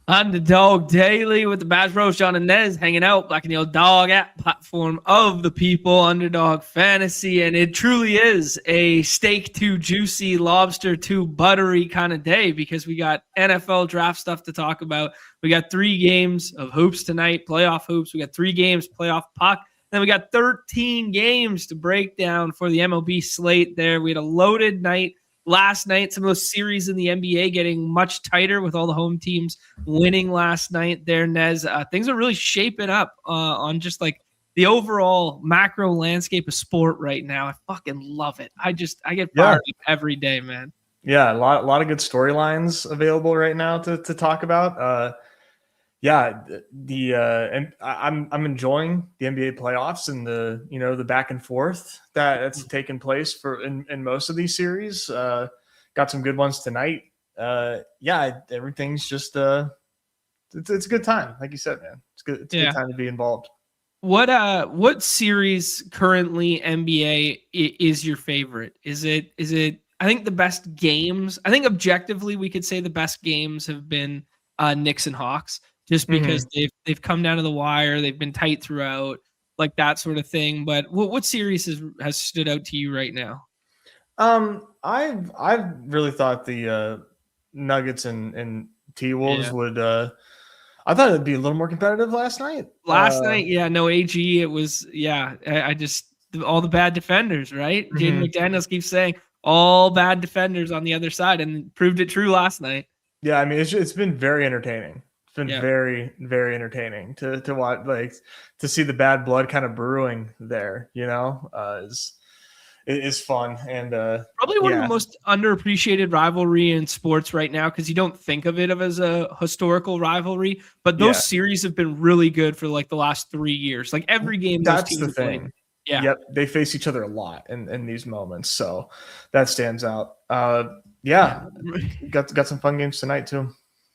Underdog Daily with the Bass Bros, Jon and Nez, hanging out back in the old dog app platform of the people, Underdog Fantasy. And it truly is a steak too juicy, lobster too buttery kind of day because we got NFL draft stuff to talk about. We got 3 games of hoops tonight, playoff hoops. We got 3 games, playoff puck. Then we got 13 games to break down for the MLB slate there. We had a loaded night last night. Some of those series in the NBA getting much tighter with all the home teams winning last night there, Nez. Things are really shaping up on just like the overall macro landscape of sport right now. I fucking love it. I get fired up every day, man. Yeah, a lot of good storylines available right now to talk about. And I'm enjoying the NBA playoffs and the back and forth that's taken place in most of these series. Got some good ones tonight. Everything's just it's a good time, like you said, man. It's good. It's a good time to be involved. What series currently NBA is your favorite? Is it? I think the best games. I think objectively we could say the best games have been Knicks and Hawks. Just because they've come down to the wire, they've been tight throughout, like that sort of thing. But what series has stood out to you right now? I've really thought the Nuggets and T-Wolves would. I thought it'd be a little more competitive last night. No AG. It was I just all the bad defenders, right? Jaden McDaniels keeps saying all bad defenders on the other side, and proved it true last night. Yeah, I mean it's been very entertaining. It's been very, very entertaining to watch, like to see the bad blood kind of brewing there, is fun. And probably one of the most underappreciated rivalry in sports right now, because you don't think of it as a historical rivalry, but those series have been really good for like the last 3 years. Like every game, that's the thing. Playing. Yeah. Yep. They face each other a lot in these moments. So that stands out. Got some fun games tonight too.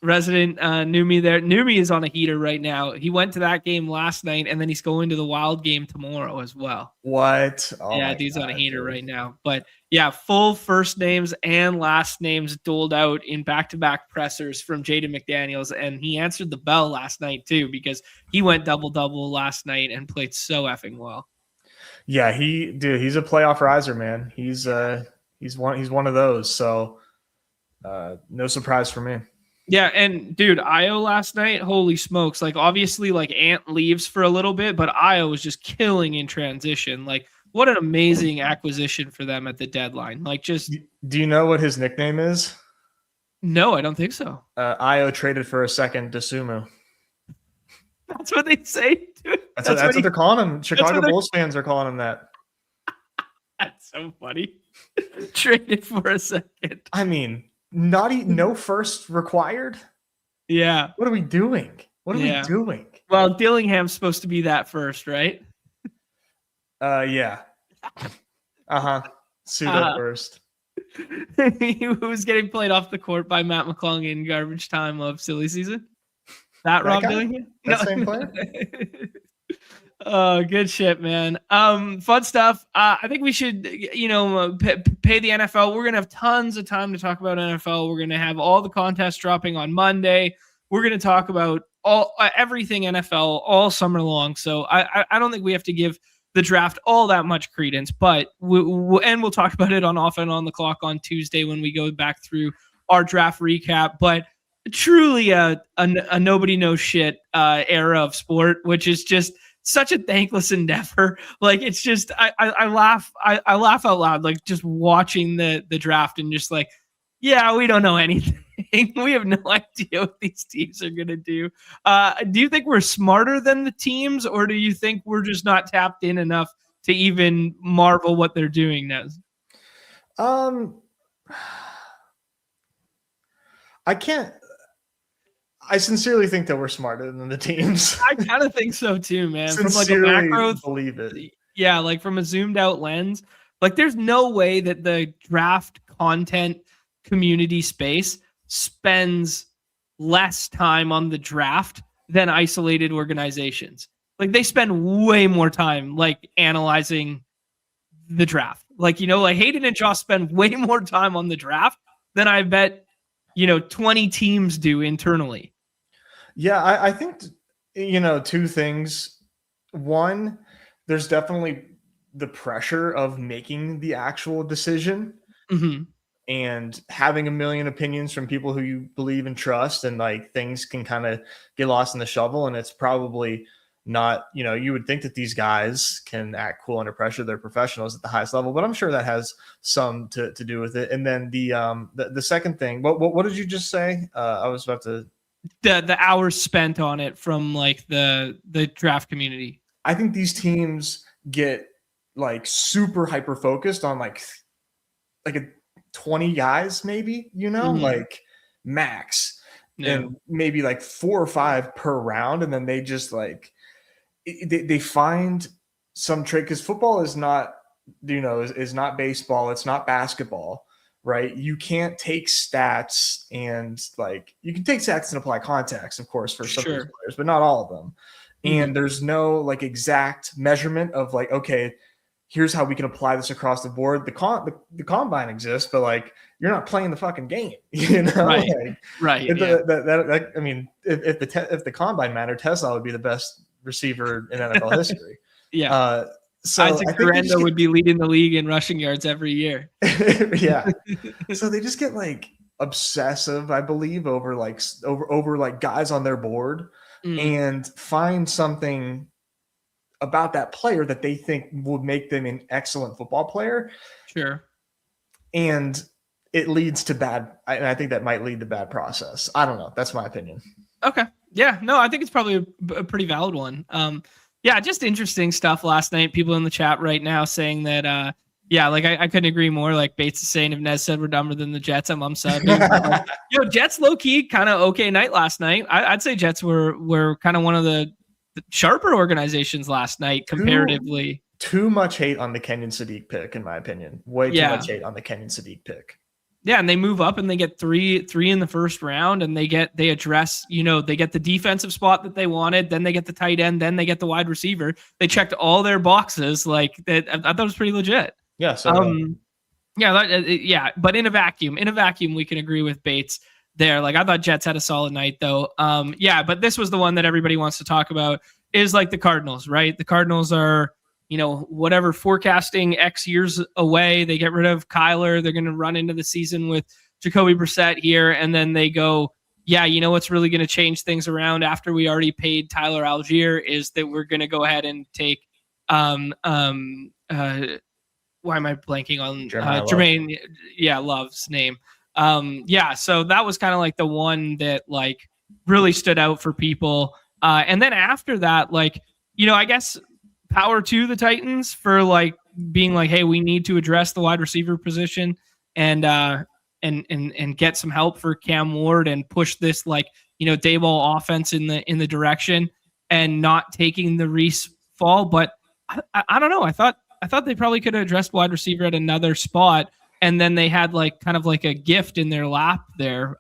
Resident Numi there. Numi is on a heater right now. He went to that game last night, and then he's going to the Wild game tomorrow as well. What? Oh dude's on a heater right now. But yeah, full first names and last names doled out in back-to-back pressers from Jaden McDaniels, and he answered the bell last night too because he went double-double last night and played so effing well. Yeah, he's a playoff riser, man. He's one of those. So no surprise for me. Yeah, and dude, Io last night, holy smokes. Like, obviously, like, Ant leaves for a little bit, but Io was just killing in transition. Like, what an amazing acquisition for them at the deadline. Like, just... Do you know what his nickname is? No, I don't think so. Io traded for a second to Sumu. That's what they say, dude. That's what they're calling him. Chicago Bulls fans are calling him that. That's so funny. Traded for a second. I mean... no first required. Yeah. What are we doing? We doing? Well, Dillingham's supposed to be that first, right? Yeah. Pseudo first. He was getting played off the court by Matt McClung in garbage time of silly season. That Rob Dillingham? Same player? Oh, good shit, man. Fun stuff. I think we should, pay the NFL. We're going to have tons of time to talk about NFL. We're going to have all the contests dropping on Monday. We're going to talk about everything NFL all summer long. So I don't think we have to give the draft all that much credence, but we'll talk about it on Off and On the Clock on Tuesday when we go back through our draft recap. But truly a nobody knows shit era of sport, which is just such a thankless endeavor. Like, it's just I laugh out loud, like just watching the draft and just like, yeah, we don't know anything. We have no idea what these teams are gonna do. Do you think we're smarter than the teams, or do you think we're just not tapped in enough to even marvel what they're doing now? I sincerely think that we're smarter than the teams. I kind of think so too, man. Sincerely from like a macro, believe it. Yeah, like from a zoomed out lens, like there's no way that the draft content community space spends less time on the draft than isolated organizations. Like they spend way more time like analyzing the draft. Like, like Hayden and Josh spend way more time on the draft than I bet, 20 teams do internally. Yeah, I think, two things. One, there's definitely the pressure of making the actual decision Mm-hmm. and having a million opinions from people who you believe and trust, and like things can kind of get lost in the shovel. And it's probably not, you would think that these guys can act cool under pressure. They're professionals at the highest level, but I'm sure that has some to do with it. And then the second thing, what did you just say? I was about to. The hours spent on it from like the draft community. I think these teams get like super hyper focused on like a 20 guys, maybe, like max, and maybe like 4 or 5 per round. And then they just like, they find some trick, because football is not, is not baseball. It's not basketball, right? You can't take stats and like, you can take stats and apply context, of course, for some of these players, but not all of them. And there's no like exact measurement of like, okay, here's how we can apply this across the board. The combine exists, but like, you're not playing the fucking game, Right. Like, right. I mean, if the combine mattered, Tesla would be the best receiver in NFL history. Yeah. So Isaac Garenda would be leading the league in rushing yards every year. Yeah. So they just get like obsessive, I believe, over like guys on their board, and find something about that player that they think would make them an excellent football player. Sure. And it leads to bad. And I think that might lead to bad process. I don't know. That's my opinion. Okay. Yeah, no, I think it's probably a pretty valid one. Yeah, just interesting stuff last night. People in the chat right now saying that, yeah, like I couldn't agree more. Like Bates is saying, if Nez said we're dumber than the Jets, I'm subbing. Jets low key kind of okay night last night. I'd say Jets were kind of one of the sharper organizations last night comparatively. Too much hate on the Kenyon Sadiq pick, in my opinion. Way too much hate on the Kenyon Sadiq pick. Yeah, and they move up and they get three in the first round, and they address, they get the defensive spot that they wanted, then they get the tight end, then they get the wide receiver. They checked all their boxes. Like that, I thought it was pretty legit. Yeah. So yeah, but in a vacuum, we can agree with Bates there. Like I thought Jets had a solid night though. Yeah, but this was the one that everybody wants to talk about, is like the Cardinals, right? The Cardinals are, whatever, forecasting X years away. They get rid of Kyler. They're going to run into the season with Jacoby Brissett here. And then they go, yeah, what's really going to change things around after we already paid Tyler Algier is that we're going to go ahead and take, why am I blanking on Jermaine? Yeah, Love's name. Yeah, so that was kind of like the one that like really stood out for people. And then after that, like, I guess power to the Titans for like being like, hey, we need to address the wide receiver position and get some help for Cam Ward and push this like, Dayball offense in the direction and not taking the Reese fall. But I don't know. I thought they probably could have addressed wide receiver at another spot, and then they had like kind of like a gift in their lap there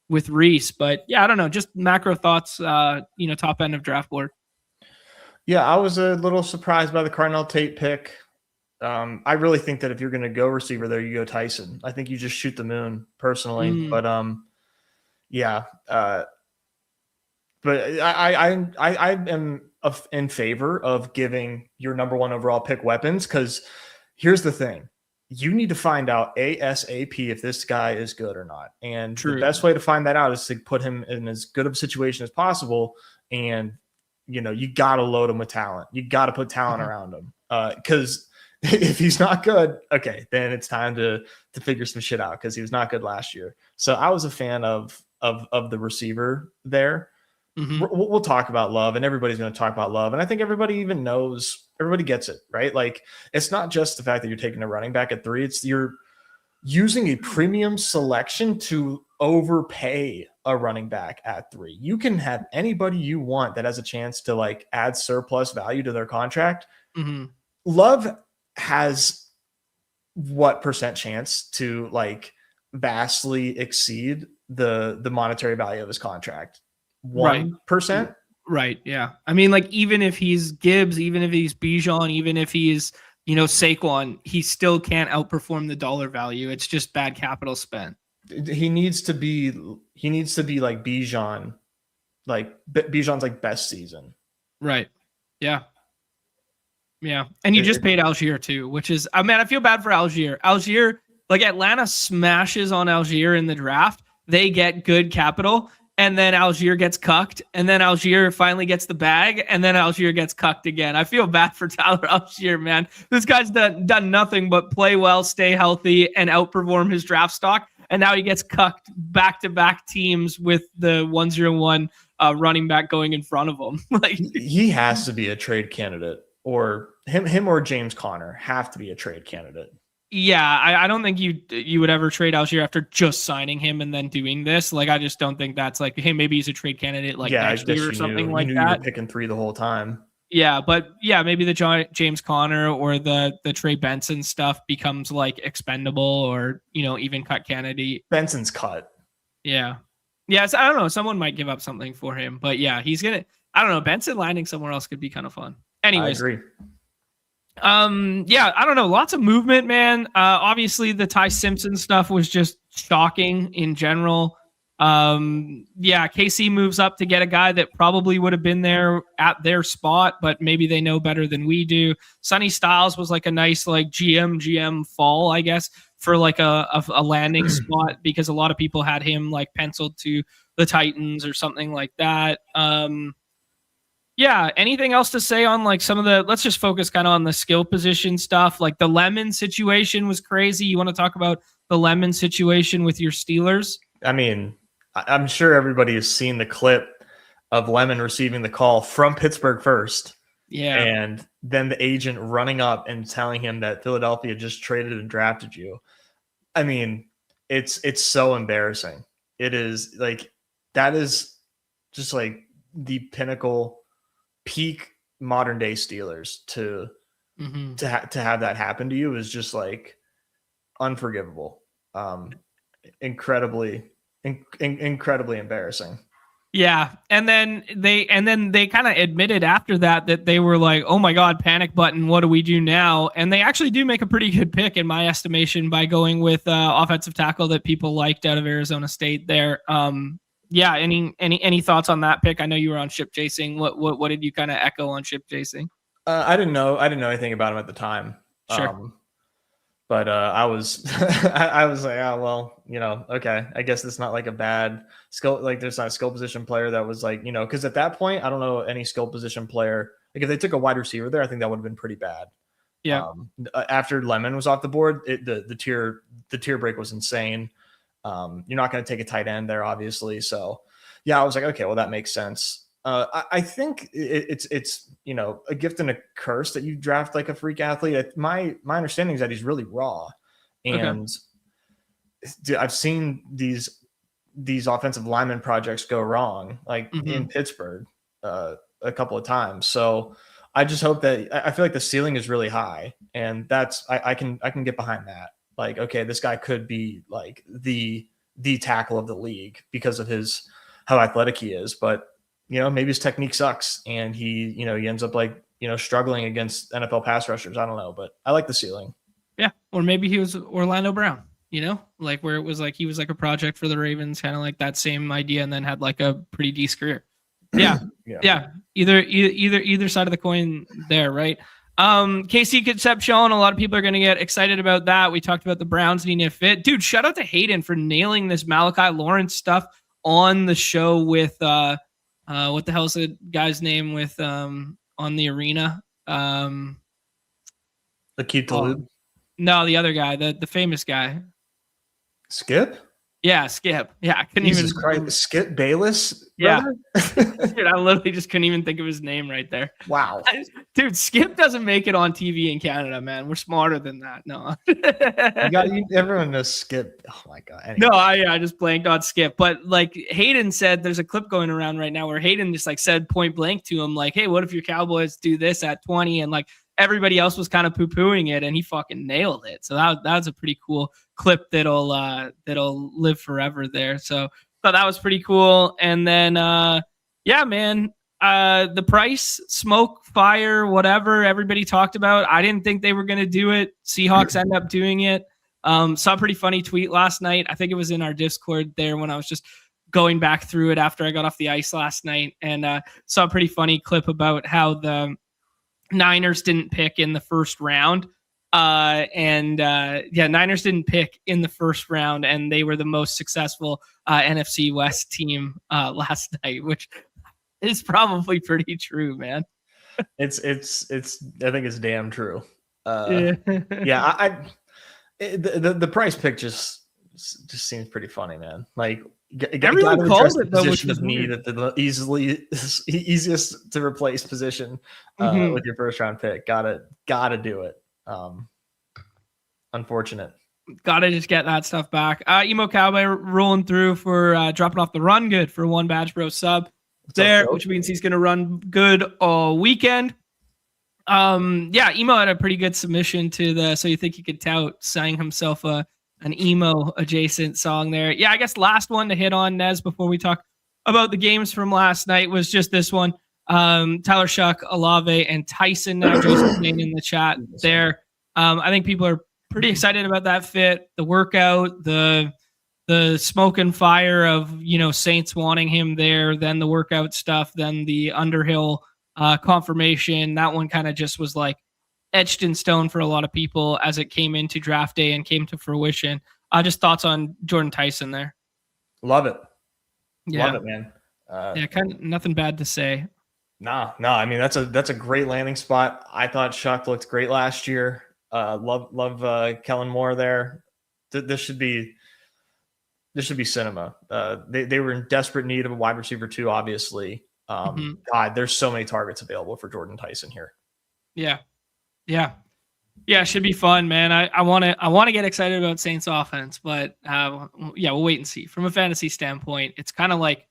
with Reese. But yeah, I don't know. Just macro thoughts. Top end of draft board. Yeah, I was a little surprised by the Cardinal Tate pick. I really think that if you're going to go receiver there, you go Tyson. I think you just shoot the moon personally. But yeah. But I am in favor of giving your number 1 overall pick weapons, because here's the thing. You need to find out ASAP if this guy is good or not. And the best way to find that out is to put him in as good of a situation as possible. And, you got to load him with talent. You got to put talent around him. Because if he's not good, okay, then it's time to figure some shit out, because he was not good last year. So I was a fan of the receiver there. We'll talk about Love, and everybody's going to talk about Love. And I think everybody even knows, everybody gets it, right? Like, it's not just the fact that you're taking a running back at 3. It's you're using a premium selection to overpay a running back at 3. You can have anybody you want that has a chance to like add surplus value to their contract. Love has what percent chance to like vastly exceed the monetary value of his contract? 1%. Right. Yeah. I mean, like, even if he's Gibbs, even if he's Bijan, even if he's, Saquon, he still can't outperform the dollar value. It's just bad capital spent. He needs to be like Bijan like Bijan's like best season. Right. Yeah. Yeah. And you just paid Algier too, which is, I mean, I feel bad for Algier. Algier, like Atlanta smashes on Algier in the draft. They get good capital, and then Algier gets cucked, and then Algier finally gets the bag, and then Algier gets cucked again. I feel bad for Tyler Algier, man. This guy's done nothing but play well, stay healthy, and outperform his draft stock. And now he gets cucked back-to-back teams with the 101 running back going in front of him. Like, he has to be a trade candidate, or him or James Conner have to be a trade candidate. Yeah, I don't think you would ever trade Algier after just signing him and then doing this. Like, I just don't think that's like, hey, maybe he's a trade candidate like next year or something like that. You were picking 3 the whole time. Yeah, but yeah, maybe the James Conner or the Trey Benson stuff becomes like expendable, or even cut candidate. Benson's cut. Yeah. Yes, I don't know. Someone might give up something for him, but yeah, he's gonna. I don't know. Benson landing somewhere else could be kind of fun. Anyways, I agree. Yeah, I don't know. Lots of movement, man. Obviously the Ty Simpson stuff was just shocking in general. Yeah, KC moves up to get a guy that probably would have been there at their spot, but maybe they know better than we do. Sonny Styles was like a nice like GM fall, I guess, for like a landing spot, because a lot of people had him like penciled to the Titans or something like that. Yeah, anything else to say on like some of the, let's just focus kind of on the skill position stuff. Like the Lemon situation was crazy. You want to talk about the Lemon situation with your Steelers? I mean, I'm sure everybody has seen the clip of Lemon receiving the call from Pittsburgh first. Yeah. And then the agent running up and telling him that Philadelphia just traded and drafted you. I mean, it's so embarrassing. It is like, that is just like the pinnacle, peak modern day Steelers to have that happen to you is just like unforgivable. Incredibly embarrassing. Yeah. And then they kind of admitted after that they were like, oh my God, panic button. What do we do now? And they actually do make a pretty good pick in my estimation by going with offensive tackle that people liked out of Arizona State there. Yeah. Any thoughts on that pick? I know you were on ship chasing. What did you kind of echo on ship chasing? I didn't know anything about him at the time. Sure. But I was I was like, oh, well, okay. I guess it's not like a bad skill. Like there's not a skill position player that was like, because at that point, I don't know any skill position player. Like if they took a wide receiver there, I think that would have been pretty bad. Yeah. After Lemon was off the board, the tier break was insane. You're not going to take a tight end there, obviously. So yeah, I was like, okay, well that makes sense. I think it's a gift and a curse that you draft like a freak athlete. My understanding is that he's really raw, and I've seen these offensive lineman projects go wrong, like in Pittsburgh a couple of times. So I just hope that I feel like the ceiling is really high, and that's I can get behind that. Like, okay, this guy could be like the tackle of the league because of how athletic he is, but maybe his technique sucks and he ends up like, struggling against NFL pass rushers. I don't know, but I like the ceiling. Yeah. Or maybe he was Orlando Brown, like where it was like, he was like a project for the Ravens, kind of like that same idea, and then had like a pretty decent career. Yeah. Yeah. Either side of the coin there. Right. KC Concepcion, a lot of people are going to get excited about that. We talked about the Browns needing a fit. Dude, shout out to Hayden for nailing this Malachi Lawrence stuff on the show with, what the hell is the guy's name with on the arena? Akeem Talib? No, the other guy, the famous guy. Skip? Yeah, Skip. Yeah, I couldn't Jesus Christ. Skip Bayless? Yeah. Dude, I literally just couldn't even think of his name right there. Wow. Dude, Skip doesn't make it on TV in Canada, man. We're smarter than that. No. Everyone knows Skip. Oh my God. Anyway. No, I just blanked on Skip. But like Hayden said, there's a clip going around right now where Hayden just like said point blank to him, like, hey, what if your Cowboys do this at 20? And like everybody else was kind of poo-pooing it, and he fucking nailed it. So that was a pretty cool clip that'll live forever there. So thought that was pretty cool. And then yeah, man, the price, smoke, fire, whatever everybody talked about, I didn't think they were going to do it. Seahawks end up doing it. Saw a pretty funny tweet last night. I think it was in our Discord there when I was just going back through it after I got off the ice last night, and saw a pretty funny clip about how the Niners didn't pick in the first round. Niners didn't pick in the first round, and they were the most successful NFC West team last night, which is probably pretty true, man. It's I think it's damn true. Yeah. The price pick just seems pretty funny, man. Like everyone called it though, which was was need at the easiest to replace position with your first round pick. Gotta do it. Unfortunate. Gotta just get that stuff back. Emo Cowboy rolling through for dropping off the run good for one Badge Bro sub there, which means he's gonna run good all weekend. Emo had a pretty good submission to the So You Think You Could Tout, sang himself an emo adjacent song there. Yeah, I guess last one to hit on, Nez, before we talk about the games from last night was just this one. Tyler Shuck, Olave, and Tyson now Joseph's name in the chat there. I think people are pretty excited about that fit, the workout, the smoke and fire of, Saints wanting him there, then the workout stuff, then the Underhill confirmation. That one kind of just was like etched in stone for a lot of people as it came into draft day and came to fruition. Just thoughts on Jordan Tyson there. Love it. Yeah. Love it, man. Kind of nothing bad to say. No. I mean, that's a great landing spot. I thought Shuck looked great last year. Love Kellen Moore there. This should be cinema. They were in desperate need of a wide receiver too, obviously. God, there's so many targets available for Jordan Tyson here. Yeah, should be fun, man. I want to get excited about Saints offense, but we'll wait and see. From a fantasy standpoint, it's kind of like,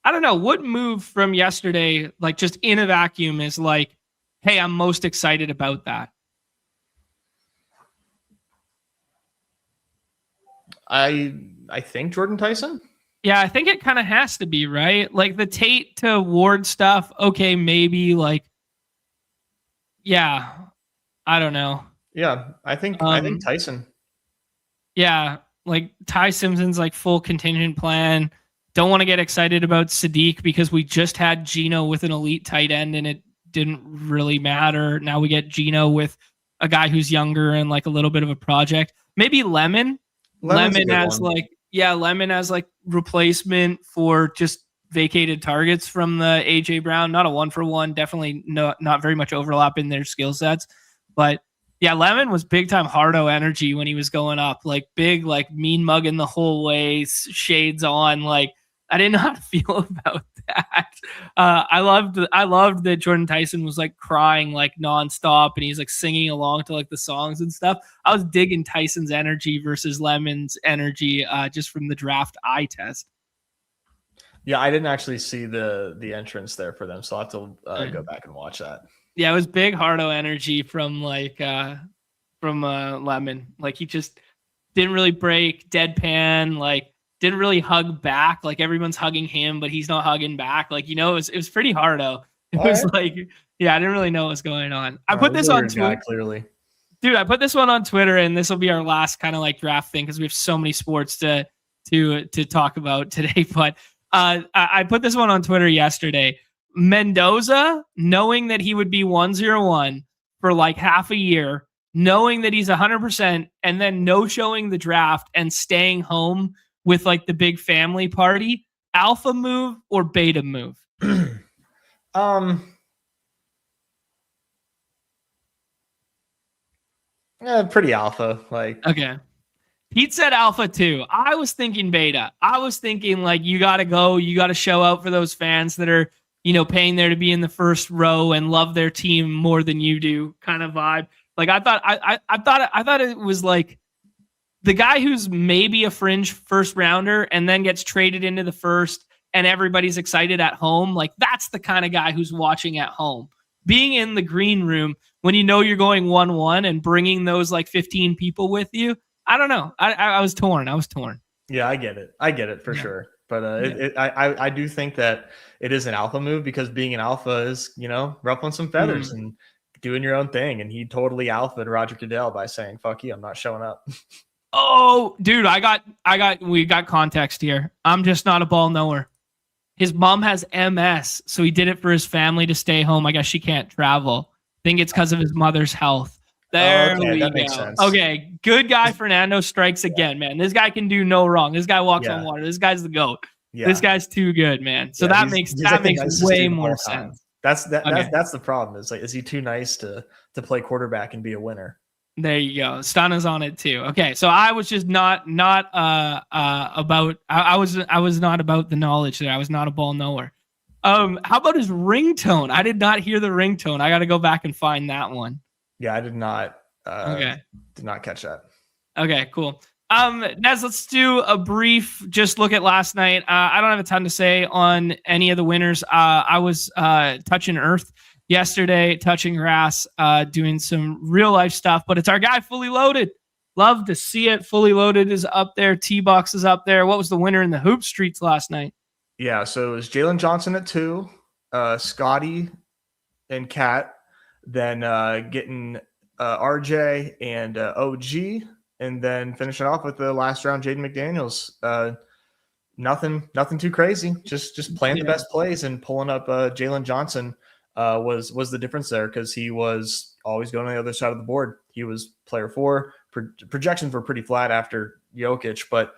I don't know what move from yesterday, like just in a vacuum, is like, hey, I'm most excited about that. I think Jordan Tyson. Yeah, I think it kind of has to be, right? Like the Tate to Ward stuff. Okay, maybe like, yeah, I don't know. Yeah, I think Tyson. Yeah, like Ty Simpson's like full contingent plan. Don't want to get excited about Sadiq because we just had Geno with an elite tight end and it didn't really matter. Now we get Geno with a guy who's younger and like a little bit of a project. Maybe Lemon as like replacement for just vacated targets from the AJ Brown. Not a 1-for-1, definitely not very much overlap in their skill sets. But yeah, Lemon was big time Hardo energy when he was going up, like big, like mean mugging the whole way, shades on. Like I didn't know how to feel about that. I loved that Jordan Tyson was like crying like nonstop and he's like singing along to like the songs and stuff. I was digging Tyson's energy versus Lemon's energy just from the draft eye test. Yeah, I didn't actually see the entrance there for them, so I'll have to go back and watch that. Yeah, it was big Hardo energy from Lemon. Like he just didn't really break, deadpan, like didn't really hug back. Like everyone's hugging him, but he's not hugging back. Like, it was pretty Hardo. It was like, yeah, I didn't really know what was going on. I put this on Twitter. Clearly. Dude, I put this one on Twitter, and this will be our last kind of like draft thing because we have so many sports to talk about today. But I put this one on Twitter yesterday. Mendoza, knowing that he would be 101 for like half a year, knowing that he's 100%, and then no showing the draft and staying home with like the big family party, alpha move or beta move? Pretty alpha. Like, okay. Pete said alpha too. I was thinking beta. I was thinking like, you got to go, you got to show out for those fans that are, paying there to be in the first row and love their team more than you do kind of vibe. Like I thought it was like the guy who's maybe a fringe first rounder and then gets traded into the first and everybody's excited at home. Like that's the kind of guy who's watching at home. Being in the green room when you're going 1-1 and bringing those like 15 people with you. I don't know. I was torn. Yeah, I get it for sure. But I do think that it is an alpha move because being an alpha is, ruffling some feathers and doing your own thing. And he totally alphaed Roger Goodell by saying, fuck you, I'm not showing up. Oh, dude, we got context here. I'm just not a ball knower. His mom has MS, so he did it for his family to stay home. I guess she can't travel. I think it's because of his mother's health. There we go. Makes sense. Okay, good guy Fernando strikes again, man. This guy can do no wrong. This guy walks on water. This guy's the GOAT. Yeah. This guy's too good, man. So that makes way more sense. That's the problem. Is he too nice to play quarterback and be a winner? There you go. Stana's on it too. Okay, so I was just not about. I was not about the knowledge there. I was not a ball knower. How about his ringtone? I did not hear the ringtone. I got to go back and find that one. Yeah, I did not. Did not catch that. Okay, cool. Nez, let's do a brief just look at last night. I don't have a ton to say on any of the winners. I was touching earth yesterday, touching grass, doing some real life stuff, but it's our guy Fully Loaded. Love to see it. Fully Loaded is up there. T-Box is up there. What was the winner in the hoop streets last night? Yeah, so it was Jalen Johnson at 2, Scotty and Kat, then getting RJ and OG, and then finishing off with the last round, Jaden McDaniels. Nothing too crazy. Just playing the best plays and pulling up Jalen Johnson was the difference there, because he was always going on the other side of the board. He was player 4. Projections were pretty flat after Jokic, but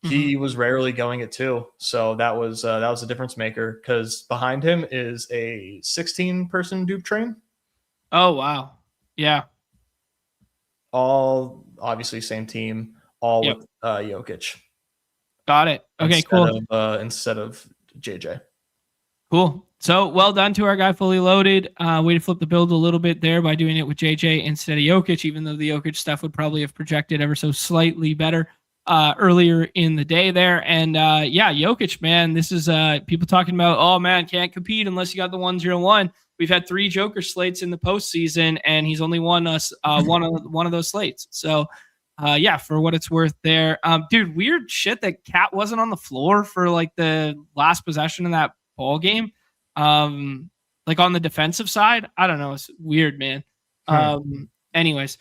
he was rarely going at 2. So that was a difference maker, because behind him is a 16-person dupe train. Oh, wow. Yeah. All obviously same team, all with Jokic. Got it. Okay, cool. Instead of JJ. Cool. So well done to our guy Fully Loaded. Way to flip the build a little bit there by doing it with JJ instead of Jokic, even though the Jokic stuff would probably have projected ever so slightly better earlier in the day there. And Jokic, man, this is people talking about, oh man, can't compete unless you got the 1-0-1. We've had 3 Joker slates in the postseason, and he's only won us one of those slates. So, for what it's worth there. Dude, weird shit that Cat wasn't on the floor for like the last possession of that ball game. Like on the defensive side, I don't know. It's weird, man. Anyways,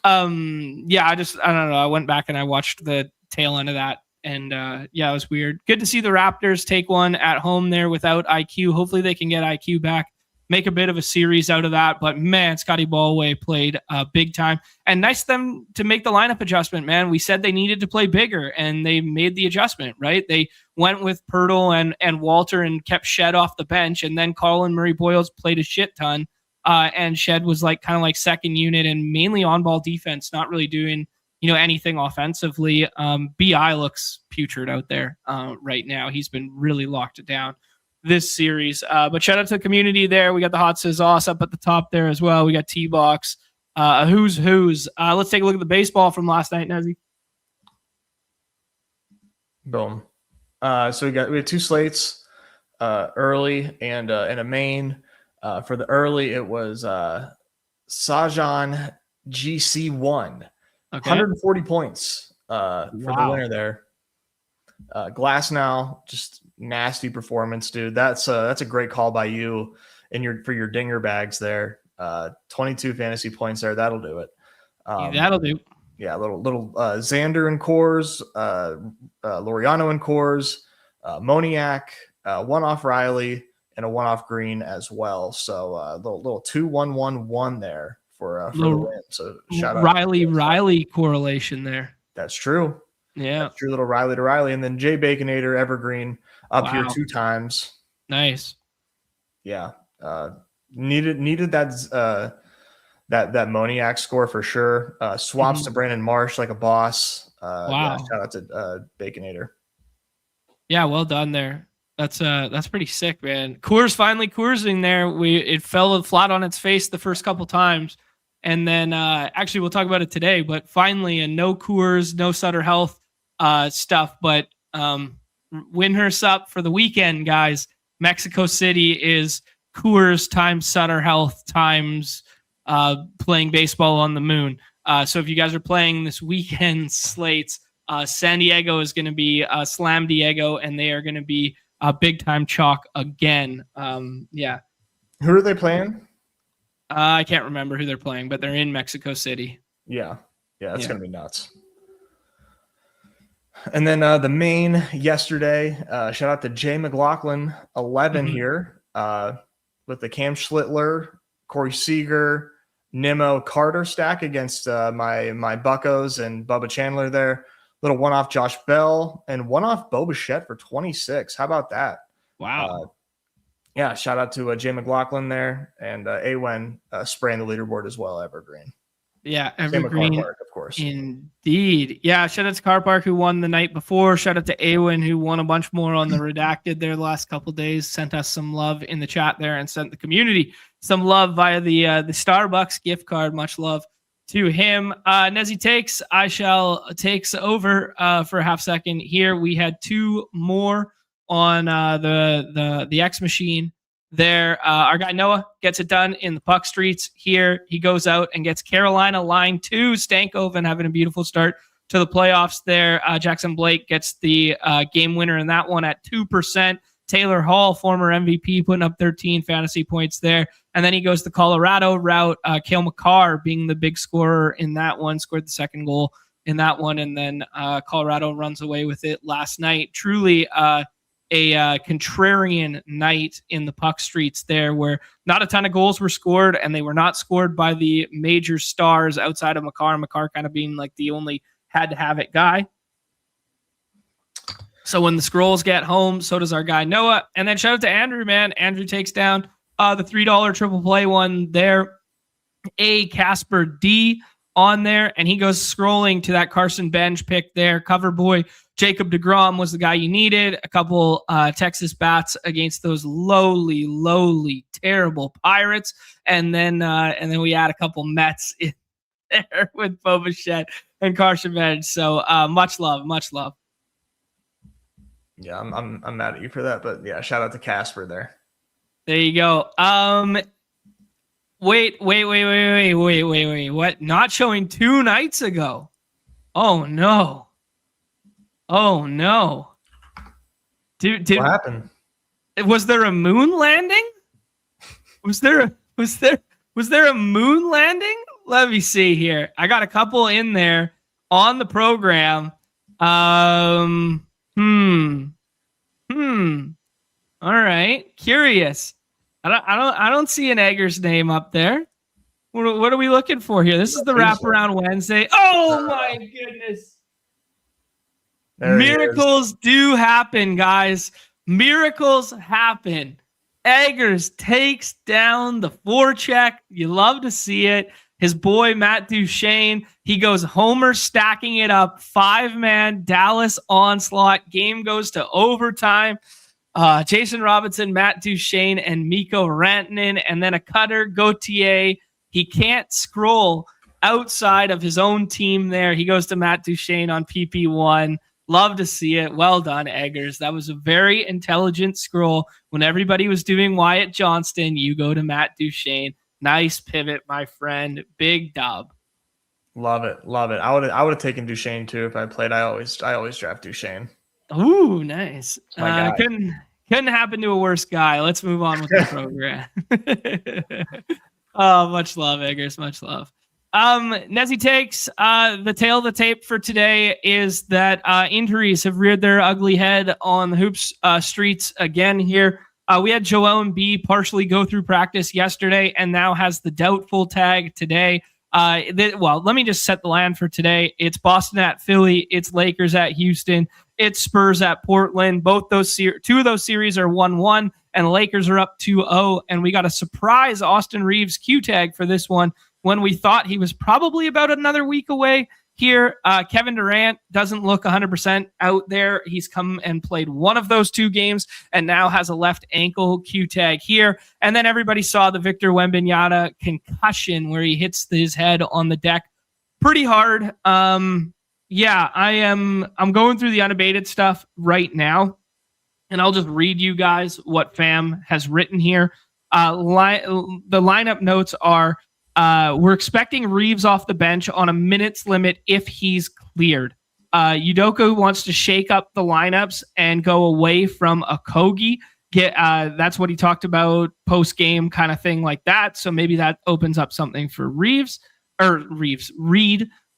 I don't know. I went back and I watched the tail end of that, and it was weird. Good to see the Raptors take one at home there without IQ. Hopefully they can get IQ back, make a bit of a series out of that. But man, Scotty Ballway played big time, and nice them to make the lineup adjustment, man. We said they needed to play bigger, and they made the adjustment, right? They went with Pirtle and Walter and kept Shed off the bench, and then Colin Murray-Boyles played a shit ton, and Shed was kind of like second unit and mainly on-ball defense, not really doing anything offensively. BI looks putrid out there right now. He's been really locked down this series. But shout out to the community there. We got the Hot Sauce up at the top there as well. We got T-Box. Who's. Let's take a look at the baseball from last night, Nezzy. Boom. So we had 2 slates, early and a main. For the early, it was Sajan GC1. Okay. 140 points for the winner there. Glass now, just nasty performance, dude. That's a great call by you for your dinger bags there. 22 fantasy points there. That'll do it. That'll do. Yeah, little Xander and Coors, Laureano and Coors, Moniak, one off Riley, and a one off Green as well. So little 2-1-1-1 there for the win. So shout out Riley correlation there. That's true. Yeah, that's true. Little Riley to Riley, and then Jay Baconator Evergreen up here 2 times. Nice. Yeah, needed that Moniak score for sure. Swaps to Brandon Marsh like a boss. Shout out to Baconator. Yeah, well done there. That's pretty sick, man. Coors finally Coorsing there. It fell flat on its face the first couple times, and then actually we'll talk about it today. But finally, no Coors, no Sutter Health stuff. But Windhurst up for the weekend, guys. Mexico City is Coors times Sutter Health times playing baseball on the moon. So if you guys are playing this weekend slates, San Diego is going to be Slam Diego, and they are going to be big time chalk again. Who are they playing? I can't remember who they're playing, but they're in Mexico City. Yeah, it's going to be nuts. And then the main yesterday, shout out to Jay McLaughlin, 11 here with the Cam Schlittler, Corey Seager, Nimmo Carter stack against my Buccos and Bubba Chandler there. Little one-off Josh Bell and one-off Bo Bichette for 26. How about that? Wow. Yeah, shout out to Jay McLaughlin there and Awen spraying the leaderboard as well, Evergreen. Yeah, Evergreen, Car Park, of course. Indeed. Yeah, shout out to Car Park who won the night before. Shout out to Awen who won a bunch more on the Redacted there the last couple days. Sent us some love in the chat there and sent the community some love via the Starbucks gift card. Much love to him. Nezzy takes. I shall takes over for a half second here. We had two more on the X machine. There, our guy Noah gets it done in the puck streets here. He goes out and gets Carolina line 2. Stankoven having a beautiful start to the playoffs there. Jackson Blake gets the game winner in that one at 2%. Taylor Hall, former MVP, putting up 13 fantasy points there. And then he goes the Colorado route. Cale Makar being the big scorer in that one, scored the second goal in that one. And then Colorado runs away with it last night. Truly a contrarian night in the puck streets there, where not a ton of goals were scored, and they were not scored by the major stars outside of Makar kind of being like the only had to have it guy. So when the scrolls get home, so does our guy Noah. And then shout out to Andrew, man. Andrew takes down the $3 triple play one there. A Casper D on there, and he goes scrolling to that Carson Bench pick there. Cover boy Jacob deGrom was the guy you needed. A couple Texas bats against those lowly, terrible Pirates, and then we add a couple Mets in there with Bo Bichette and Carson Bench. So much love. Yeah, I'm mad at you for that, but yeah, shout out to Casper there. There you go. Wait. What? Not showing 2 nights ago. Oh no. What happened? Was there a moon landing? Was there a moon landing? Let me see here. I got a couple in there on the program. All right. Curious. I don't see an Eggers name up there. What are we looking for here? This is the Wraparound Wednesday. Oh my goodness. Miracles do happen, guys. Miracles happen. Eggers takes down the forecheck. You love to see it. His boy, Matt Duchene, he goes homer stacking it up. 5-man Dallas onslaught. Game goes to overtime. Jason Robinson, Matt Duchene, and Mikko Rantanen, and then a cutter, Gauthier. He can't scroll outside of his own team there. He goes to Matt Duchene on PP1. Love to see it. Well done, Eggers. That was a very intelligent scroll. When everybody was doing Wyatt Johnston, you go to Matt Duchene. Nice pivot, my friend. Big dub. Love it. I would have taken Duchene too if I played. I always draft Duchene. Ooh, nice. Couldn't happen to a worse guy. Let's move on with the program. Oh, much love, Eggers. Much love. Nezzy takes the tail of the tape for today is that injuries have reared their ugly head on the hoops streets again here. We had Joel Embiid partially go through practice yesterday and now has the doubtful tag today. Well, let me just set the line for today. It's Boston at Philly. It's Lakers at Houston. It's Spurs at Portland. Both those two of those series are 1-1, and the Lakers are up 2-0. And we got a surprise Austin Reeves Q tag for this one when we thought he was probably about another week away. Here, Kevin Durant doesn't look 100% out there. He's come and played one of those 2 games and now has a left ankle Q tag here. And then everybody saw the Victor Wembanyama concussion where he hits his head on the deck pretty hard. I'm going through the unabated stuff right now, and I'll just read you guys what Fam has written here. The lineup notes are, we're expecting Reeves off the bench on a minutes limit if he's cleared. Udoka wants to shake up the lineups and go away from Okogie. That's what he talked about post-game kind of thing like that. So maybe that opens up something for Reed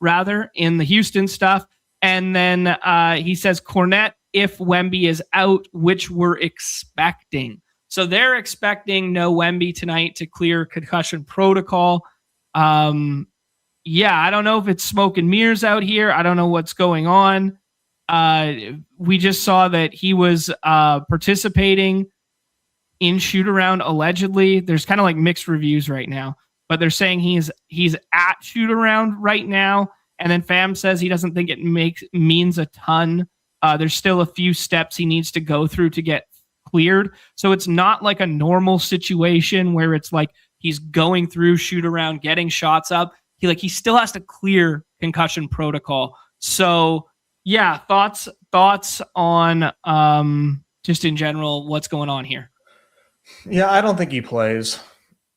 rather in the Houston stuff. And then he says Cornette if Wemby is out, which we're expecting. So they're expecting no Wemby tonight to clear concussion protocol. Yeah, I don't know if it's smoke and mirrors out here. I don't know what's going on. We just saw that he was participating in shoot around allegedly. There's kind of like mixed reviews right now, but they're saying he's at shoot around right now. And then Fam says he doesn't think it means a ton. There's still a few steps he needs to go through to get cleared. So it's not like a normal situation where it's like he's going through shoot around, getting shots up. He still has to clear concussion protocol. So yeah, thoughts on just in general what's going on here. Yeah, I don't think he plays.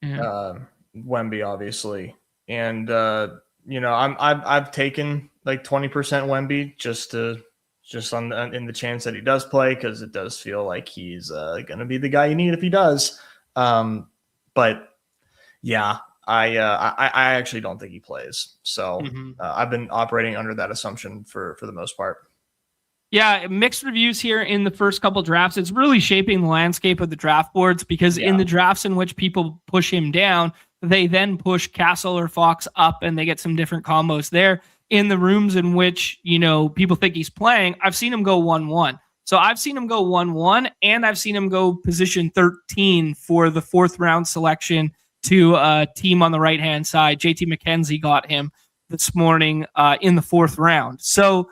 Yeah. Wemby, obviously, and I've taken like 20% Wemby just in the chance that he does play, because it does feel like he's going to be the guy you need if he does. But yeah, I actually don't think he plays. So I've been operating under that assumption for the most part. Yeah, mixed reviews here in the first couple drafts. It's really shaping the landscape of the draft boards, because in the drafts in which people push him down, they then push Castle or Fox up and they get some different combos there. In the rooms in which, people think he's playing, I've seen him go 1-1. So I've seen him go 1-1, and I've seen him go position 13 for the 4th round selection to a team on the right-hand side. JT McKenzie got him this morning in the 4th round. So,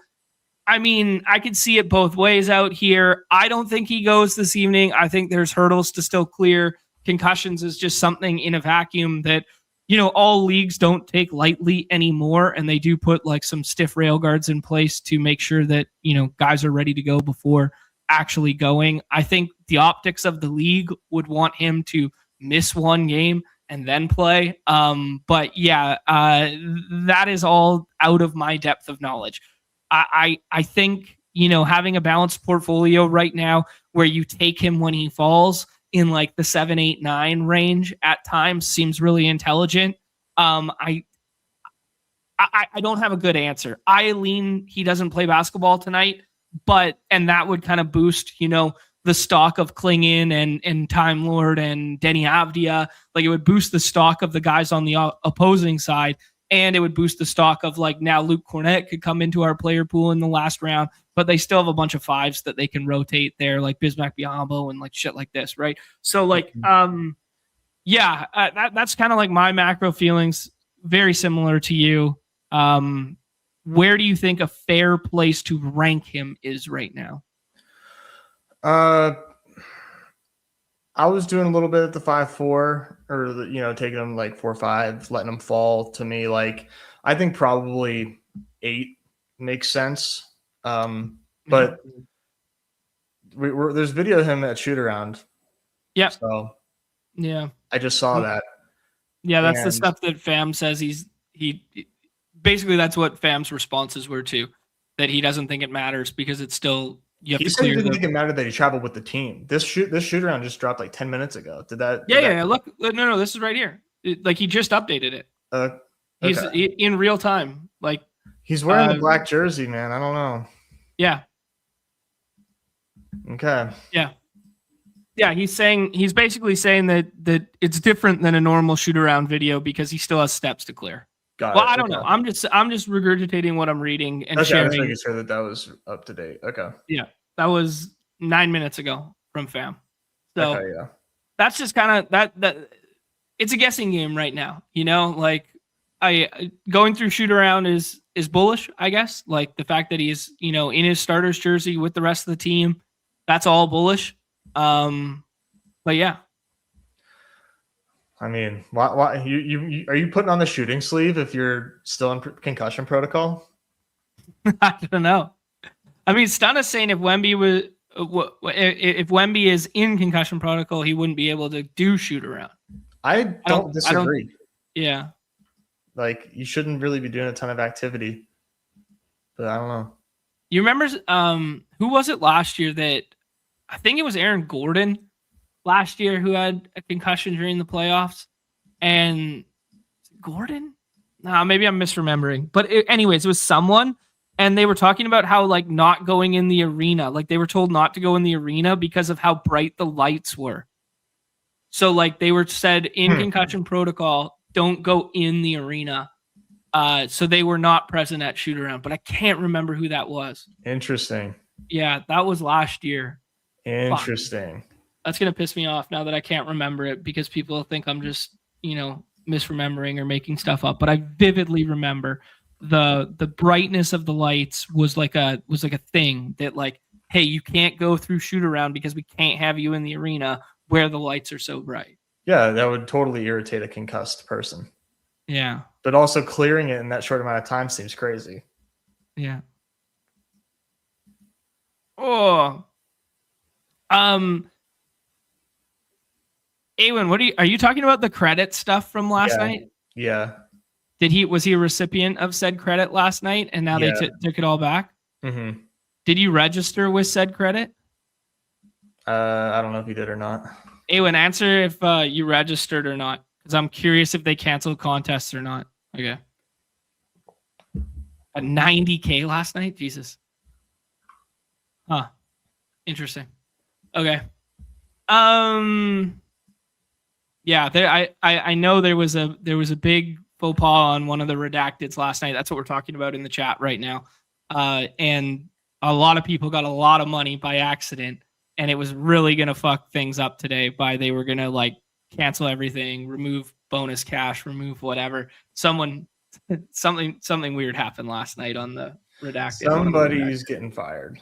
I mean, I could see it both ways out here. I don't think he goes this evening. I think there's hurdles to still clear. Concussions is just something in a vacuum that, all leagues don't take lightly anymore. And they do put like some stiff rail guards in place to make sure that, guys are ready to go before actually going. I think the optics of the league would want him to miss one game and then play. But yeah, that is all out of my depth of knowledge. I think, having a balanced portfolio right now where you take him when he falls in like the 7, 8, 9 range at times seems really intelligent. I don't have a good answer. I lean he doesn't play basketball tonight, and that would kind of boost, the stock of Klingon and Time Lord and Denny Avdia. Like, it would boost the stock of the guys on the opposing side. And it would boost the stock of like now Luke Cornette could come into our player pool in the last round, but they still have a bunch of 5s that they can rotate there, like Bismack Biyombo and like shit like this, right? So like, that's kind of like my macro feelings. Very similar to you. Where do you think a fair place to rank him is right now? I was doing a little bit at the 5-4, or taking them like 4-5, letting them fall. To me, like, I think probably 8 makes sense. But there's video of him at shoot around. Yeah. So yeah, I just saw that. Yeah, that's the stuff that Fam says he basically that's what Fam's responses were to, that he doesn't think it matters because it's still. He said he didn't think it mattered that he traveled with the team. This shoot around just dropped like 10 minutes ago. Did that? Yeah. Look, no, this is right here. He just updated it. Okay. He's in real time. Like, he's wearing a black jersey, man. I don't know. Yeah. Okay. Yeah. He's basically saying that it's different than a normal shoot around video because he still has steps to clear. Got well, it. I don't know. I'm just regurgitating what I'm reading and sharing. I was making sure that was up to date. Okay. Yeah, that was 9 minutes ago from Fam. So okay, yeah. That's just kind of that. It's a guessing game right now. Like I going through shoot around is bullish, I guess. Like the fact that he's in his starter's jersey with the rest of the team, that's all bullish. But yeah. I mean, why you are you putting on the shooting sleeve if you're still in concussion protocol? I don't know. I mean, Stun is saying if Wemby is in concussion protocol, he wouldn't be able to do shoot around. I don't disagree. Yeah, like you shouldn't really be doing a ton of activity, but I don't know. You remember who was it last year that I think it was Aaron Gordon last year who had a concussion during the playoffs, and Gordon? Maybe I'm misremembering. But anyways, it was someone, and they were talking about how like not going in the arena, like they were told not to go in the arena because of how bright the lights were. So like they were said in concussion protocol, don't go in the arena. So they were not present at shoot around, but I can't remember who that was. Interesting. Yeah, that was last year. Interesting. Fuck. That's going to piss me off now that I can't remember it because people think I'm just, misremembering or making stuff up. But I vividly remember the brightness of the lights was like a thing that like, hey, you can't go through shoot around because we can't have you in the arena where the lights are so bright. Yeah, that would totally irritate a concussed person. Yeah. But also clearing it in that short amount of time seems crazy. Yeah. Oh. Awen, are you talking about the credit stuff from last night? Yeah. Was he a recipient of said credit last night and now they took it all back? Mm-hmm. Did you register with said credit? I don't know if you did or not. Awen, answer if you registered or not, because I'm curious if they canceled contests or not. Okay. A 90K last night? Jesus. Huh. Interesting. Okay. Yeah, I know there was a big faux pas on one of the redacteds last night. That's what we're talking about in the chat right now. And a lot of people got a lot of money by accident, and it was really gonna fuck things up today they were gonna like cancel everything, remove bonus cash, remove whatever. Something weird happened last night on the redacted. Somebody's getting fired.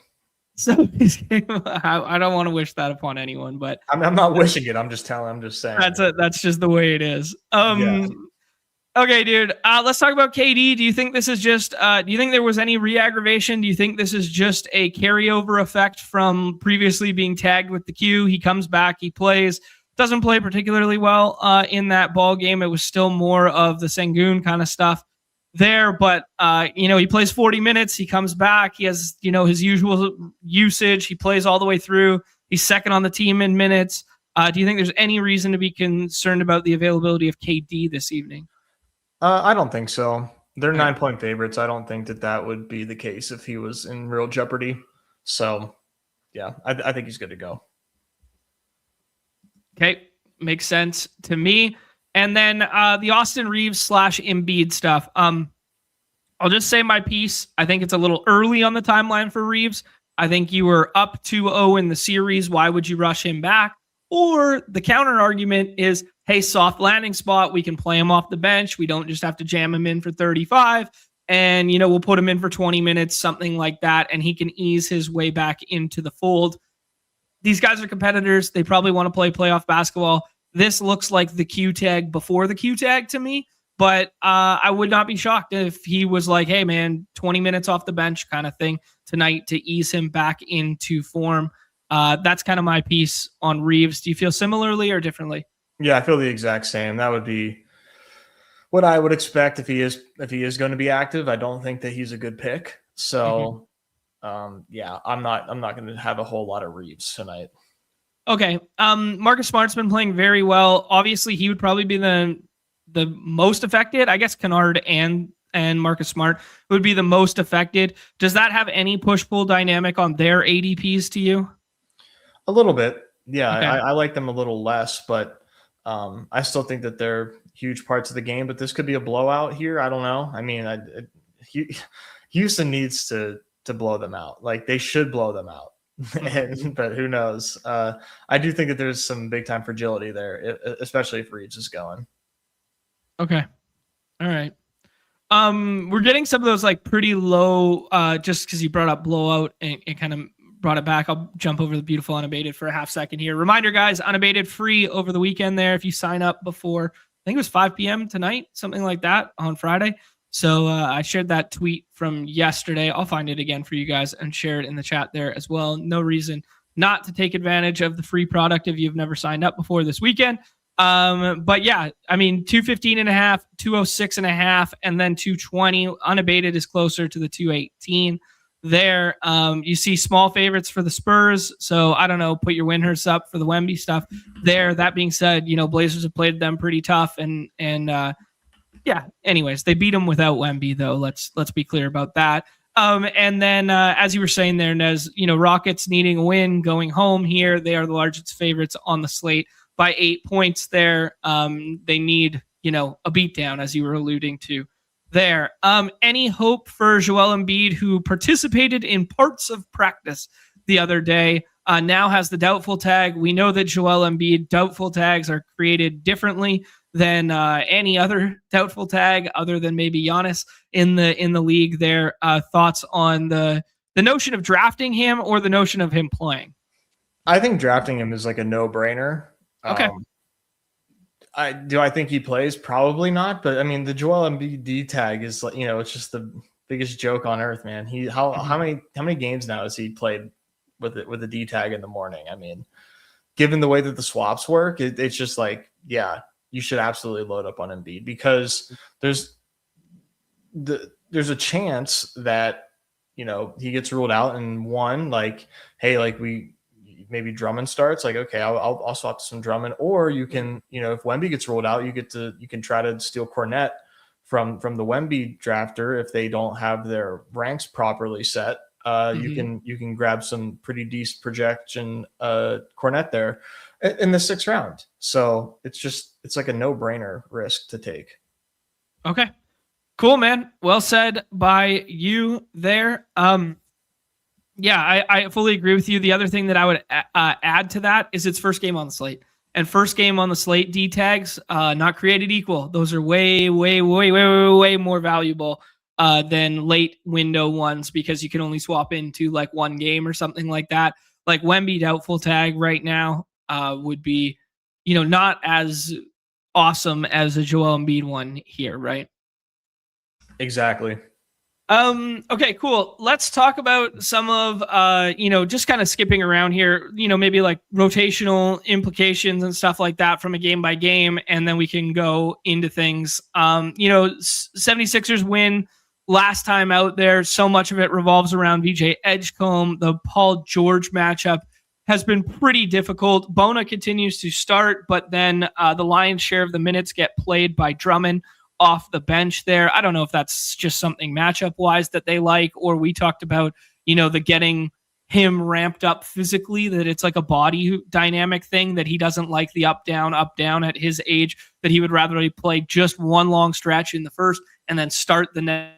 So I don't want to wish that upon anyone, but I'm not wishing it. I'm just saying. That's just the way it is. Okay, dude. Let's talk about KD. Do you think this is just? Do you think there was any re-aggravation? Do you think this is just a carryover effect from previously being tagged with the Q? He comes back, he plays, doesn't play particularly well in that ball game. It was still more of the Sengun kind of stuff there, but he plays 40 minutes, he comes back, he has his usual usage, he plays all the way through, he's second on the team in minutes. Do you think there's any reason to be concerned about the availability of KD this evening? I don't think so. They're 9-point favorites. I don't think that would be the case if he was in real jeopardy. So yeah, I think he's good to go. Okay, makes sense to me. And then the Austin Reeves / Embiid stuff. I'll just say my piece. I think it's a little early on the timeline for Reeves. I think you were up 2-0 in the series. Why would you rush him back? Or the counter argument is, hey, soft landing spot. We can play him off the bench. We don't just have to jam him in for 35. And, we'll put him in for 20 minutes, something like that. And he can ease his way back into the fold. These guys are competitors. They probably want to play playoff basketball. This looks like the Q tag before the Q tag to me, but I would not be shocked if he was like, hey, man, 20 minutes off the bench kind of thing tonight to ease him back into form. That's kind of my piece on Reeves. Do you feel similarly or differently? Yeah, I feel the exact same. That would be what I would expect if he is going to be active. I don't think that he's a good pick. So, yeah, I'm not going to have a whole lot of Reeves tonight. Okay. Marcus Smart's been playing very well. Obviously, he would probably be the most affected. I guess Kennard and Marcus Smart would be the most affected. Does that have any push-pull dynamic on their ADPs to you? A little bit. Yeah, okay. I like them a little less, but I still think that they're huge parts of the game. But this could be a blowout here. I don't know. I mean, Houston needs to blow them out. Like, they should blow them out. But who knows? I do think that there's some big time fragility there, especially if Reeves is going. Okay. All right. We're getting some of those like pretty low, just because you brought up blowout and kind of brought it back. I'll jump over the beautiful Unabated for a half second here. Reminder, guys, Unabated free over the weekend there if you sign up before, I think it was 5 p.m. tonight, something like that on Friday. So I shared that tweet from yesterday. I'll find it again for you guys and share it in the chat there as well. No reason not to take advantage of the free product if you've never signed up before this weekend. But yeah, I mean, 215.5, 206.5, and then 220. Unabated is closer to the 218 there. You see small favorites for the Spurs. So I don't know, put your Windhurst up for the Wemby stuff there. That being said, Blazers have played them pretty tough and yeah, anyways, they beat them without Wemby, though. Let's be clear about that. And then, as you were saying there, Nez, Rockets needing a win, going home here. They are the largest favorites on the slate by 8 points there. They need, a beatdown, as you were alluding to there. Any hope for Joel Embiid, who participated in parts of practice the other day, now has the doubtful tag? We know that Joel Embiid doubtful tags are created differently than any other doubtful tag, other than maybe Giannis in the league there. Thoughts on the notion of drafting him or the notion of him playing? I think drafting him is like a no-brainer. Okay. I think he plays? Probably not. But I mean, the Joel Embiid D tag is like, it's just the biggest joke on earth, man. How many games now has he played with a D tag in the morning? I mean, given the way that the swaps work, it's just like, yeah, you should absolutely load up on Embiid, because there's a chance that, he gets ruled out and one, like, hey, like maybe Drummond starts, like, okay, I'll swap to some Drummond, or you can, if Wemby gets ruled out, you can try to steal Cornet from the Wemby drafter if they don't have their ranks properly set. You can grab some pretty decent projection Cornet there in the 6th round. So it's like a no-brainer risk to take. Okay. Cool, man. Well said by you there. Yeah, I fully agree with you. The other thing that I would add to that is its first game on the slate. And first game on the slate, D tags, not created equal. Those are way, way, way, way, way, way more valuable than late window ones, because you can only swap into like one game or something like that. Like Wemby doubtful tag right now would be, not as awesome as a Joel Embiid one here, right? Exactly. Okay, cool. Let's talk about some of, just kind of skipping around here, maybe like rotational implications and stuff like that from a game by game. And then we can go into things. 76ers win last time out there. So much of it revolves around VJ Edgecombe. The Paul George matchup has been pretty difficult. Bona continues to start, but then the lion's share of the minutes get played by Drummond off the bench there. I don't know if that's just something matchup wise that they like, or we talked about, the getting him ramped up physically, that it's like a body dynamic thing, that he doesn't like the up down at his age, that he would rather play just one long stretch in the first and then start the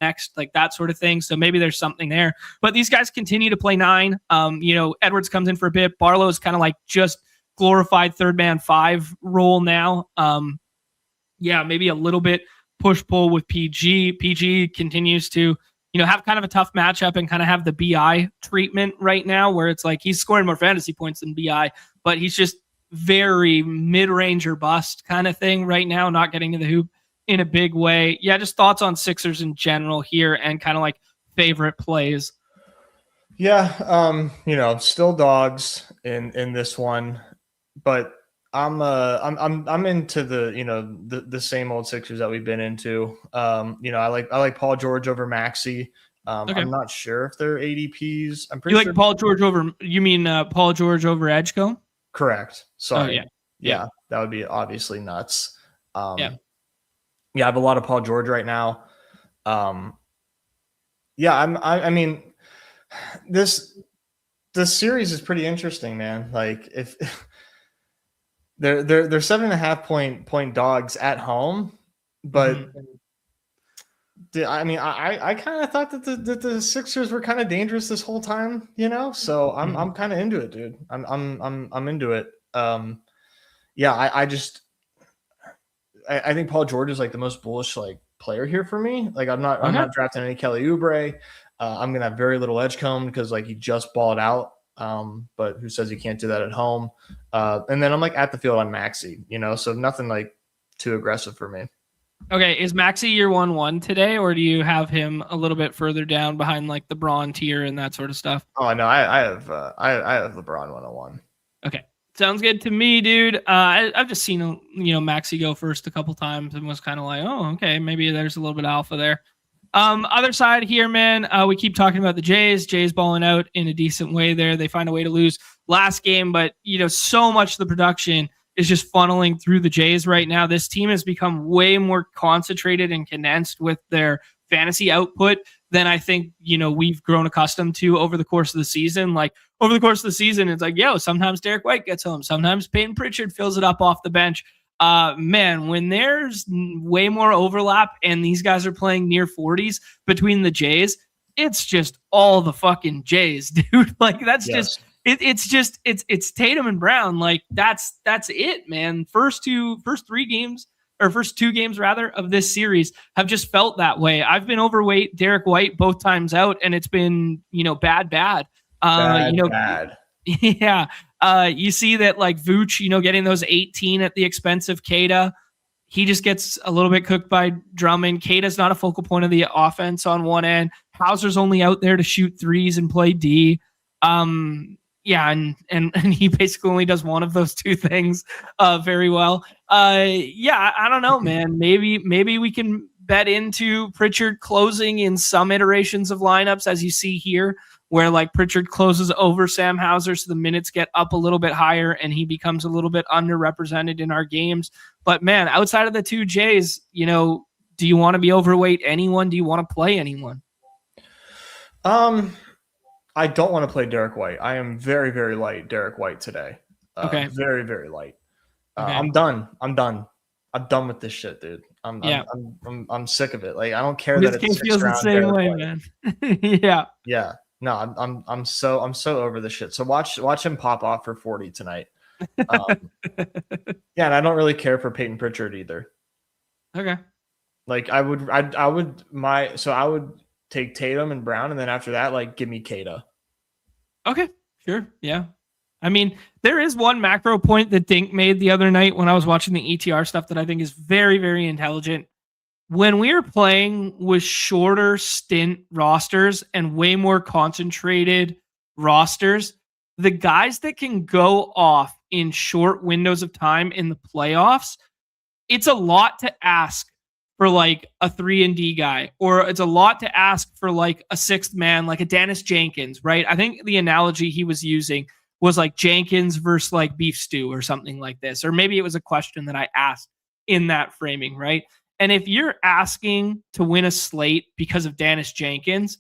next, like that sort of thing. So maybe there's something there, but these guys continue to play 9. Edwards comes in for a bit. Barlow is kind of like just glorified third man 5 role now. Maybe a little bit push-pull with PG. PG continues to, have kind of a tough matchup and kind of have the BI treatment right now, where it's like he's scoring more fantasy points than BI, but he's just very mid-range or bust kind of thing right now, not getting to the hoop in a big way. Yeah, just thoughts on Sixers in general here and kind of like favorite plays. Yeah, still dogs in this one, but I'm into the same old Sixers that we've been into. I like Paul George over Maxey. Okay. I'm not sure if they're ADPs. I'm pretty sure. Like Paul George over? You mean Paul George over Edgecombe? Correct. Sorry. Oh, yeah. That would be obviously nuts. I have a lot of Paul George right now. I mean, this series is pretty interesting, man. Like if they're 7.5 point dogs at home, but I kind of thought that the Sixers were kind of dangerous this whole time, So I'm kind of into it, dude. I'm into it. I think Paul George is like the most bullish like player here for me. Like I'm not drafting any Kelly Oubre. I'm gonna have very little Edgecombe because like he just balled out. But who says you can't do that at home? And then I'm like at the field on Maxey, so nothing like too aggressive for me. Okay, is Maxey your 1-1 today, or do you have him a little bit further down behind like the Braun tier and that sort of stuff? Oh no, I have LeBron 101. Okay, sounds good to me, dude. I've just seen Maxey go first a couple times and was kind of like, oh, okay, maybe there's a little bit of alpha there. Other side here, man, we keep talking about the Jays. Jays balling out in a decent way there. They find a way to lose last game, but so much of the production is just funneling through the Jays right now. This team has become way more concentrated and condensed with their fantasy output than I think, we've grown accustomed to over the course of the season. Like over the course of the season, it's like, sometimes Derek White gets home. Sometimes Peyton Pritchard fills it up off the bench. Man, when there's way more overlap and these guys are playing near 40s between the Jays, it's just all the fucking Jays, dude. Like that's just it's Tatum and Brown. Like that's it, man. First two games rather of this series have just felt that way. I've been overweight Derek White both times out, and it's been bad. Bad. Yeah. You see that like Vooch, getting those 18 at the expense of Keita. He just gets a little bit cooked by Drummond. Keita's not a focal point of the offense on one end. Hauser's only out there to shoot threes and play D. And he basically only does one of those two things very well. I don't know, man. Maybe we can bet into Pritchard closing in some iterations of lineups, as you see here, where like Pritchard closes over Sam Hauser, so the minutes get up a little bit higher and he becomes a little bit underrepresented in our games. But man, outside of the two Jays, do you want to be overweight anyone? Do you want to play anyone? I don't want to play Derek White. I am very, very light Derek White today. Okay. Very, very light. Okay. I'm done. I'm done with this shit, dude. I'm sick of it. Like I don't care this that game it's feels the same way, man. Yeah. Yeah. No, I'm so over the shit. So watch him pop off for 40 tonight. And I don't really care for Peyton Pritchard either. Okay. Like I would take Tatum and Brown, and then after that, like give me Keita. Okay, sure, yeah. I mean, there is one macro point that Dink made the other night when I was watching the ETR stuff that I think is very, very intelligent. When we were playing with shorter stint rosters and way more concentrated rosters, the guys that can go off in short windows of time in the playoffs, it's a lot to ask for like a 3-and-D guy, or it's a lot to ask for like a sixth man, like a Dennis Jenkins, right? I think the analogy he was using was like Jenkins versus like beef stew or something like this. Or maybe it was a question that I asked in that framing, right? And if you're asking to win a slate because of Dennis Jenkins,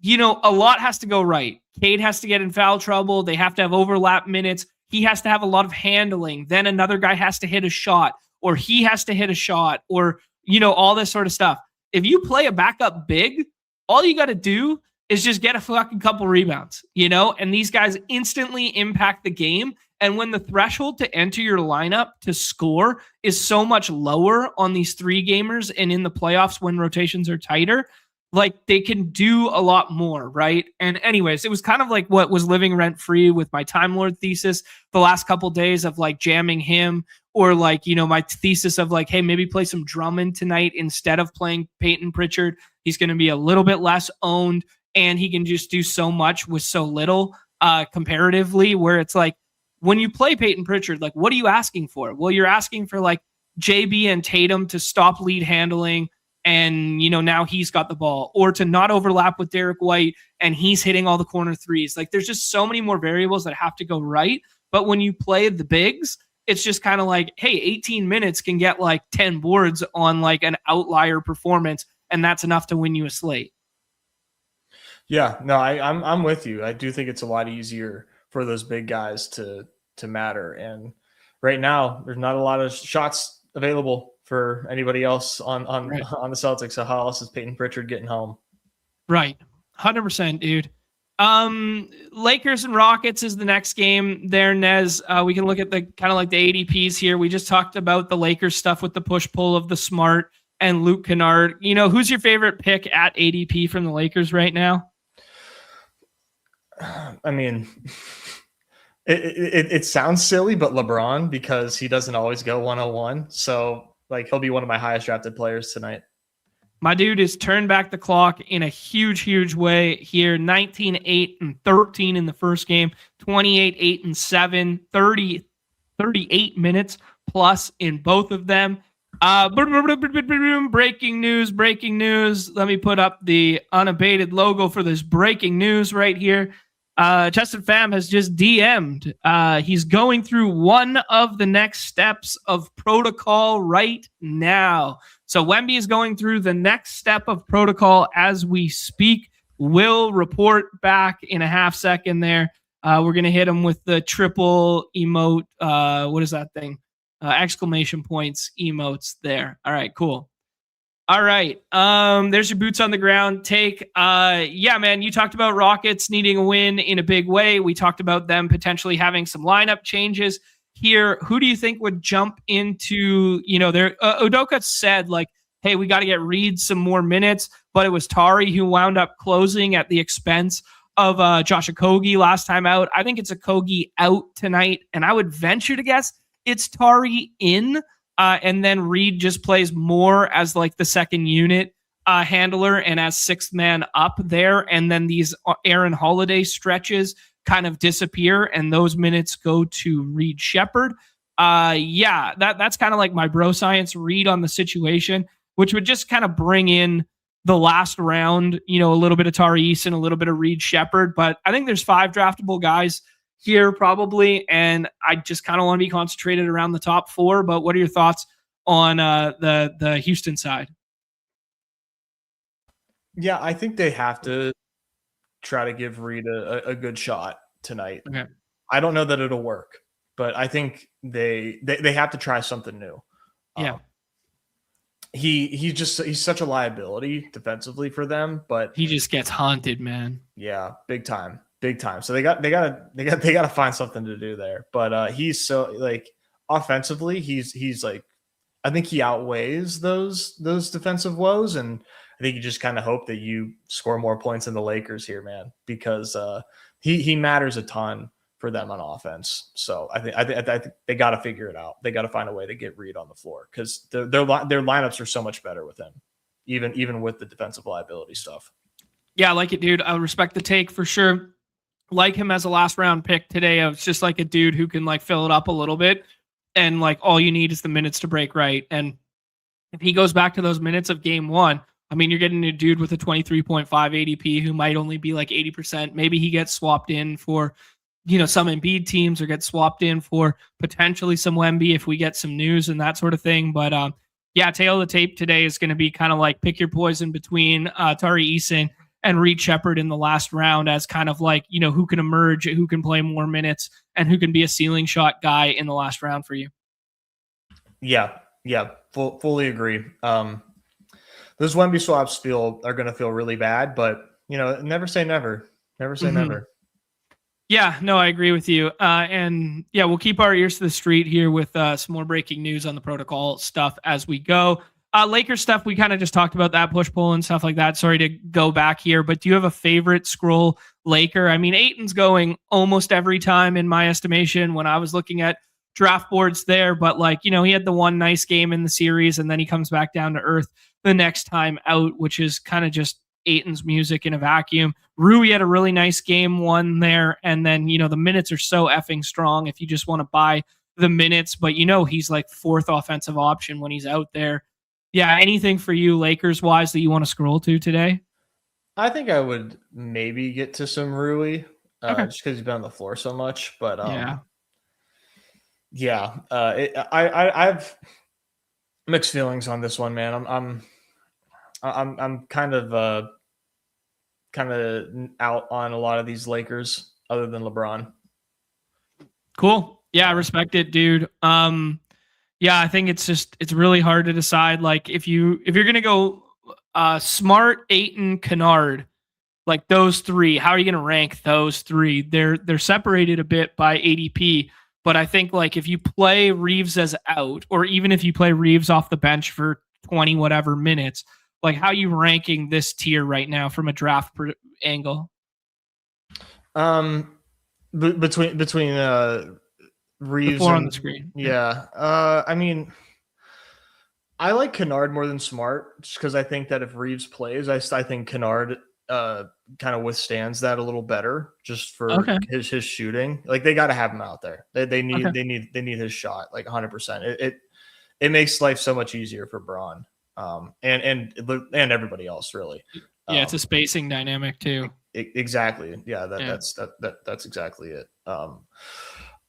a lot has to go right. Cade has to get in foul trouble. They have to have overlap minutes. He has to have a lot of handling. Then another guy has to hit a shot, or he has to hit a shot, or all this sort of stuff. If you play a backup big, all you got to do is just get a fucking couple rebounds, and these guys instantly impact the game. And when the threshold to enter your lineup to score is so much lower on these 3-gamers and in the playoffs when rotations are tighter, like they can do a lot more, right? And anyways, it was kind of like what was living rent free with my Time Lord thesis the last couple days of like jamming him, or like, my thesis of like, hey, maybe play some Drummond tonight instead of playing Peyton Pritchard. He's going to be a little bit less owned and he can just do so much with so little comparatively, where it's like when you play Peyton Pritchard, like what are you asking for? Well, you're asking for like JB and Tatum to stop lead handling, and now he's got the ball, or to not overlap with Derek White and he's hitting all the corner threes. Like there's just so many more variables that have to go right. But when you play the bigs, it's just kind of like, hey, 18 minutes can get like 10 boards on like an outlier performance, and that's enough to win you a slate. Yeah, no, I'm with you. I do think it's a lot easier for those big guys to matter. And right now, there's not a lot of shots available for anybody else on the Celtics. So how else is Peyton Pritchard getting home? Right. 100%, dude. Lakers and Rockets is the next game there, Nez. We can look at the kind of like the ADPs here. We just talked about the Lakers stuff with the push-pull of the Smart and Luke Kennard. Who's your favorite pick at ADP from the Lakers right now? I mean, it sounds silly, but LeBron, because he doesn't always go 101. So like he'll be one of my highest drafted players tonight. My dude has turned back the clock in a huge, huge way here. 19-8-13 in the first game, 28-8-7, 38 minutes plus in both of them. Breaking news. Let me put up the unabated logo for this breaking news right here. Justin Pham has just DM'd. He's going through one of the next steps of protocol right now. So Wemby is going through the next step of protocol as we speak. We'll report back in a half second there. We're going to hit him with the triple emote. What is that thing? Exclamation points emotes there. All right, cool. All right. There's your boots on the ground take. Yeah, man, you talked about Rockets needing a win in a big way. We talked about them potentially having some lineup changes here. Who do you think would jump into, their Udoka said like, hey, we got to get Reed some more minutes, but it was Tari who wound up closing at the expense of Josh Okogie last time out. I think it's Okogie out tonight, and I would venture to guess it's Tari in. And then Reed just plays more as like the second unit handler and as sixth man up there. And then these Aaron Holiday stretches kind of disappear and those minutes go to Reed Shepherd. Yeah, that's kind of like my bro science read on the situation, which would just kind of bring in the last round, a little bit of Tari Eason, a little bit of Reed Shepherd. But I think there's 5 draftable guys here probably, and I just kind of want to be concentrated around the top 4. But what are your thoughts on the Houston side? Yeah, I think they have to try to give Reed a good shot tonight. Okay. I don't know that it'll work, but I think they have to try something new. Yeah. He's such a liability defensively for them, but he just gets haunted, man. Yeah, big time. So they got to find something to do there. But he's so like offensively, he's like, I think he outweighs those defensive woes, and I think you just kind of hope that you score more points than the Lakers here, man, because he matters a ton for them on offense. So I think they got to figure it out. They got to find a way to get Reed on the floor because their lineups are so much better with him, even with the defensive liability stuff. Yeah, I like it, dude. I respect the take for sure. Like him as a last round pick today. It's just like a dude who can like fill it up a little bit, and like all you need is the minutes to break right. And if he goes back to those minutes of game 1, I mean, you're getting a dude with a 23.5 ADP who might only be like 80%. Maybe he gets swapped in for, some Embiid teams, or gets swapped in for potentially some Wemby if we get some news and that sort of thing. But yeah, tail of the tape today is going to be kind of like pick your poison between Tari Eason and Reed Shepherd in the last round as kind of like, who can emerge, who can play more minutes, and who can be a ceiling shot guy in the last round for you. Yeah, fully agree. Those Wemby swaps are going to feel really bad, but never say never. Never say never. Yeah, no, I agree with you. And yeah, we'll keep our ears to the street here with some more breaking news on the protocol stuff as we go. Lakers stuff, we kind of just talked about that, push-pull and stuff like that. Sorry to go back here, but do you have a favorite scroll Laker? I mean, Ayton's going almost every time in my estimation when I was looking at draft boards there, but like, he had the one nice game in the series and then he comes back down to earth the next time out, which is kind of just Ayton's music in a vacuum. Rui had a really nice game 1 there, and then, the minutes are so effing strong if you just want to buy the minutes, but he's like 4th offensive option when he's out there. Yeah, anything for you Lakers-wise that you want to scroll to today? I think I would maybe get to some Rui, just because he's been on the floor so much. But I've mixed feelings on this one, man. I'm kind of out on a lot of these Lakers, other than LeBron. Cool. Yeah, I respect it, dude. Yeah, I think it's really hard to decide. Like if you're gonna go Smart, Ayton, Kennard, like those 3, how are you gonna rank those 3? They're separated a bit by ADP, but I think like if you play Reeves as out, or even if you play Reeves off the bench for 20 whatever minutes, like how are you ranking this tier right now from a draft angle? Between Reeves on the screen. Yeah. I mean, I like Kennard more than Smart just because I think that if Reeves plays, I think Kennard kind of withstands that a little better just for his shooting. Like they got to have him out there. They need his shot like 100%. It makes life so much easier for Braun and everybody else really. Yeah, it's a spacing dynamic too. Exactly. Yeah, that's exactly it.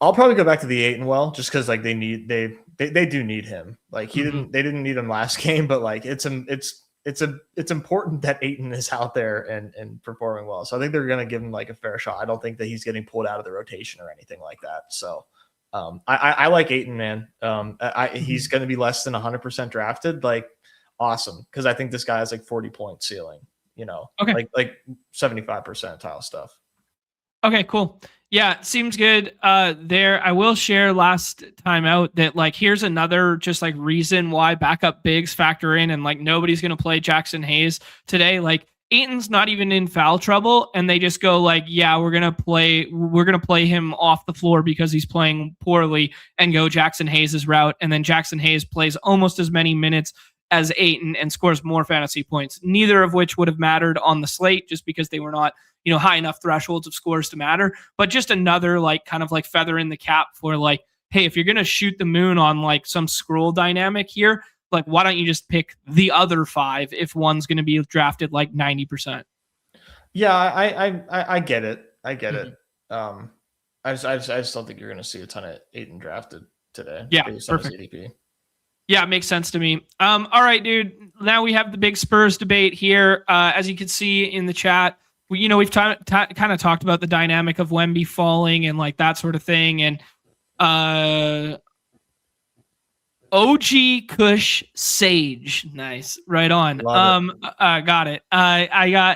I'll probably go back to the Ayton well, just because like they do need him. Like they didn't need him last game, but like it's important that Ayton is out there and performing well. So I think they're gonna give him like a fair shot. I don't think that he's getting pulled out of the rotation or anything like that. So I like Ayton, man. He's gonna be less than 100% drafted. Like awesome, because I think this guy has like 40-point ceiling. Okay. like 75 percentile stuff. Okay, cool. Yeah, seems good. There, I will share last time out that like here's another just like reason why backup bigs factor in, and like nobody's gonna play Jackson Hayes today. Like Ayton's not even in foul trouble, and they just go like, yeah, we're gonna play him off the floor because he's playing poorly, and go Jackson Hayes' route, and then Jackson Hayes plays almost as many minutes as Ayton and scores more fantasy points, neither of which would have mattered on the slate just because they were not, high enough thresholds of scores to matter. But just another like kind of like feather in the cap for like, hey, if you're going to shoot the moon on like some scroll dynamic here, like why don't you just pick the other 5 if one's going to be drafted like 90%? Yeah, I get it. I get it. I just don't think you're going to see a ton of Ayton drafted today. Yeah, perfect. ADP. Yeah, it makes sense to me. All right, dude. Now we have the big Spurs debate here. As you can see in the chat, we've kind of talked about the dynamic of Wemby falling and like that sort of thing. And OG Kush Sage, nice, right on. Got it.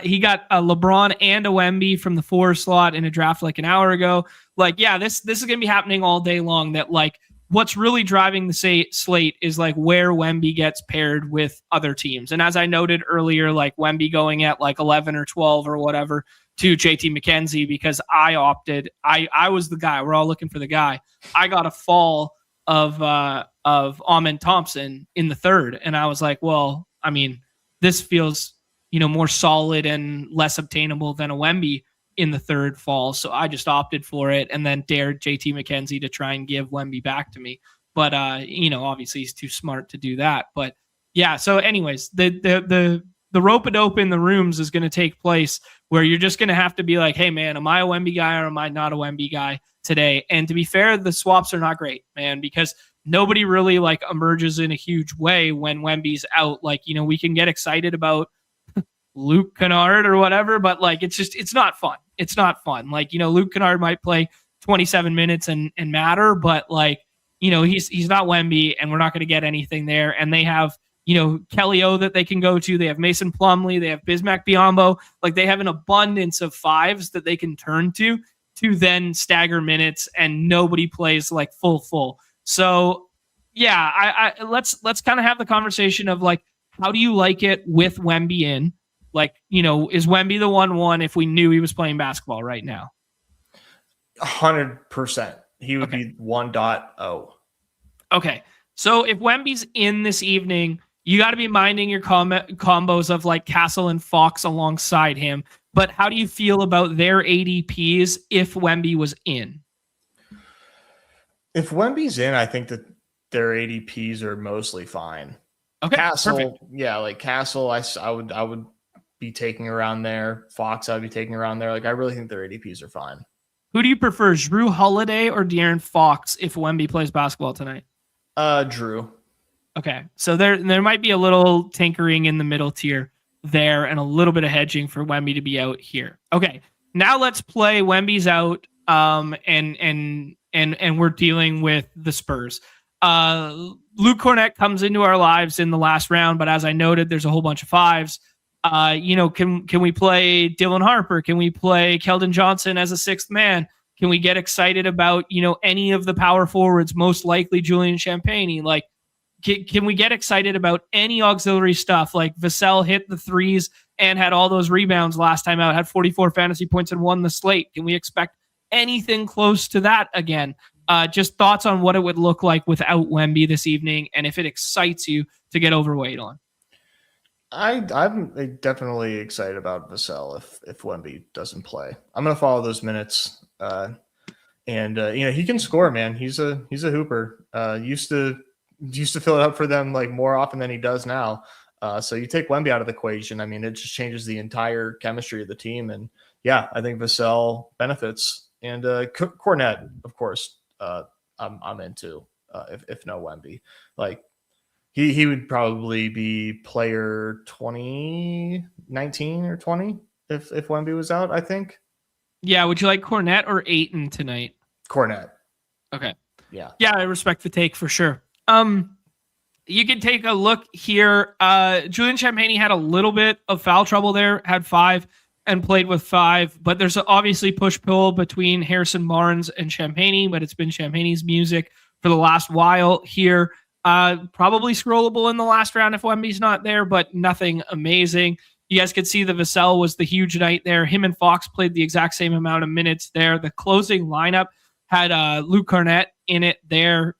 He got a LeBron and a Wemby from the 4 slot in a draft like an hour ago. Like, yeah, this is gonna be happening all day long. That like. What's really driving the slate is like where Wemby gets paired with other teams. And as I noted earlier, like Wemby going at like 11 or 12 or whatever to JT McKenzie, because I was the guy. We're all looking for the guy. I got a fall of Amen Thompson in the 3rd. And I was like, well, I mean, this feels, more solid and less obtainable than a Wemby in the 3rd fall. So I just opted for it and then dared JT McKenzie to try and give Wemby back to me. But, obviously he's too smart to do that. But yeah, so anyways, the rope-a-dope in the rooms is going to take place where you're just going to have to be like, hey man, am I a Wemby guy or am I not a Wemby guy today? And to be fair, the swaps are not great, man, because nobody really like emerges in a huge way when Wemby's out. Like, we can get excited about Luke Kennard or whatever, but like it's not fun. It's not fun. Like, Luke Kennard might play 27 minutes and matter, but like, he's not Wemby and we're not going to get anything there. And they have, Kelly O that they can go to. They have Mason Plumlee, they have Bismack Biyombo. Like they have an abundance of 5s that they can turn to then stagger minutes, and nobody plays like full. So yeah, I let's kind of have the conversation of like, how do you like it with Wemby in? Like, is Wemby the 1-1 if we knew he was playing basketball right now? 100%. He would be 1.0. Okay. So if Wemby's in this evening, you got to be minding your combos of like Castle and Fox alongside him. But how do you feel about their ADPs if Wemby was in? If Wemby's in, I think that their ADPs are mostly fine. Okay. Castle, perfect. Yeah, like Castle, I would be taking around there. Fox, I'd be taking around there. Like, I really think their ADPs are fine. Who do you prefer, Jrue Holiday or De'Aaron Fox if Wemby plays basketball tonight? Jrue. Okay, so there might be a little tinkering in the middle tier there and a little bit of hedging for Wemby to be out here. Okay, now let's play Wemby's out, and we're dealing with the Spurs. Luke Cornett comes into our lives in the last round, but as I noted, there's a whole bunch of 5s. Can we play Dylan Harper? Can we play Keldon Johnson as a 6th man? Can we get excited about, any of the power forwards, most likely Julian Champagny? Like, can we get excited about any auxiliary stuff? Like Vassell hit the 3s and had all those rebounds last time out, had 44 fantasy points and won the slate. Can we expect anything close to that again? Just thoughts on what it would look like without Wemby this evening, and if it excites you to get overweight on. I'm definitely excited about Vassell if Wemby doesn't play. I'm gonna follow those minutes, and he can score, man. He's a hooper. Used to fill it up for them like more often than he does now. So you take Wemby out of the equation, I mean, it just changes the entire chemistry of the team. And yeah, I think Vassell benefits, and Cornett, of course, I'm into. If no Wemby, like he would probably be player 2019 or 20 if Wemby was out, I think. Yeah, would you like Cornette or Ayton tonight? Cornette. Okay. Yeah. Yeah, I respect the take for sure. You can take a look here. Julian Champagnie had a little bit of foul trouble there, had 5 and played with 5, but there's obviously push-pull between Harrison Barnes and Champagnie, but it's been Champagnie's music for the last while here. Probably scrollable in the last round if Wemby's not there, but nothing amazing. You guys could see the Vassell was the huge night there. Him and Fox played the exact same amount of minutes there. The closing lineup had Luke Cornette in it there.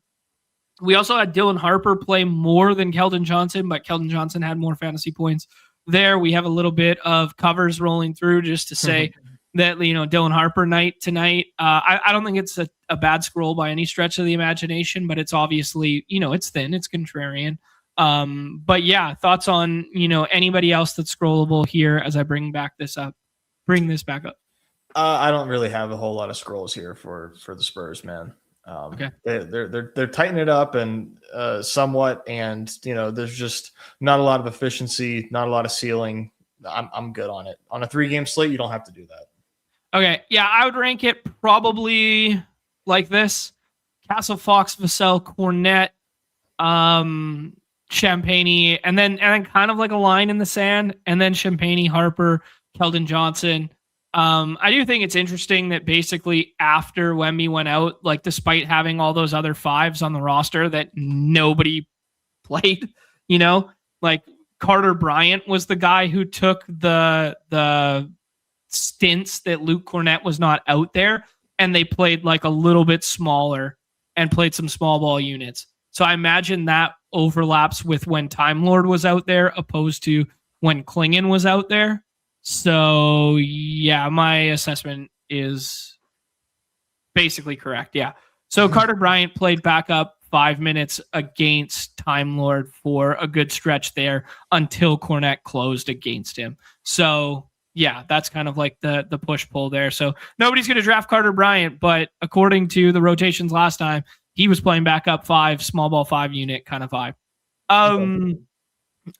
We also had Dylan Harper play more than Keldon Johnson, but Keldon Johnson had more fantasy points there. We have a little bit of covers rolling through just to say that, Dylan Harper night tonight. I don't think it's a bad scroll by any stretch of the imagination, but it's obviously, it's thin, it's contrarian. But yeah, thoughts on, anybody else that's scrollable here as I bring this back up. I don't really have a whole lot of scrolls here for the Spurs, man. Okay. They're tightening it up and somewhat, and there's just not a lot of efficiency, not a lot of ceiling. I'm good on it. On a 3-game slate, you don't have to do that. Okay, yeah, I would rank it probably like this: Castle, Fox, Vassell, Cornette, Champagnie, and then kind of like a line in the sand, and then Champagnie, Harper, Keldon Johnson. I do think it's interesting that basically after Wemby went out, like despite having all those other 5s on the roster, that nobody played. Like Carter Bryant was the guy who took the stints that Luke Cornette was not out there, and they played like a little bit smaller and played some small ball units. So I imagine that overlaps with when Time Lord was out there opposed to when Klingon was out there. So yeah, my assessment is basically correct. Yeah. So Carter Bryant played backup 5 minutes against Time Lord for a good stretch there until Cornette closed against him. So yeah, that's kind of like the push-pull there. So nobody's going to draft Carter Bryant, but according to the rotations last time, he was playing backup 5, small ball 5 unit kind of vibe.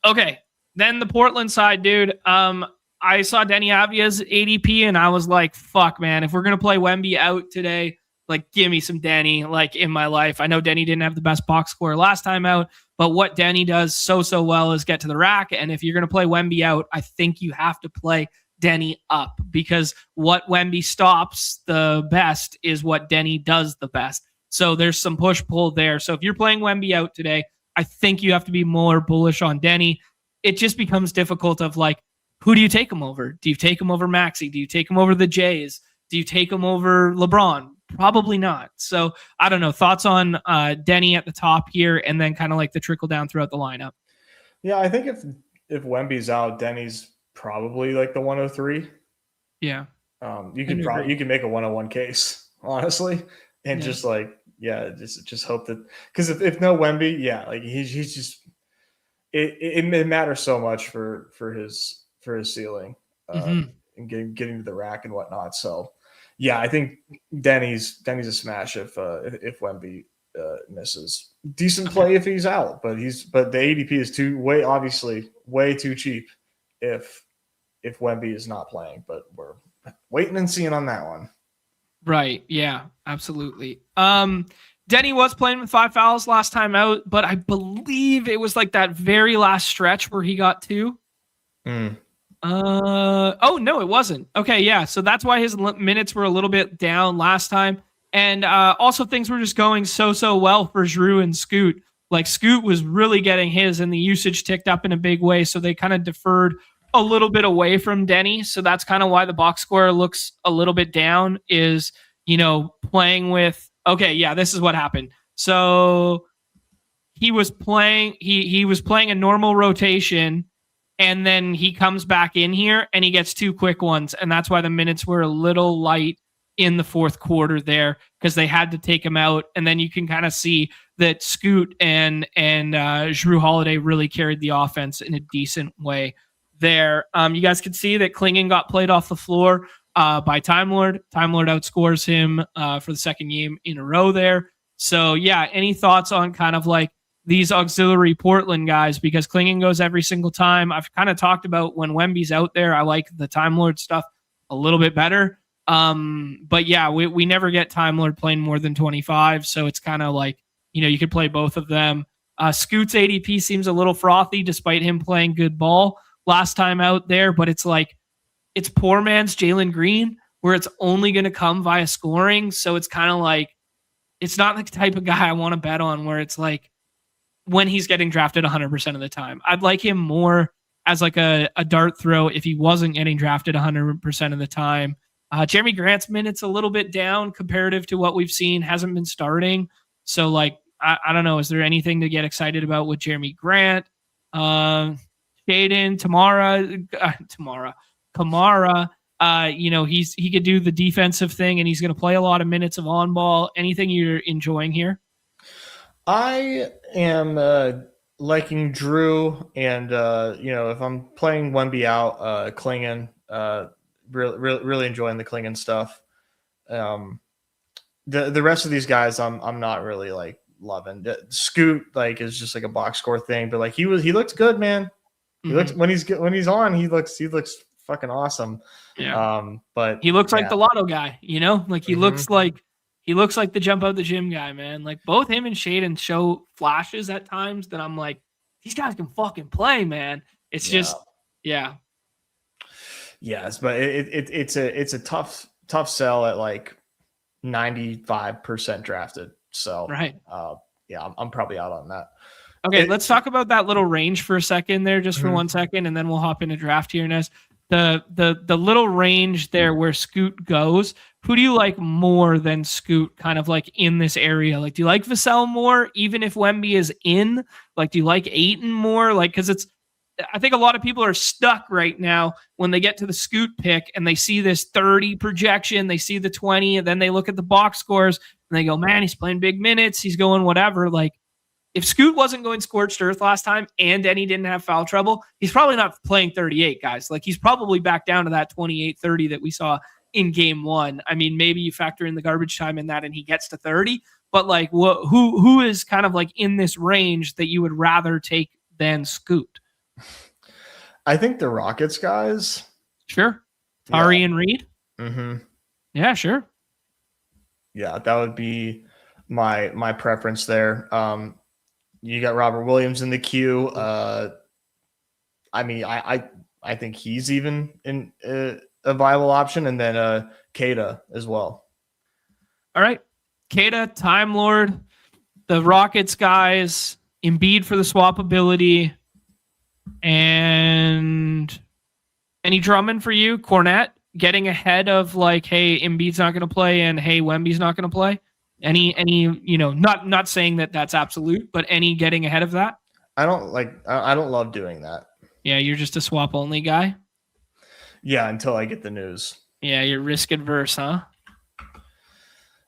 Okay. Then the Portland side, dude. I saw Denny Avia's ADP and I was like, fuck, man, if we're going to play Wemby out today, like give me some Denny like in my life. I know Denny didn't have the best box score last time out, but what Denny does so well is get to the rack. And if you're going to play Wemby out, I think you have to play Denny up, because what Wemby stops the best is what Denny does the best. So there's some push-pull there. So if you're playing Wemby out today, I think you have to be more bullish on Denny. It just becomes difficult of like, who do you take him over? Do you take him over Maxey? Do you take him over the Jays? Do you take him over LeBron? Probably not. So I don't know. Thoughts on Denny at the top here, and then kind of like the trickle down throughout the lineup. Yeah, I think if Wemby's out, Denny's probably like the 103. Yeah. You can make a 101 case, honestly, and just like, yeah, just hope that, because if no Wemby, yeah, like he's just it matters so much for his ceiling and getting to the rack and whatnot. So yeah, I think Denny's a smash if Wemby misses. Decent play if he's out, but the ADP is obviously way too cheap if Wemby is not playing, but we're waiting and seeing on that one. Right. Yeah, absolutely. Denny was playing with 5 fouls last time out, but I believe it was like that very last stretch where he got 2. Oh no, it wasn't. Okay, yeah. So that's why his minutes were a little bit down last time. And also things were just going so well for Drew and Scoot. Like Scoot was really getting his, and the usage ticked up in a big way. So they kind of deferred a little bit away from Denny. So that's kind of why the box score looks a little bit down, is, playing with, okay, yeah, this is what happened. So he was playing a normal rotation, and then he comes back in here and he gets 2 quick ones. And that's why the minutes were a little light in the fourth quarter there, because they had to take him out. And then you can kind of see that Scoot and Jrue Holiday really carried the offense in a decent way there. You guys could see that Klingon got played off the floor by Time Lord. Time Lord outscores him for the second game in a row there. So yeah, any thoughts on kind of like these auxiliary Portland guys? Because Klingon goes every single time. I've kind of talked about when Wemby's out there, I like the Time Lord stuff a little bit better. But yeah, we never get Time Lord playing more than 25. So it's kind of like, you could play both of them. Scoot's ADP seems a little frothy despite him playing good ball last time out there, but it's like, it's poor man's Jalen Green where it's only going to come via scoring. So it's kind of like, it's not the type of guy I want to bet on where it's like when he's getting drafted 100% of the time. I'd like him more as like a dart throw if he wasn't getting drafted 100% of the time. Jeremy Grant's minutes a little bit down comparative to what we've seen, hasn't been starting. So like, I don't know. Is there anything to get excited about with Jeremy Grant? Shaden, Kamara, he could do the defensive thing and he's going to play a lot of minutes of on ball. Anything you're enjoying here? I am liking Drew, and if I'm playing Wemby out, Klingon, really enjoying the Klingon stuff. The rest of these guys, I'm not really like loving. Scoot like is just like a box score thing, but like he looks good, man. He looks when he's on, he looks fucking awesome. Yeah. But he looks like the lotto guy, like he looks like the jump out the gym guy, man. Like both him and Shaden show flashes at times that I'm like, these guys can fucking play, man. It's just, yeah. Yes, but it's a tough sell at like 95% drafted. So right. I'm probably out on that. Okay, let's talk about that little range for a second there, just for 1 second, and then we'll hop into draft here, Nez. The little range there where Scoot goes, who do you like more than Scoot kind of like in this area? Like, do you like Vassell more, even if Wemby is in? Like, do you like Ayton more? Like, because I think a lot of people are stuck right now when they get to the Scoot pick and they see this 30 projection, they see the 20, and then they look at the box scores and they go, man, he's playing big minutes, he's going whatever. Like, if Scoot wasn't going scorched earth last time and Denny didn't have foul trouble, he's probably not playing 38, guys. Like, he's probably back down to that 28-30 that we saw in game one. I mean, maybe you factor in the garbage time in that and he gets to 30, but like, who is kind of like in this range that you would rather take than Scoot? I think the Rockets guys. Sure. Tari and Reed? Mm-hmm. Yeah, sure. Yeah, that would be my preference there. You got Robert Williams in the queue. I mean, I think he's even in a viable option, and then Kata as well. All right, Kata, Time Lord, the Rockets guys, Embiid for the swappability, and any Drummond for you, Cornette getting ahead of like, hey, Embiid's not going to play, and hey, Wemby's not going to play. Any not saying that that's absolute, but any getting ahead of that? I don't love doing that. Yeah, you're just a swap only guy. Yeah, until I get the news. Yeah, you're risk adverse, huh?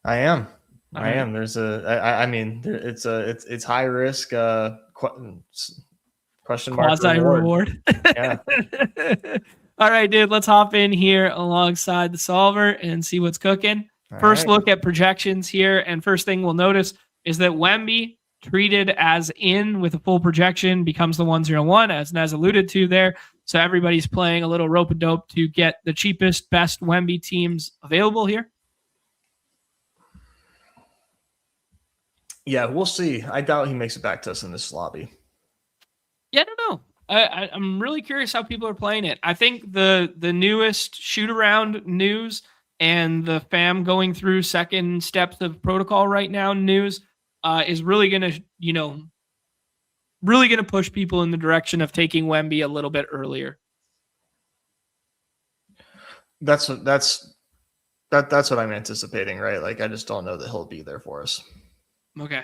I am. I am. There's it's high risk. Question mark quasi reward. Yeah. All right, dude. Let's hop in here alongside the solver and see what's cooking. First look at projections here, and first thing we'll notice is that Wemby, treated as in with a full projection, becomes the 101, as Nez alluded to there. So everybody's playing a little rope-a-dope to get the cheapest, best Wemby teams available here. Yeah, we'll see. I doubt he makes it back to us in this lobby. Yeah, I don't know. I'm really curious how people are playing it. I think the newest shoot-around news and the fam going through second steps of protocol right now news is really going to, push people in the direction of taking Wemby a little bit earlier. That's what I'm anticipating, right? Like, I just don't know that he'll be there for us. Okay.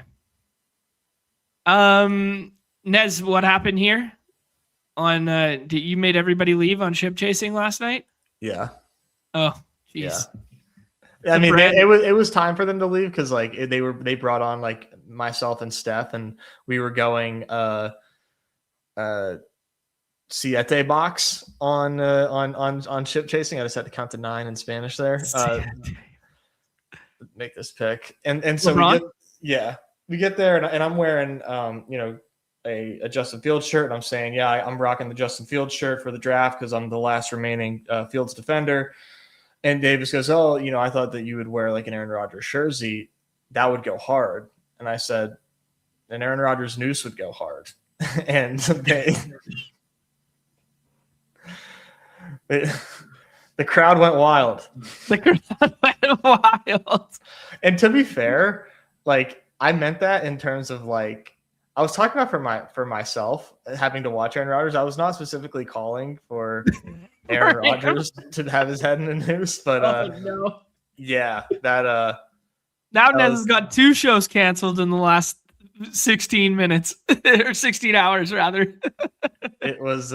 Nez, what happened here? You made everybody leave on ship chasing last night? Yeah. Oh, jeez. Yeah. I mean, it was time for them to leave because like they brought on like myself and Steph, and we were going siete box on ship chasing. I just had to count to 9 in Spanish there. Make this pick, and so LeBron? we get there, and I'm wearing a Justin Fields shirt, and I'm saying, I'm rocking the Justin Fields shirt for the draft because I'm the last remaining Fields defender. And Davis goes, oh, I thought that you would wear like an Aaron Rodgers jersey. That would go hard. And I said, an Aaron Rodgers noose would go hard. And the crowd went wild. The crowd went wild. And to be fair, like I meant that in terms of like, I was talking about for myself having to watch Aaron Rodgers. I was not specifically calling for Aaron Rodgers to have his head in a noose, but no. Yeah, that now Nez has got 2 shows canceled in the last 16 minutes or 16 hours rather. It was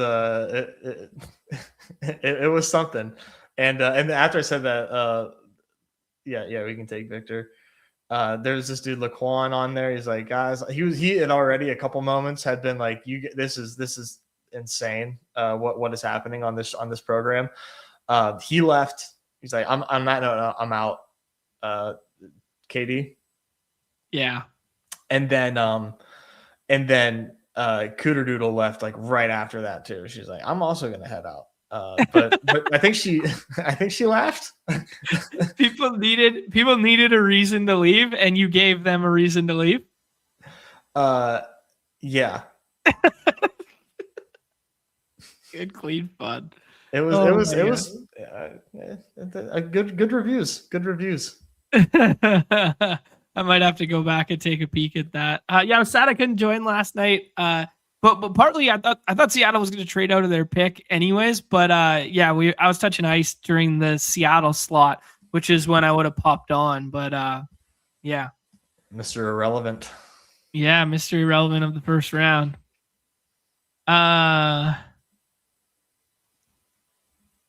it was something. And after I said that, we can take Victor. There's this dude Laquan on there. He's like, guys, he had already a couple moments had been like, this is insane. What is happening on this program? He left. He's like, I'm out. KD. Yeah. And then Cooter Doodle left like right after that too. She's like, I'm also gonna head out. But I think she laughed. People needed a reason to leave, and you gave them a reason to leave. Yeah. Good, clean fun. It was good reviews. Good reviews. I might have to go back and take a peek at that. I was sad I couldn't join last night. But partly I thought Seattle was going to trade out of their pick anyways. But I was touching ice during the Seattle slot, which is when I would have popped on. But yeah, Mr. Irrelevant. Yeah, Mr. Irrelevant of the first round. All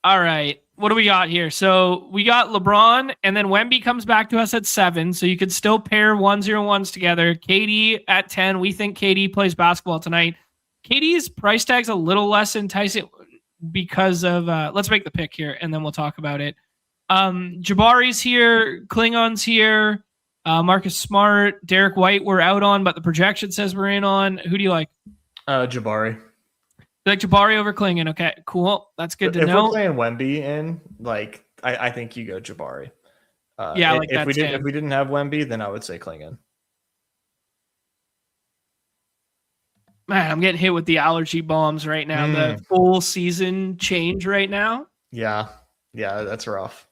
right. What do we got here? So we got LeBron, and then Wemby comes back to us at 7. So you could still pair 1-0-1s together. KD at 10. We think KD plays basketball tonight. KD's price tag's a little less enticing because of let's make the pick here, and then we'll talk about it. Jabari's here. Klingon's here. Marcus Smart. Derek White we're out on, but the projection says we're in on. Who do you like? Jabari. Like Jabari over Klingon. Okay, cool. That's good to know. If we're playing Wemby in, like, I think you go Jabari. If we didn't have Wemby, then I would say Klingon. Man, I'm getting hit with the allergy bombs right now. The full season change right now. Yeah, that's rough.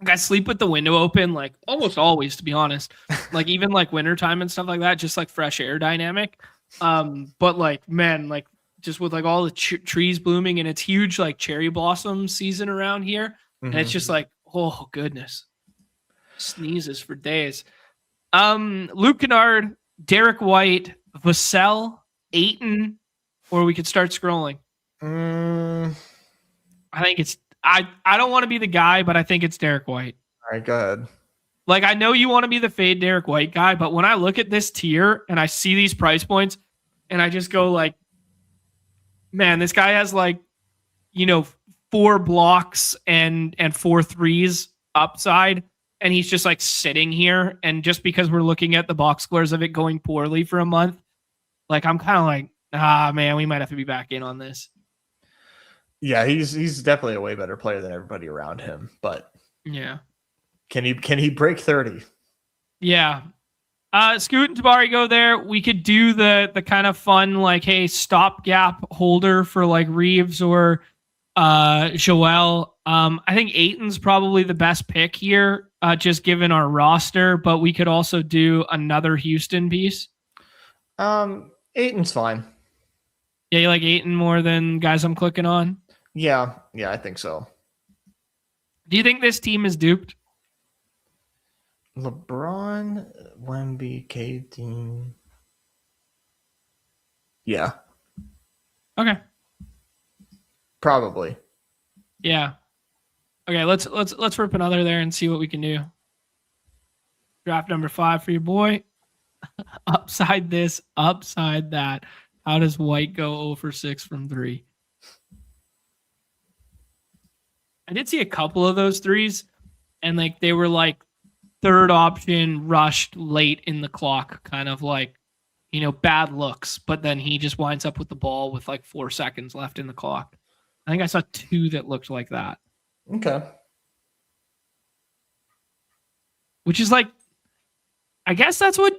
I sleep with the window open, like almost always, to be honest. Like even like wintertime and stuff like that, just like fresh air dynamic. But like, man, like. Just with like all the trees blooming, and it's huge like cherry blossom season around here. And it's just like, oh goodness, sneezes for days. Luke Kennard, Derek White, Vassell, Ayton, or we could start scrolling. I think it's, I don't want to be the guy, but I think it's Derek White. All right, go ahead. Like, I know you want to be the fade Derek White guy, but when I look at this tier and I see these price points and I just go like, man, this guy has like, 4 blocks and 4 threes upside, and he's just like sitting here. And just because we're looking at the box scores of it going poorly for a month, like I'm kind of like, man, we might have to be back in on this. Yeah, he's definitely a way better player than everybody around him. But yeah, can he break 30? Yeah. Scoot and Tabari go there. We could do the kind of fun, like, hey, stopgap holder for like Reeves or Joel. I think Ayton's probably the best pick here, just given our roster, but we could also do another Houston piece. Ayton's fine. Yeah, you like Ayton more than guys I'm clicking on? Yeah, I think so. Do you think this team is duped? LeBron, Wemby, KD. Yeah. Okay. Probably. Yeah. Okay, let's rip another there and see what we can do. Draft number 5 for your boy. Upside this, upside that. How does White go 0 for 6 from 3? I did see a couple of those threes, and like they were like third option rushed late in the clock, kind of like, bad looks. But then he just winds up with the ball with like 4 seconds left in the clock. I think I saw 2 that looked like that. Okay. Which is like, I guess that's what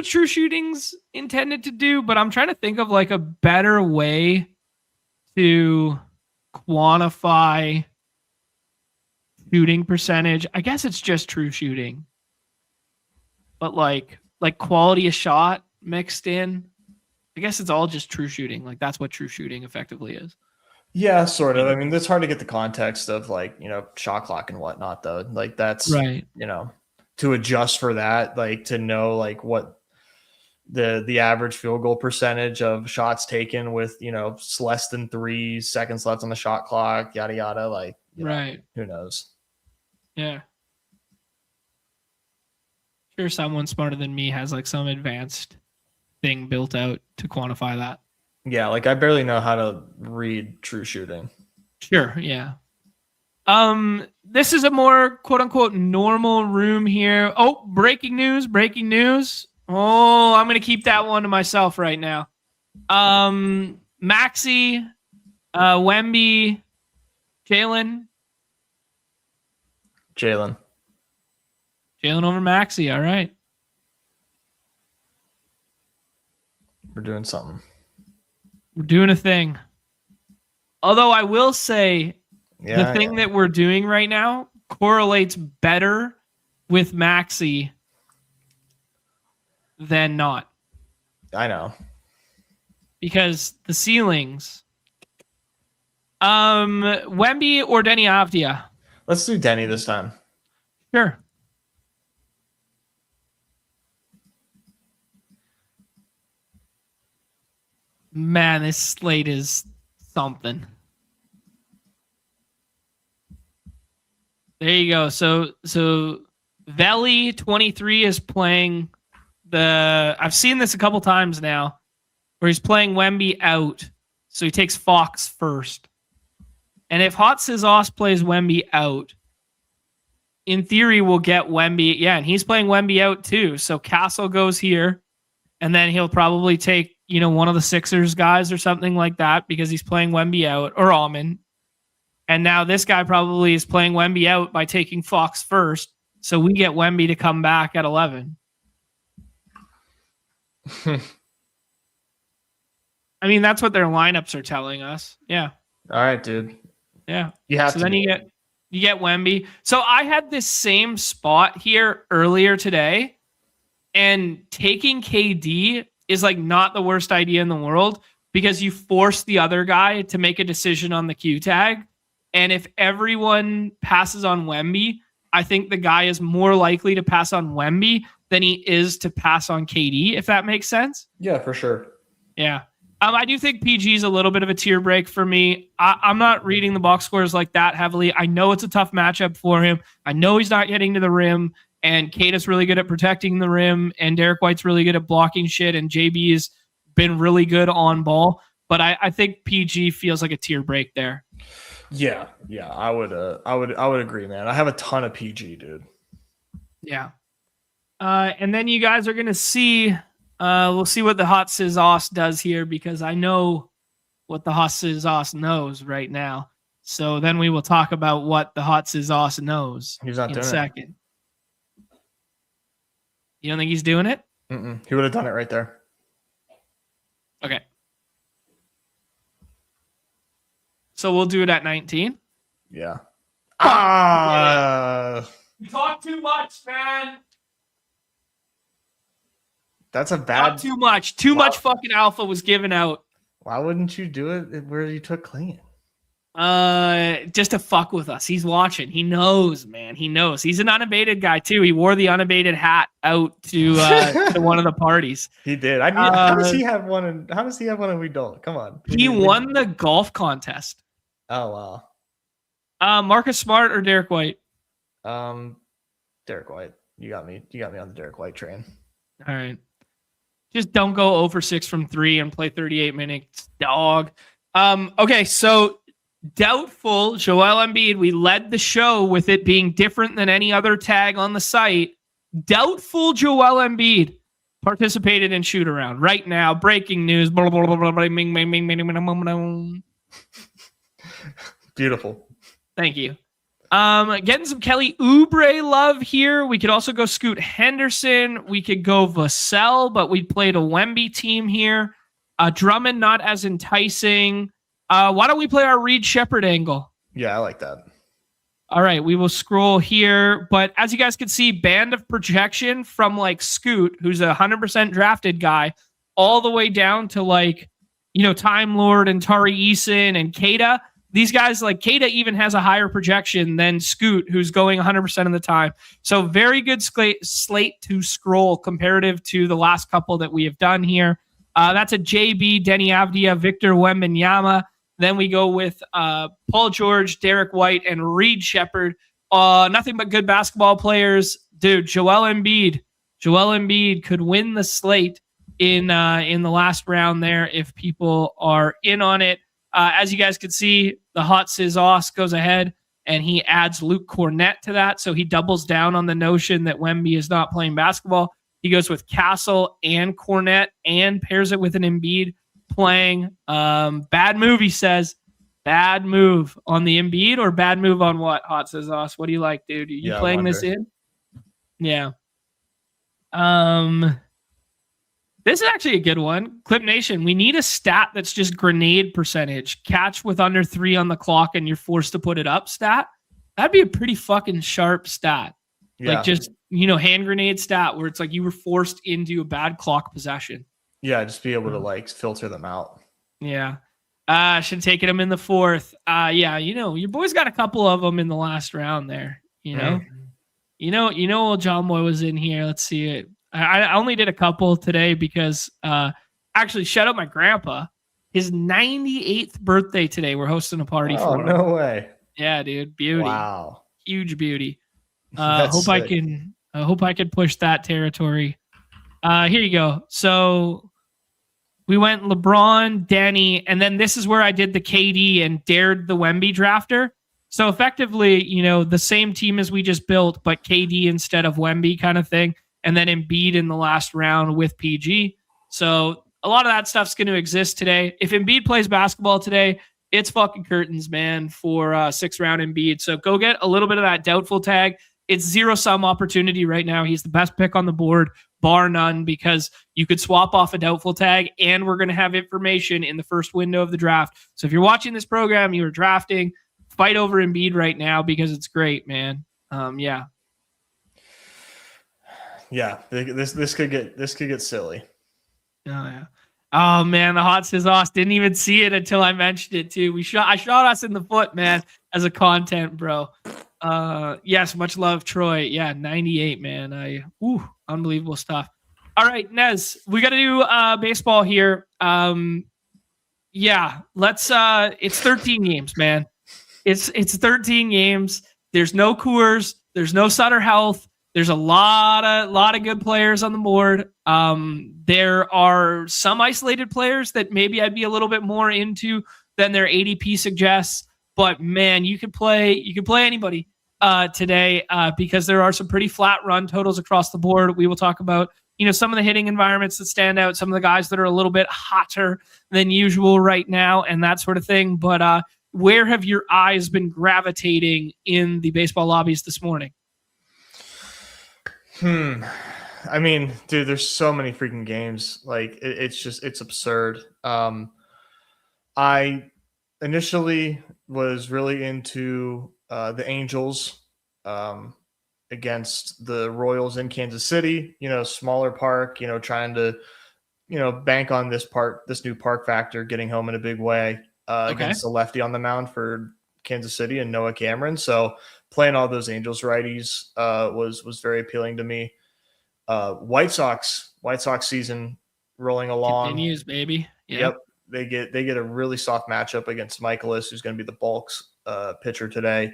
true shooting's intended to do, but I'm trying to think of like a better way to quantify shooting percentage. I guess it's just true shooting. But like quality of shot mixed in. I guess it's all just true shooting. Like that's what true shooting effectively is. Yeah, sort of. I mean, it's hard to get the context of like, shot clock and whatnot though. Like that's right. To adjust for that, like to know like what the average field goal percentage of shots taken with, less than 3 seconds left on the shot clock, yada, yada. Like, right. Who knows? Yeah. Sure, someone smarter than me has like some advanced thing built out to quantify that. Yeah, like I barely know how to read true shooting. Sure, yeah. This is a more quote unquote normal room here. Oh, breaking news. Oh, I'm gonna keep that one to myself right now. Maxey, Wemby, Jalen over Maxey. All right. We're doing something. We're doing a thing. Although I will say the thing that we're doing right now correlates better with Maxey than not. I know. Because the ceilings. Wemby or Denny Avdia? Let's do Denny this time. Sure. Man, this slate is something. There you go. So Veli 23 is playing I've seen this a couple times now where he's playing Wemby out. So he takes Fox first. And if Hotzizos plays Wemby out, in theory we'll get Wemby. Yeah, and he's playing Wemby out too. So Castle goes here, and then he'll probably take, one of the Sixers guys or something like that because he's playing Wemby out, or Almond. And now this guy probably is playing Wemby out by taking Fox first. So we get Wemby to come back at 11. I mean, that's what their lineups are telling us. Yeah. All right, dude. Yeah. You have so to. Then you get Wemby. So I had this same spot here earlier today, and taking KD is like not the worst idea in the world because you force the other guy to make a decision on the Q tag. And if everyone passes on Wemby, I think the guy is more likely to pass on Wemby than he is to pass on KD, if that makes sense. Yeah, for sure. Yeah. I do think PG is a little bit of a tier break for me. I'm not reading the box scores like that heavily. I know it's a tough matchup for him. I know he's not getting to the rim, and Kate is really good at protecting the rim, and Derek White's really good at blocking shit, and JB has been really good on ball. But I think PG feels like a tier break there. Yeah, I would agree, man. I have a ton of PG, dude. Yeah. And then you guys are gonna see. We'll see what the Hotzizos does here because I know what the Hotzizos knows right now. So then we will talk about what the Hotzizos knows in a second. You don't think he's doing it? He would have done it right there. Okay. So we'll do it at 19. Yeah. You talk too much, man. That's a bad. Too much. Too much fucking alpha was given out. Why wouldn't you do it where you took clean? Just to fuck with us. He's watching. He knows, man. He knows. He's an unabated guy too. He wore the unabated hat out to one of the parties. He did. How does he have one? And we don't? Come on. He won the golf contest. Oh wow. Marcus Smart or Derek White? Derek White. You got me on the Derek White train. All right. Just don't go over 6 from 3 and play 38 minutes, dog. Okay, so Doubtful Joel Embiid. We led the show with it being different than any other tag on the site. Doubtful Joel Embiid participated in shoot around right now. Breaking news. Beautiful. Thank you. Getting some Kelly Oubre love here. We could also go Scoot Henderson. We could go Vassell, but we played a Wemby team here. Drummond not as enticing. Why don't we play our Reed Shepherd angle? Yeah, I like that. All right, we will scroll here. But as you guys can see, band of projection from like Scoot, who's a 100% drafted guy, all the way down to like, Time Lord and Tari Eason and Kata. These guys, like Kata even has a higher projection than Scoot, who's going 100% of the time. So very good slate to scroll comparative to the last couple that we have done here. That's a JB, Denny Avdia, Victor Wembanyama. Then we go with Paul George, Derek White, and Reed Shepherd. Nothing but good basketball players. Dude, Joel Embiid could win the slate in the last round there if people are in on it. As you guys can see, the hot Sizos goes ahead and he adds Luke Cornett to that. So he doubles down on the notion that Wemby is not playing basketball. He goes with Castle and Cornett and pairs it with an Embiid playing. Bad move, he says. Bad move on the Embiid or bad move on what? Hot Sizos. What do you like, dude? Are you playing this in? Yeah. This is actually a good one. Clip Nation, we need a stat that's just grenade percentage. Catch with under 3 on the clock and you're forced to put it up stat. That'd be a pretty fucking sharp stat. Yeah. Like just, hand grenade stat where it's like you were forced into a bad clock possession. Yeah, just be able to like filter them out. Yeah. Should have taken him in the 4th. Yeah, your boy's got a couple of them in the last round there. Old John Boy was in here. Let's see it. I only did a couple today because actually shout out my grandpa. His 98th birthday today. We're hosting a party for him. Oh, no way. Yeah, dude. Beauty. Wow. Huge beauty. I hope I can push that territory. Here you go. So we went LeBron, Danny, and then this is where I did the KD and dared the Wemby drafter. So effectively, the same team as we just built, but KD instead of Wemby kind of thing. And then Embiid in the last round with PG. So a lot of that stuff's going to exist today. If Embiid plays basketball today, it's fucking curtains, man, for 6th round Embiid. So go get a little bit of that doubtful tag. It's zero-sum opportunity right now. He's the best pick on the board, bar none, because you could swap off a doubtful tag, and we're going to have information in the first window of the draft. So if you're watching this program, you are drafting, fight over Embiid right now because it's great, man. Yeah. Yeah, this could get silly. Oh yeah. Oh man, the hot Sizos didn't even see it until I mentioned it too. I shot us in the foot, man, as a content, bro. Yes, much love, Troy. Yeah, 98, man. Unbelievable stuff. All right, Nez, we got to do baseball here. Yeah, let's. It's 13 games, man. It's 13 games. There's no Coors. There's no Sutter Health. There's a lot of good players on the board. There are some isolated players that maybe I'd be a little bit more into than their ADP suggests. But man, you could play anybody today because there are some pretty flat run totals across the board. We will talk about some of the hitting environments that stand out, some of the guys that are a little bit hotter than usual right now, and that sort of thing. But where have your eyes been gravitating in the baseball lobbies this morning? I mean, dude, there's so many freaking games. Like it's absurd. I initially was really into the Angels against the Royals in Kansas City, smaller park, trying to, bank on this new park factor, getting home in a big way against the lefty on the mound for Kansas City and Noah Cameron. So playing all those Angels righties was very appealing to me. White Sox season rolling along. Continues, baby. Yep. They get a really soft matchup against Michaelis, who's going to be the Bulks pitcher today.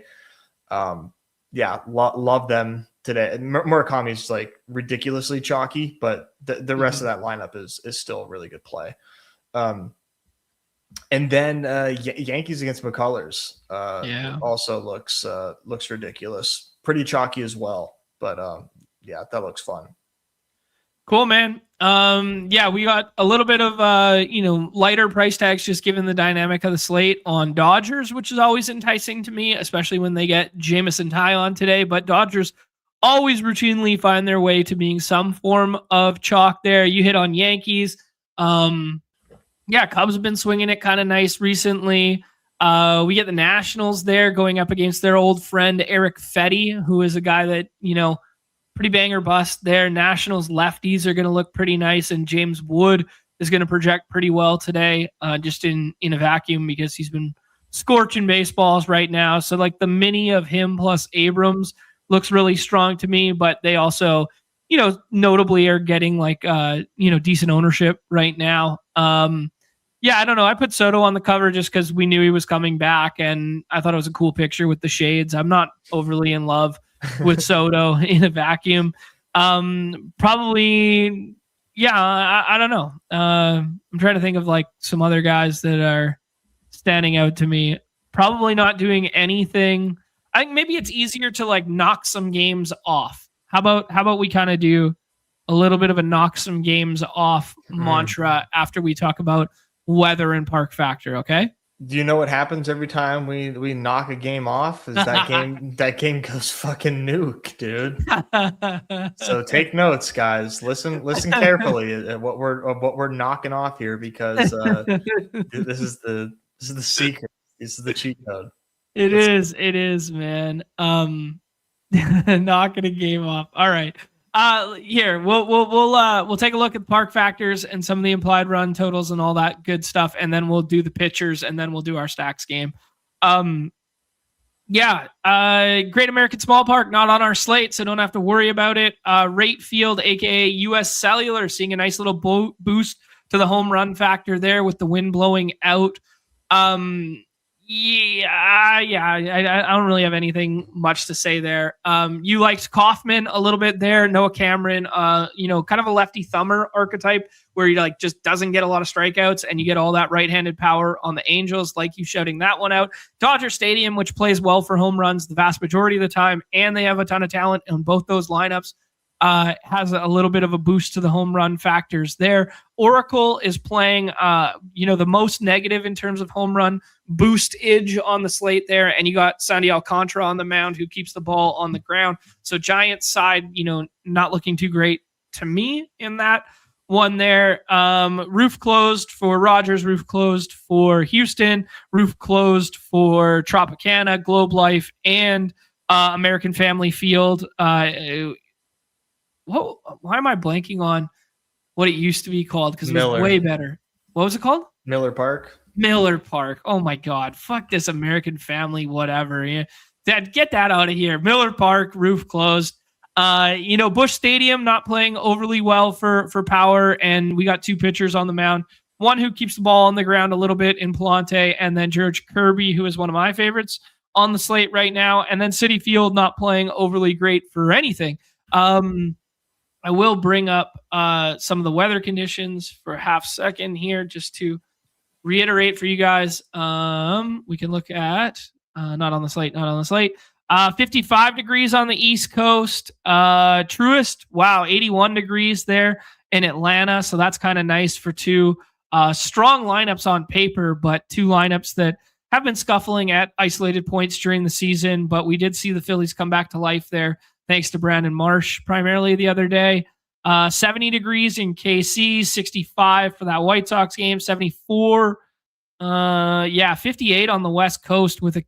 Love them today. Murakami's like ridiculously chalky, but the rest of that lineup is still a really good play. And then Yankees against McCullers also looks ridiculous. Pretty chalky as well. But yeah, that looks fun. Cool, man. Yeah, we got a little bit of lighter price tags just given the dynamic of the slate on Dodgers, which is always enticing to me, especially when they get Jamison Ty on today. But Dodgers always routinely find their way to being some form of chalk there. You hit on Yankees. Yeah, Cubs have been swinging it kind of nice recently. We get the Nationals there going up against their old friend Eric Fetty, who is a guy that, pretty banger bust there. Nationals lefties are going to look pretty nice, and James Wood is going to project pretty well today, just in a vacuum because he's been scorching baseballs right now. So like the mini of him plus Abrams looks really strong to me, but they also, notably are getting decent ownership right now. Yeah, I don't know. I put Soto on the cover just because we knew he was coming back, and I thought it was a cool picture with the shades. I'm not overly in love with Soto in a vacuum. Probably, yeah, I don't know. I'm trying to think of some other guys that are standing out to me. Probably not doing anything. I think maybe it's easier to knock some games off. How about we kind of do a little bit of a knock some games off mantra after we talk about weather and park factor, okay? Do you know what happens every time we knock a game off? Is that game goes fucking nuke, dude. So take notes, guys. Listen carefully at what we're knocking off here, because this is the secret. This is the cheat code. It is, man. Knocking a game off. All right. Here we'll take a look at park factors and some of the implied run totals and all that good stuff, and then we'll do the pitchers, and then we'll do our stacks game. Great American Small Park not on our slate, so don't have to worry about it. Rate Field, aka US Cellular, seeing a nice little boost to the home run factor there with the wind blowing out. I don't really have anything much to say there. You liked Kaufman a little bit there. Noah Cameron, kind of a lefty thumber archetype where he just doesn't get a lot of strikeouts, and you get all that right-handed power on the Angels. Like you shouting that one out. Dodger Stadium, which plays well for home runs the vast majority of the time, and they have a ton of talent in both those lineups. Has a little bit of a boost to the home run factors there. Oracle is playing, the most negative in terms of home run boostage on the slate there. And you got Sandy Alcantara on the mound who keeps the ball on the ground. So Giants side, not looking too great to me in that one there. Roof closed for Rogers, roof closed for Houston, roof closed for Tropicana, Globe Life, and American Family Field. Why am I blanking on what it used to be called? Because it was way better. What was it called? Miller Park. Oh my God. Fuck this American Family, whatever. Yeah. Dad, get that out of here. Miller Park, roof closed. Busch Stadium not playing overly well for power. And we got two pitchers on the mound. One who keeps the ball on the ground a little bit in Palante, and then George Kirby, who is one of my favorites on the slate right now. And then Citi Field not playing overly great for anything. I will bring up some of the weather conditions for a half second here just to reiterate for you guys. We can look at not on the slate. 55 degrees on the East Coast. Truist, wow, 81 degrees there in Atlanta. So that's kind of nice for two strong lineups on paper, but two lineups that have been scuffling at isolated points during the season. But we did see the Phillies come back to life there, thanks to Brandon Marsh primarily the other day. 70 degrees in KC, 65 for that White Sox game, 74. 58 on the West Coast with a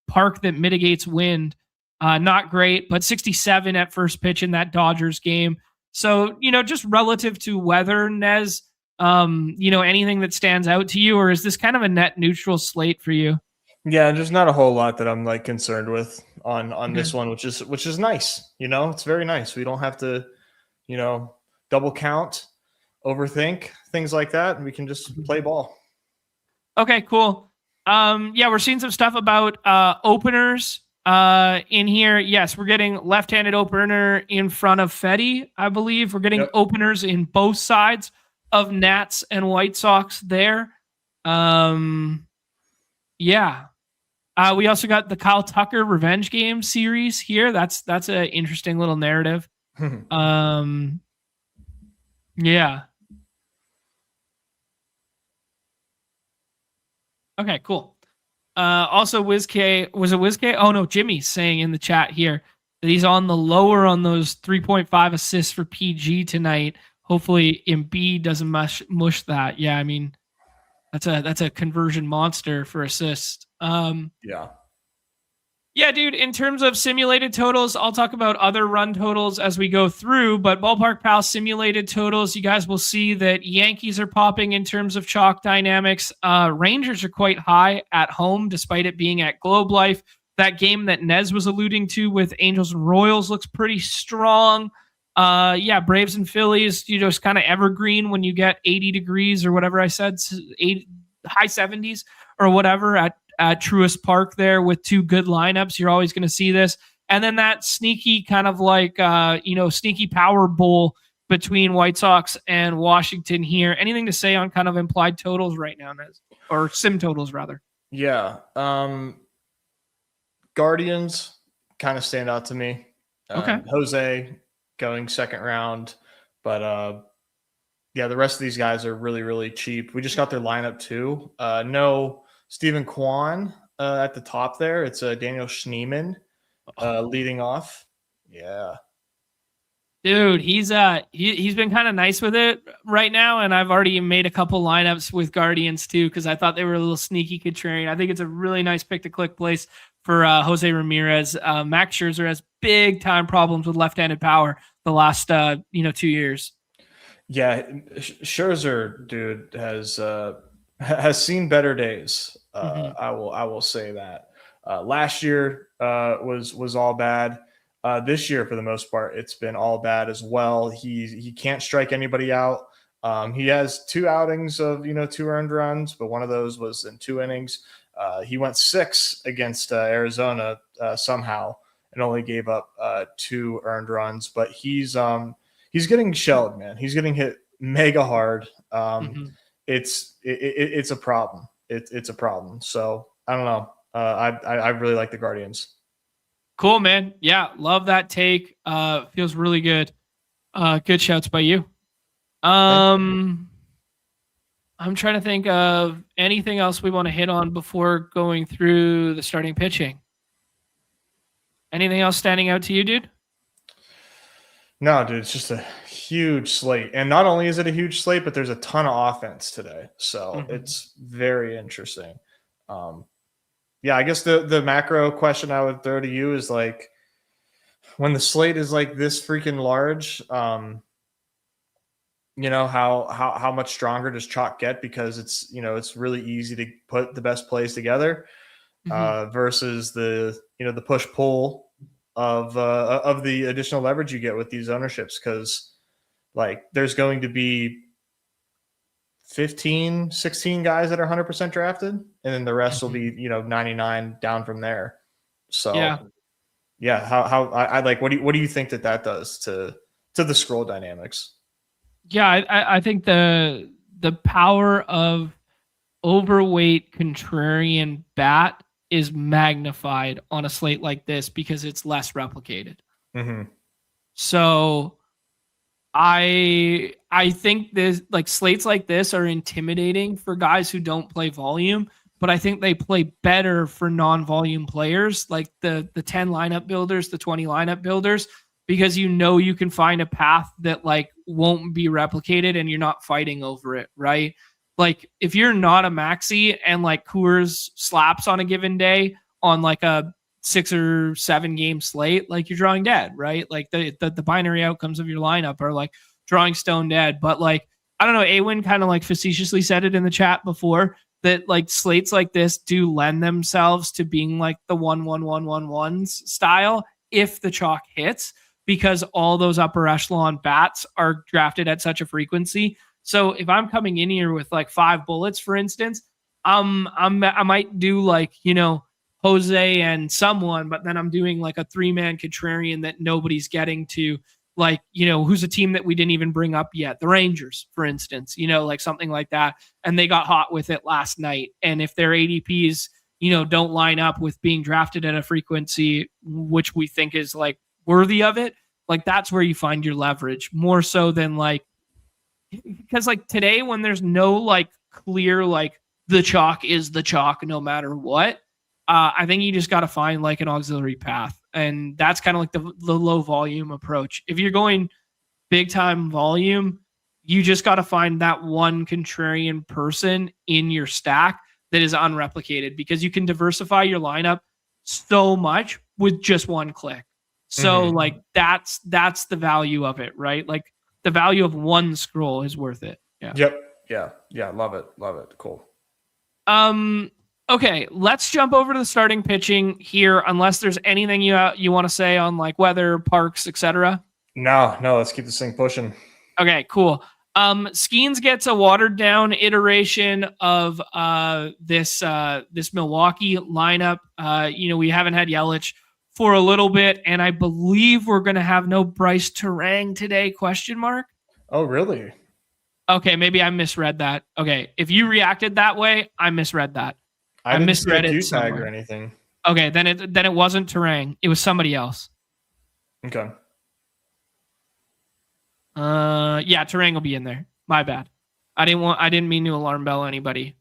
park that mitigates wind. Not great, but 67 at first pitch in that Dodgers game. So, just relative to weather, Nez, anything that stands out to you, or is this kind of a net neutral slate for you? Yeah, there's not a whole lot that I'm concerned with on this one, which is nice. It's very nice. We don't have to, double count, overthink things like that, and we can just play ball. Okay, cool. We're seeing some stuff about openers in here. Yes, we're getting left-handed opener in front of Fetty, I believe. We're getting openers in both sides of Nats and White Sox there. Yeah. We also got the Kyle Tucker revenge game series here. That's an interesting little narrative. Yeah. Okay, cool. Also, WizK, was it WizK? Oh no, Jimmy's saying in the chat here that he's on the lower on those 3.5 assists for PG tonight. Hopefully Embiid doesn't mush that. Yeah, I mean, that's a conversion monster for assist. Yeah. Yeah, dude, in terms of simulated totals, I'll talk about other run totals as we go through, but Ballpark Pal simulated totals, you guys will see that Yankees are popping in terms of chalk dynamics. Rangers are quite high at home, despite it being at Globe Life. That game that Nez was alluding to with Angels and Royals looks pretty strong. Yeah, Braves and Phillies, it's kind of evergreen when you get 80 degrees or whatever I said, high 70s or whatever at Truist Park there with two good lineups. You're always going to see this. And then that sneaky kind of like, sneaky power bowl between White Sox and Washington here. Anything to say on kind of implied totals right now, Nez? Or sim totals, rather? Yeah. Guardians kind of stand out to me. Okay. Jose going second round. But yeah, the rest of these guys are really, really cheap. We just got their lineup too. No Stephen Kwan at the top there. It's Daniel Schneemann leading off. Yeah. Dude, he's been kind of nice with it right now, and I've already made a couple lineups with Guardians too because I thought they were a little sneaky contrarian. I think it's a really nice pick-to-click place for Jose Ramirez. Max Scherzer has big-time problems with left-handed power the last 2 years. Yeah, Scherzer, dude, has seen better days. I will say that. Last year was all bad. This year, for the most part, it's been all bad as well. He can't strike anybody out. He has 2 outings of 2 earned runs, but one of those was in 2 innings. He went 6 against Arizona somehow and only gave up 2 earned runs. But he's getting shelled, man. He's getting hit mega hard. It's a problem. It's a problem. So I don't know. I really like the Guardians. Cool, man. Yeah, love that take. Feels really good. Good shouts by you. I'm trying to think of anything else we want to hit on before going through the starting pitching. Anything else standing out to you, dude? No, dude, it's just a huge slate. And not only is it a huge slate, but there's a ton of offense today. So it's very interesting. Yeah, I guess the macro question I would throw to you is like, when the slate is like this freaking large, how much stronger does chalk get? Because it's really easy to put the best plays together versus the push pull of the additional leverage you get with these ownerships. Because like there's going to be 15, 16 guys that are 100% drafted, and then the rest will be 99 down from there. So how I like, what do you think that does to the scroll dynamics? Yeah, I think the power of overweight contrarian bat is magnified on a slate like this because it's less replicated. So I think this, like, slates like this are intimidating for guys who don't play volume, but I think they play better for non-volume players, like the 10 lineup builders, the 20 lineup builders, because you can find a path that like won't be replicated and you're not fighting over it, right? Like if you're not a maxi and like Coors slaps on a given day on like a 6 or 7 game slate, like you're drawing dead, right? Like the binary outcomes of your lineup are like drawing stone dead. But like, I don't know, Awin kind of like facetiously said it in the chat before that like slates like this do lend themselves to being like the 1-1-1-1-1s style if the chalk hits, because all those upper echelon bats are drafted at such a frequency. So if I'm coming in here with like 5 bullets, for instance, I might do like, Jose and someone, but then I'm doing like a 3-man contrarian that nobody's getting to like, who's a team that we didn't even bring up yet? The Rangers, for instance, like something like that. And they got hot with it last night. And if their ADPs, don't line up with being drafted at a frequency which we think is like worthy of it, like that's where you find your leverage more so than like, because like today when there's no like clear, like the chalk is the chalk no matter what, I think you just got to find like an auxiliary path. And that's kind of like the low volume approach. If you're going big time volume, you just got to find that one contrarian person in your stack that is unreplicated, because you can diversify your lineup so much with just one click. So like that's the value of it, right? Like the value of one scroll is worth it. Yeah. Yep. Yeah. Love it. Cool. Okay, let's jump over to the starting pitching here, unless there's anything you want to say on like weather, parks, etc. No, let's keep this thing pushing. Okay, cool. Skeens gets a watered down iteration of this Milwaukee lineup. We haven't had Yelich for a little bit, and I believe we're gonna have no Bryce Terang today, ? Oh, really? Okay, maybe I misread that. Okay, if you reacted that way, I misread that. I misread it tag or anything. Okay, then it wasn't Terang. It was somebody else. Okay. Yeah, Terang will be in there. My bad. I didn't mean to alarm bell anybody.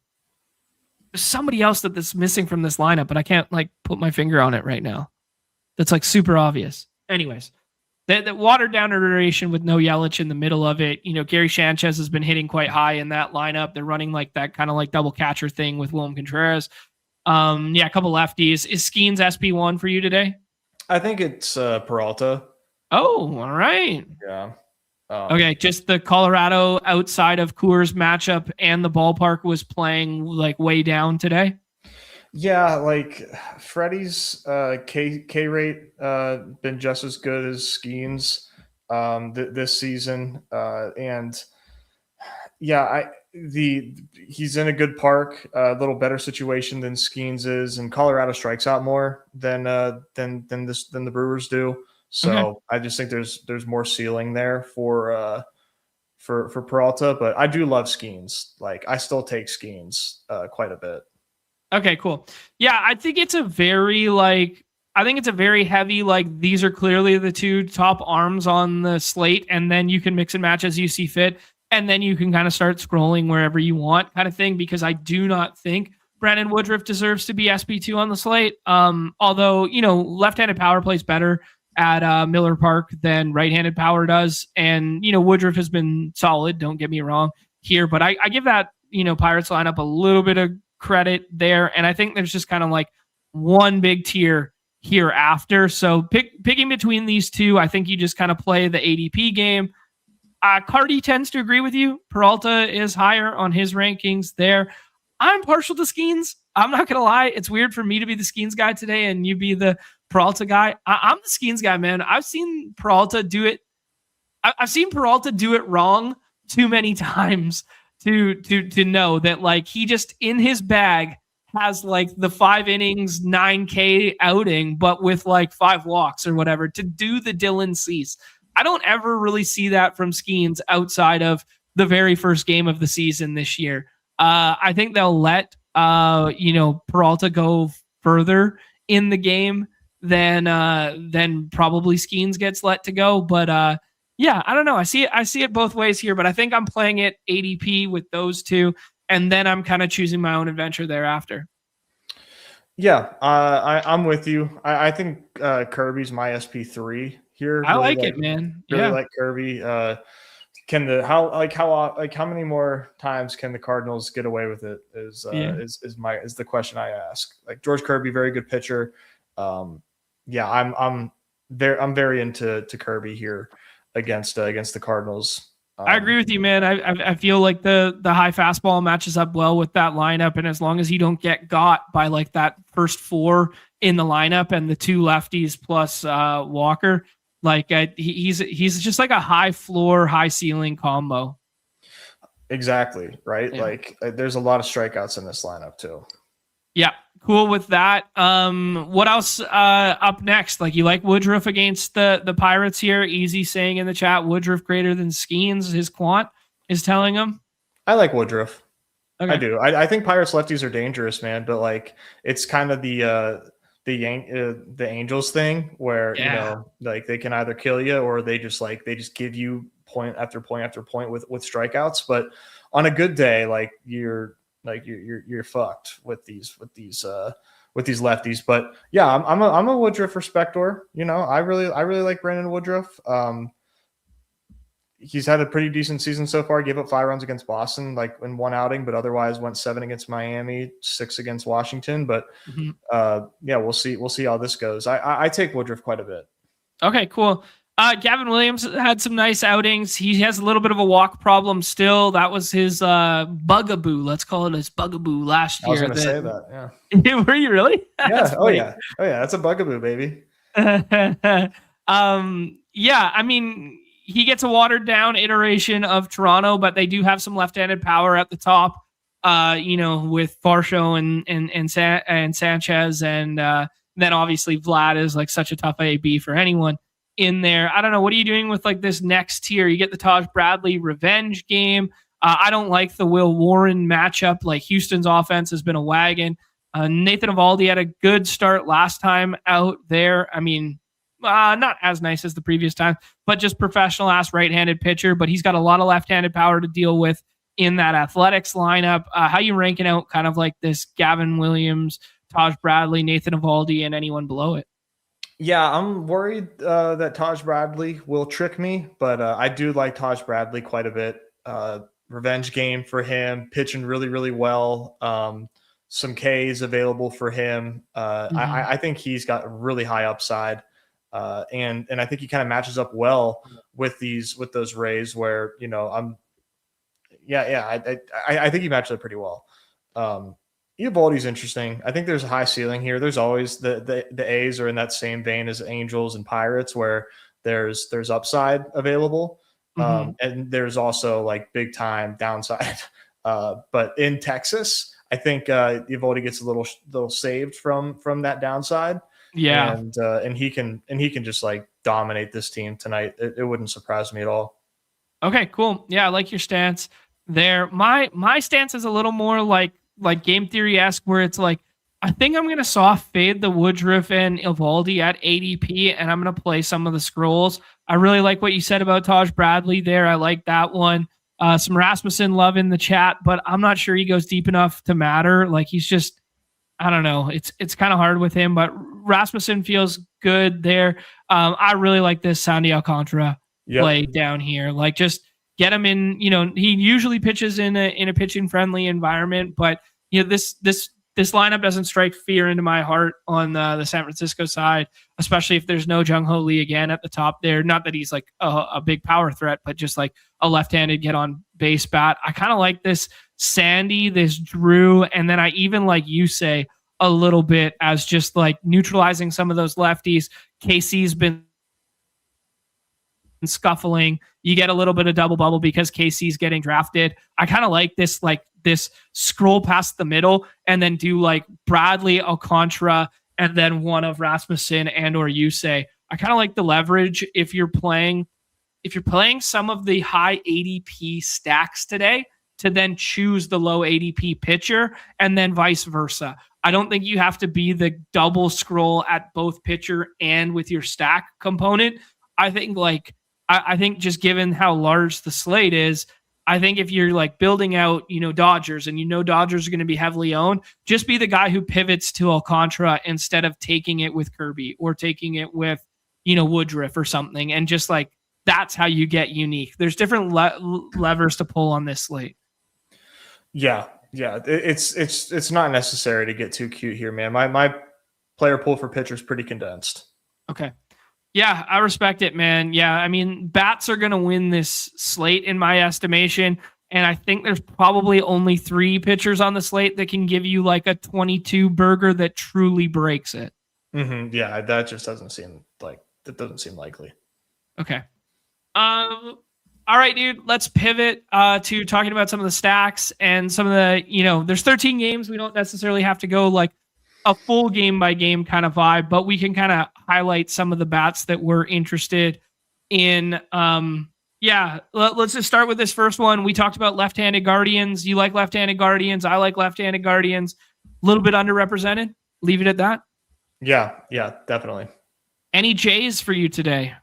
There's somebody else that's missing from this lineup, but I can't like put my finger on it right now. That's like super obvious. Anyways, the watered down iteration with no Yelich in the middle of it. Gary Sanchez has been hitting quite high in that lineup. They're running like that kind of like double catcher thing with William Contreras. A couple lefties. Is Skeens SP1 for you today? I think it's Peralta. Oh, all right. Yeah. Okay, just the Colorado outside of Coors matchup and the ballpark was playing like way down today. Yeah, like Freddie's K rate been just as good as Skeens this season, and yeah, he's in a good park, a little better situation than Skeens is, and Colorado strikes out more than the Brewers do. So I just think there's more ceiling there for Peralta, but I do love Skeens. Like I still take Skeens quite a bit. Okay, cool. Yeah, I think it's a very heavy, like these are clearly the two top arms on the slate, and then you can mix and match as you see fit, and then you can kind of start scrolling wherever you want kind of thing, because I do not think Brandon Woodruff deserves to be SP2 on the slate. Although, left-handed power plays better at Miller Park than right-handed power does, and, Woodruff has been solid, don't get me wrong here, but I give that, Pirates lineup a little bit of credit there, and I think there's just kind of like one big tier here after. So picking between these two, I think you just kind of play the ADP game. Cardi tends to agree with you. Peralta is higher on his rankings there. I'm partial to Skeens. I'm not gonna lie, it's weird for me to be the Skeens guy today and you be the Peralta guy. I'm the Skeens guy, man. I've seen Peralta do it. I've seen Peralta do it wrong too many times to know that like he just in his bag has like the 5 innings 9K outing, but with like 5 walks or whatever to do the Dylan Cease. I don't ever really see that from Skeens outside of the very first game of the season this year. I think they'll let Peralta go further in the game than probably Skeens gets let to go, but yeah, I don't know. I see it both ways here, but I think I'm playing it ADP with those two, and then I'm kind of choosing my own adventure thereafter. Yeah, I'm with you. I think Kirby's my SP3 here. I like it, man. Really like Kirby. How many more times can the Cardinals get away with it? Is the question I ask. Like George Kirby, very good pitcher. I'm very into Kirby here against the Cardinals. I agree with you, man. I feel like the high fastball matches up well with that lineup, and as long as you don't get got by like that first 4 in the lineup and the 2 lefties plus Walker, like he's just like a high floor, high ceiling combo. Exactly right. Yeah. Like there's a lot of strikeouts in this lineup too. Yeah, cool with that. What else up next? Like, you like Woodruff against the Pirates here? Easy saying in the chat, Woodruff greater than Skeens, his quant is telling him. I like Woodruff. Okay. I do. I think Pirates lefties are dangerous, man. But like, it's kind of the Angels thing where you know, like they can either kill you or they just give you point after point after point with strikeouts. But on a good day, like you're fucked with these lefties. But yeah, I'm a Woodruff respector. You know, I really like Brandon Woodruff. He's had a pretty decent season so far. Gave up 5 runs against Boston, like in one outing, but otherwise went 7 against Miami, 6 against Washington. But yeah, we'll see how this goes. I take Woodruff quite a bit. Okay, cool. Gavin Williams had some nice outings. He has a little bit of a walk problem still. That was his bugaboo. Let's call it his bugaboo last year. I was going to say that. Yeah. Were you really? Yeah. Oh yeah. That's a bugaboo, baby. Yeah. I mean, he gets a watered down iteration of Toronto, but they do have some left-handed power at the top. With Varsho and Sanchez, and then obviously Vlad is like such a tough AB for anyone in there. I don't know. What are you doing with like this next tier? You get the Taj Bradley revenge game. I don't like the Will Warren matchup. Like, Houston's offense has been a wagon. Nathan Eovaldi had a good start last time out there. I mean, not as nice as the previous time, but just professional ass right-handed pitcher. But he's got a lot of left-handed power to deal with in that Athletics lineup. How you ranking out kind of like this Gavin Williams, Taj Bradley, Nathan Eovaldi, and anyone below it? Yeah, I'm worried that Taj Bradley will trick me, but I do like Taj Bradley quite a bit. Revenge game for him, pitching really, really well. Some Ks available for him. I think he's got a really high upside. And I think he kind of matches up well with those Rays where, you know, I think he matches up pretty well. Eovaldi's interesting. I think there's a high ceiling here. There's always the A's are in that same vein as Angels and Pirates where there's upside available. And there's also like big time downside. But in Texas, I think Eovaldi gets a little saved from that downside. Yeah. And he can just like dominate this team tonight. It wouldn't surprise me at all. Okay, cool. Yeah, I like your stance there. My stance is a little more like game theory-esque, where it's like, I think I'm going to soft fade the Woodruff and Eovaldi at ADP, and I'm going to play some of the scrolls. I really like what you said about Taj Bradley there. I like that one. Some Rasmussen love in the chat, but I'm not sure he goes deep enough to matter. Like, he's just, I don't know. It's kind of hard with him, but Rasmussen feels good there. I really like this Sandy Alcantara play down here. Like, just get him in. You know, he usually pitches in a pitching friendly environment, but you know, this lineup doesn't strike fear into my heart on the San Francisco side, especially if there's no Jung Ho Lee again at the top there. Not that he's like a big power threat, but just like a left-handed get on base bat. I kind of like this Sandy, this Drew, and then I even like you say a little bit as just like neutralizing some of those lefties. KC's been scuffling. You get a little bit of double bubble because KC's getting drafted. I kind of like this scroll past the middle and then do like Bradley, Alcantara, and then one of Rasmussen and or Yusei. I kind of like the leverage if you're playing some of the high ADP stacks today to then choose the low ADP pitcher and then vice versa. I don't think you have to be the double scroll at both pitcher and with your stack component. I think just given how large the slate is, I think if you're like building out, you know, Dodgers and you know Dodgers are going to be heavily owned, just be the guy who pivots to Alcantara instead of taking it with Kirby or taking it with, you know, Woodruff or something. And just like, that's how you get unique. There's different levers to pull on this slate. Yeah. It's not necessary to get too cute here, man. My player pool for pitchers pretty condensed. Okay. Yeah, I respect it, man. Yeah, I mean, bats are going to win this slate in my estimation, and I think there's probably only 3 pitchers on the slate that can give you like a 22 burger that truly breaks it. Yeah, that just doesn't seem likely. Okay. All right, dude, let's pivot to talking about some of the stacks and some of the, there's 13 games. We don't necessarily have to go like a full game by game kind of vibe, but we can kind of highlight some of the bats that we're interested in. Let's just start with this first one. We talked about left-handed Guardians. You like left-handed Guardians. I like left-handed Guardians. A little bit underrepresented. Leave it at that. Yeah, definitely. Any Jays for you today?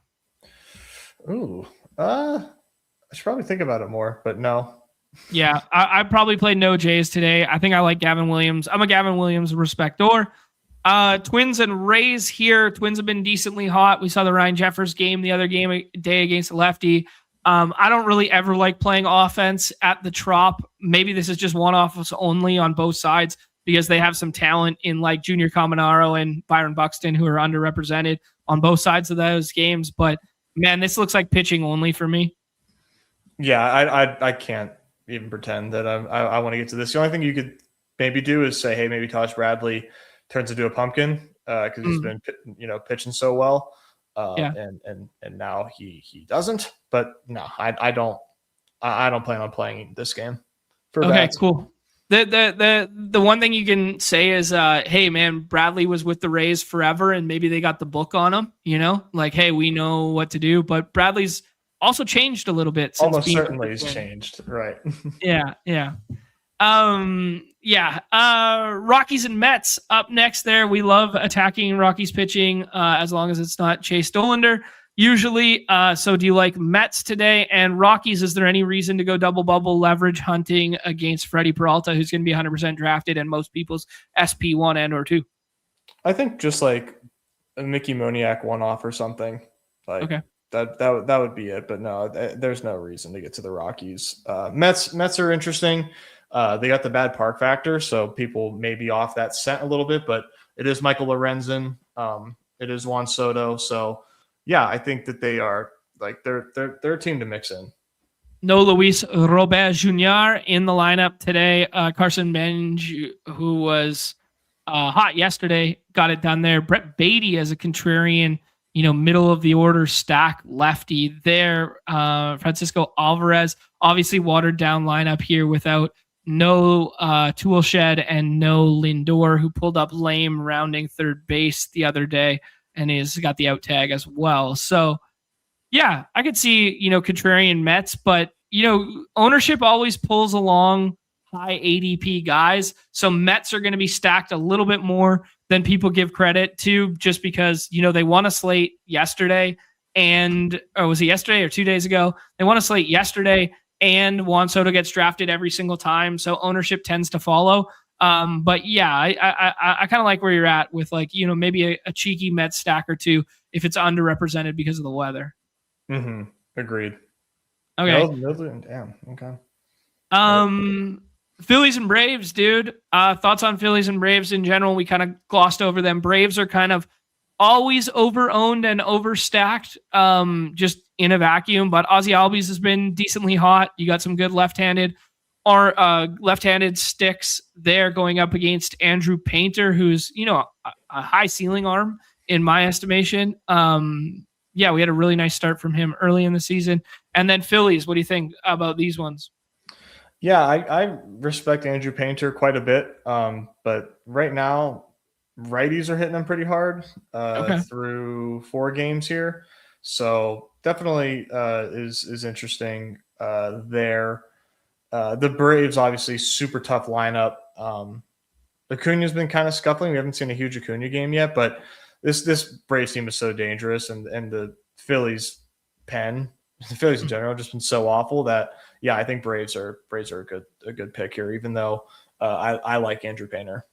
Ooh, I should probably think about it more, but no. Yeah, I probably played no Jays today. I think I like Gavin Williams. I'm a Gavin Williams respector. Twins and Rays here. Twins have been decently hot. We saw the Ryan Jeffers game the other day against a lefty. I don't really ever like playing offense at the Trop. Maybe this is just one-offs only on both sides because they have some talent in like Junior Caminero and Byron Buxton who are underrepresented on both sides of those games. But man, this looks like pitching only for me. Yeah, I can't even pretend that I want to get to this. The only thing you could maybe do is say, hey, maybe Taj Bradley turns into a pumpkin because he's been pitching so well, and now he doesn't. But no, I don't plan on playing this game. Okay, bats. Cool. The one thing you can say is, hey man, Bradley was with the Rays forever, and maybe they got the book on him. Like, hey, we know what to do. But Bradley's also changed a little bit. Almost certainly he's changed, right? Yeah. Rockies and Mets up next there. We love attacking Rockies pitching as long as it's not Chase Dollander usually. So do you like Mets today? And Rockies, is there any reason to go double bubble leverage hunting against Freddie Peralta, who's going to be 100% drafted in most people's SP1 and or 2? I think just like a Mickey Moniak one-off or something. Okay. That would be it, but no, there's no reason to get to the Rockies. Mets are interesting. They got the bad park factor, so people may be off that scent a little bit, but it is Michael Lorenzen. It is Juan Soto. So yeah, I think that they are like they're a team to mix in. No Luis Robert Jr. in the lineup today. Carson Benj, who was hot yesterday, got it done there. Brett Beatty as a contrarian, middle of the order stack lefty there. Francisco Alvarez, obviously watered down lineup here without no Toolshed and no Lindor, who pulled up lame rounding third base the other day and has got the out tag as well. So yeah, I could see, contrarian Mets, but ownership always pulls along high ADP guys. So Mets are going to be stacked a little bit more than people give credit to, just because, they won a slate yesterday was it yesterday or 2 days ago? They won a slate yesterday and Juan Soto gets drafted every single time. So ownership tends to follow. But yeah, I kind of like where you're at with maybe a cheeky Mets stack or two if it's underrepresented because of the weather. Mm-hmm. Agreed. Okay. Damn. Okay. Phillies and Braves, dude. Thoughts on Phillies and Braves in general? We kind of glossed over them. Braves are kind of always over-owned and overstacked, just in a vacuum. But Ozzy Albies has been decently hot. You got some good left-handed sticks there going up against Andrew Painter, who's a high ceiling arm in my estimation. We had a really nice start from him early in the season. And then Phillies, what do you think about these ones? Yeah, I respect Andrew Painter quite a bit, but right now, righties are hitting him pretty hard through 4 games here. So definitely is interesting there. The Braves, obviously, super tough lineup. Acuna's been kind of scuffling. We haven't seen a huge Acuna game yet, but this Braves team is so dangerous, and the Phillies pen, the Phillies in general, have just been so awful that I think Braves are a good pick here, even though I like Andrew Painter.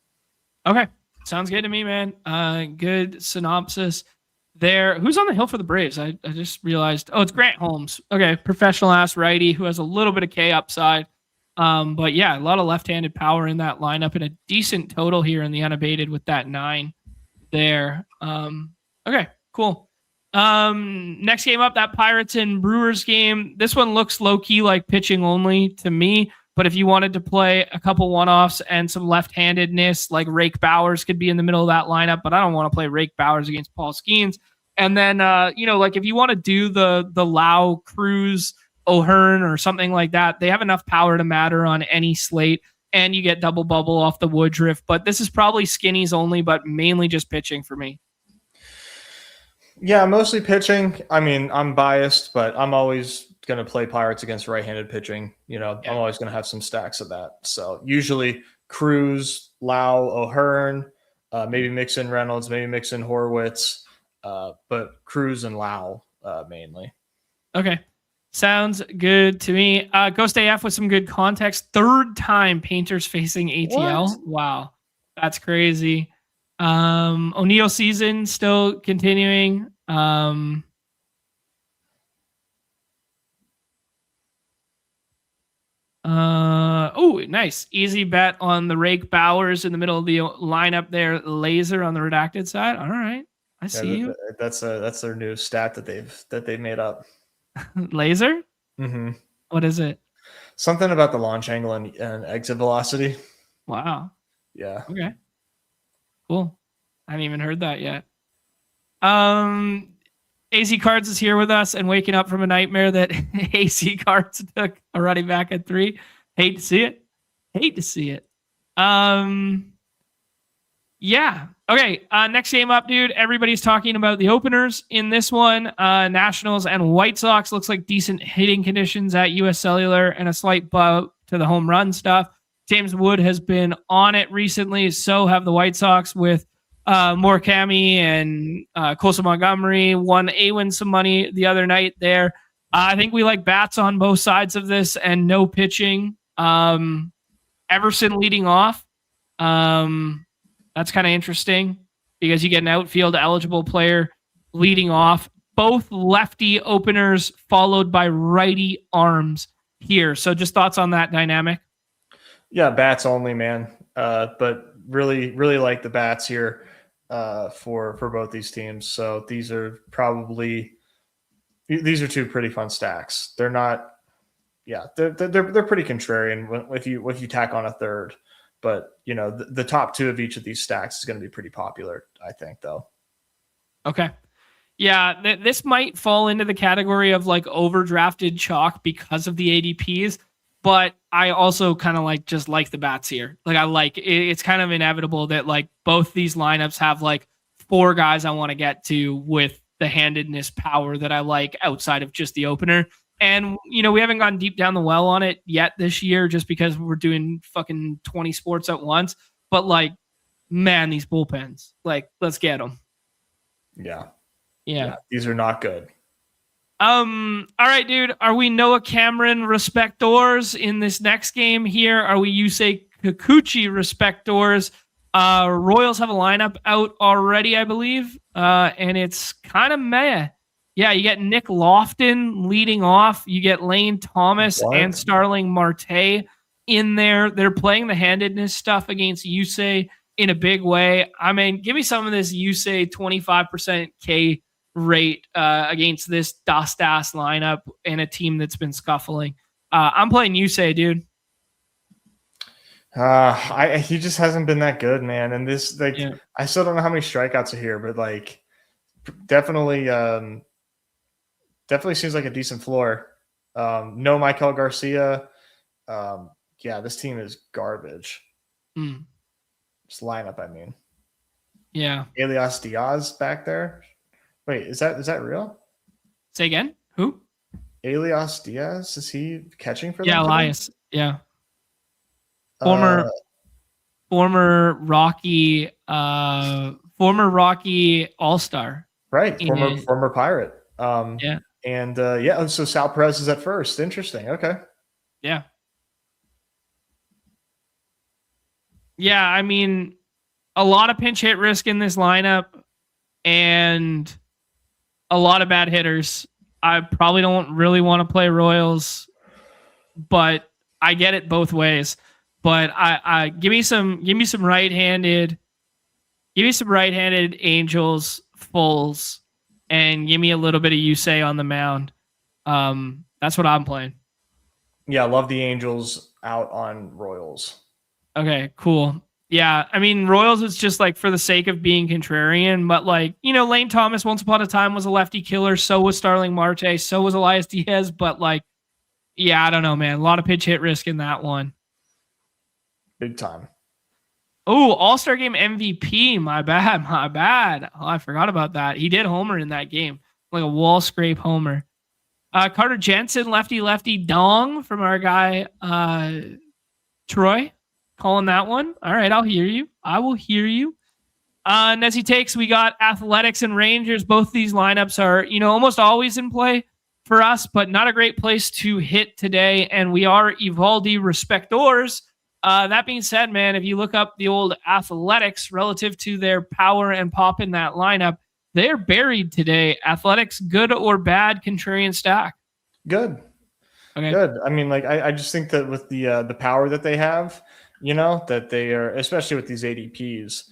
Okay, sounds good to me, man. Good synopsis there. Who's on the hill for the Braves? I just realized. Oh, it's Grant Holmes. Okay, professional ass righty who has a little bit of K upside. But yeah, a lot of left-handed power in that lineup and a decent total here in the unabated with that 9 there. Okay, cool. Next game up, that Pirates and Brewers game. This one looks low-key like pitching only to me, but if you wanted to play a couple one-offs and some left-handedness, like Rake Bowers could be in the middle of that lineup, but I don't want to play Rake Bowers against Paul Skeens. And then, if you want to do the Lau Cruz O'Hearn or something like that. They have enough power to matter on any slate, and you get double bubble off the Woodruff. But this is probably skinnies only, but mainly just pitching for me. Yeah, mostly pitching. I mean, I'm biased, but I'm always going to play Pirates against right-handed pitching. You know, I'm always going to have some stacks of that. So usually Cruz, Lau, O'Hearn, maybe mix in Reynolds, maybe mix in Horwitz, but Cruz and Lau mainly. Okay. Sounds good to me. Ghost AF with some good context. Third time Painters facing ATL. What? Wow. That's crazy. O'Neill season still continuing. Oh, nice. Easy bet on the Rake Bowers in the middle of the lineup there. Laser on the redacted side. All right. I see you. That's their new stat that they've made up. Laser? Mm-hmm. What is it? Something about the launch angle and exit velocity. Wow. Yeah. Okay. Cool. I haven't even heard that yet. AZ Cards is here with us and waking up from a nightmare that AC Cards took a running back at 3. Hate to see it. Yeah. Okay. Next game up, dude. Everybody's talking about the openers in this one. Nationals and White Sox. Looks like decent hitting conditions at US Cellular and a slight bump to the home run stuff. James Wood has been on it recently. So have the White Sox with Murakami and Colson Montgomery. Won Awin some money the other night there. I think we like bats on both sides of this and no pitching. Everson leading off. That's kind of interesting because you get an outfield eligible player leading off. Both lefty openers followed by righty arms here. So just thoughts on that dynamic? Yeah, bats only, man. But really, really like the bats here for both these teams. So these are two pretty fun stacks. They're not, they're pretty contrarian if you tack on a third. But, you know, the top 2 of each of these stacks is going to be pretty popular, I think, though. Okay. Yeah, this might fall into the category of like overdrafted chalk because of the ADPs, but I also kind of like the bats here. Like it's kind of inevitable that like both these lineups have like 4 guys I want to get to with the handedness power that I like outside of just the opener. And, you know, we haven't gone deep down the well on it yet this year just because we're doing fucking 20 sports at once. But, like, man, these bullpens. Like, let's get them. Yeah. Yeah. These are not good. All right, dude. Are we Noah Cameron respectors in this next game here? Are we Yusei Kikuchi respectors? Royals have a lineup out already, I believe. And it's kind of meh. Yeah, you get Nick Lofton leading off. You get Lane Thomas and Starling Marte in there. They're playing the handedness stuff against Yusei in a big way. I mean, give me some of this Yusei 25% K rate against this dust-ass lineup and a team that's been scuffling. I'm playing Yusei, dude. He just hasn't been that good, man. And this, I still don't know how many strikeouts are here, but like, definitely seems like a decent floor. No Michael Garcia. This team is garbage. Just lineup, I mean. Yeah. Elias Diaz back there. Wait, is that real? Say again? Who? Elias Diaz? Is he catching for them? Yeah, Elias. Yeah. Former Rocky All-Star. Right. Former Pirate. Yeah. And so Sal Perez is at first. Interesting. Okay. Yeah. Yeah, I mean, a lot of pinch hit risk in this lineup and a lot of bad hitters. I probably don't really want to play Royals, but I get it both ways. But I give me some right-handed Angels fulls and give me a little bit of Yusei on the mound. That's what I'm playing. Yeah, I love the Angels out on Royals. Okay, cool. Yeah, I mean, Royals is just like for the sake of being contrarian, but like, you know, Lane Thomas once upon a time was a lefty killer. So was Starling Marte. So was Elias Diaz. But like, Yeah, I don't know, man. A lot of pitch hit risk in that one. Big time. Oh, All-Star Game MVP. My bad. Oh, I forgot about that. He did homer in that game, like a wall scrape homer. Carter Jensen, lefty dong from our guy Troy, calling that one. All right, I'll hear you. I will hear you. Nessie takes. We got Athletics and Rangers. Both these lineups are, almost always in play for us, but not a great place to hit today. And we are Evaldi respectors. That being said, man, if you look up the old Athletics relative to their power and pop in that lineup, they're buried today. Athletics, good or bad contrarian stack? Good. Okay. Good. I mean, like I just think that with the power that they have, that they are, especially with these ADPs,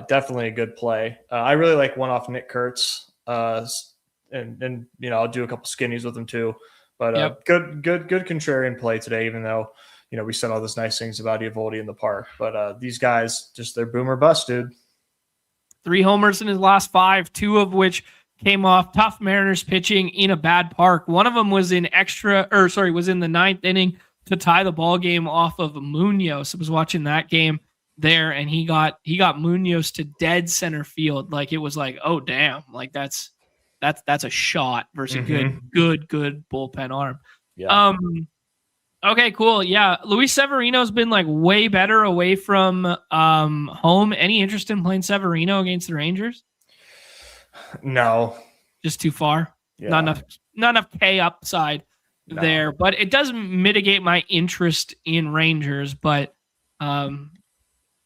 definitely a good play. I really like one off Nick Kurtz, and I'll do a couple skinnies with him too. But good contrarian play today, even though we said all those nice things about Eovaldi in the park. But these guys, just they're boomer bust, dude. 3 homers in his last 5, 2 of which came off tough Mariners pitching in a bad park. One of them was in the 9th inning to tie the ball game off of Munoz. I was watching that game there, and he got Munoz to dead center field. Like, it was like, oh damn, like that's a shot versus good bullpen arm. Yeah. Okay, cool. Yeah, Luis Severino's been like way better away from home. Any interest in playing Severino against the Rangers? No, just too far. Yeah. Not enough K upside there, but it does mitigate my interest in Rangers. But Seager's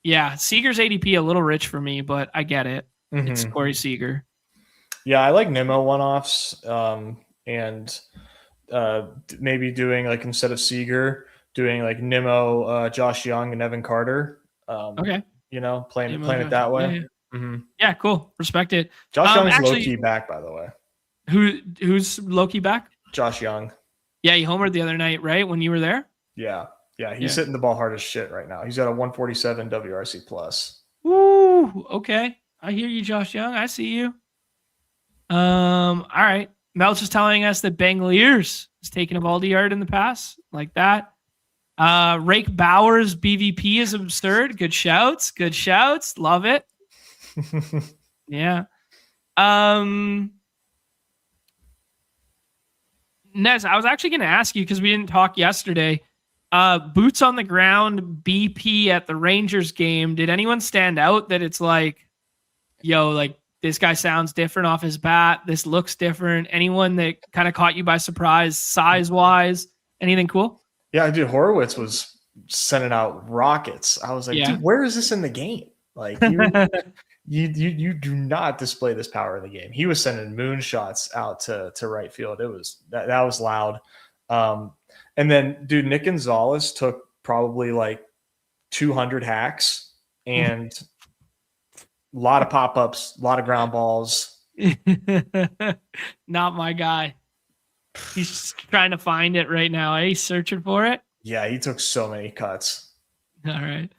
ADP a little rich for me, but I get it. It's Corey Seager. Yeah, I like Nimmo one-offs, and maybe doing like instead of Seager, doing like Nimmo, Josh Young, and Evan Carter. Okay, playing it that way. Yeah. Yeah, cool. Respect it. Josh Young's low-key back, by the way. Who's low-key back? Josh Young. Yeah, he homered the other night, right? When you were there? Yeah. He's hitting the ball hard as shit right now. He's got a 147 WRC plus. Woo! Okay. I hear you, Josh Young. I see you. All right. Mel's just telling us that Bangaliers has taken a Eovaldi yard in the past, like that. Rake Bauer's BVP is absurd. Good shouts. Love it. Yeah. Nez, I was actually going to ask you because we didn't talk yesterday. Boots on the ground BP at the Rangers game. Did anyone stand out that it's like, this guy sounds different off his bat. This looks different. Anyone that kind of caught you by surprise, size-wise? Anything cool? Yeah, dude, Horowitz was sending out rockets. I was like, dude, where is this in the game? Like, you do not display this power in the game. He was sending moonshots out to right field. It was that was loud. And then, dude, Nick Gonzalez took probably like 200 hacks and a lot of pop-ups, a lot of ground balls. Not my guy. He's just trying to find it right now. He's searching for it. Yeah, he took so many cuts. All right.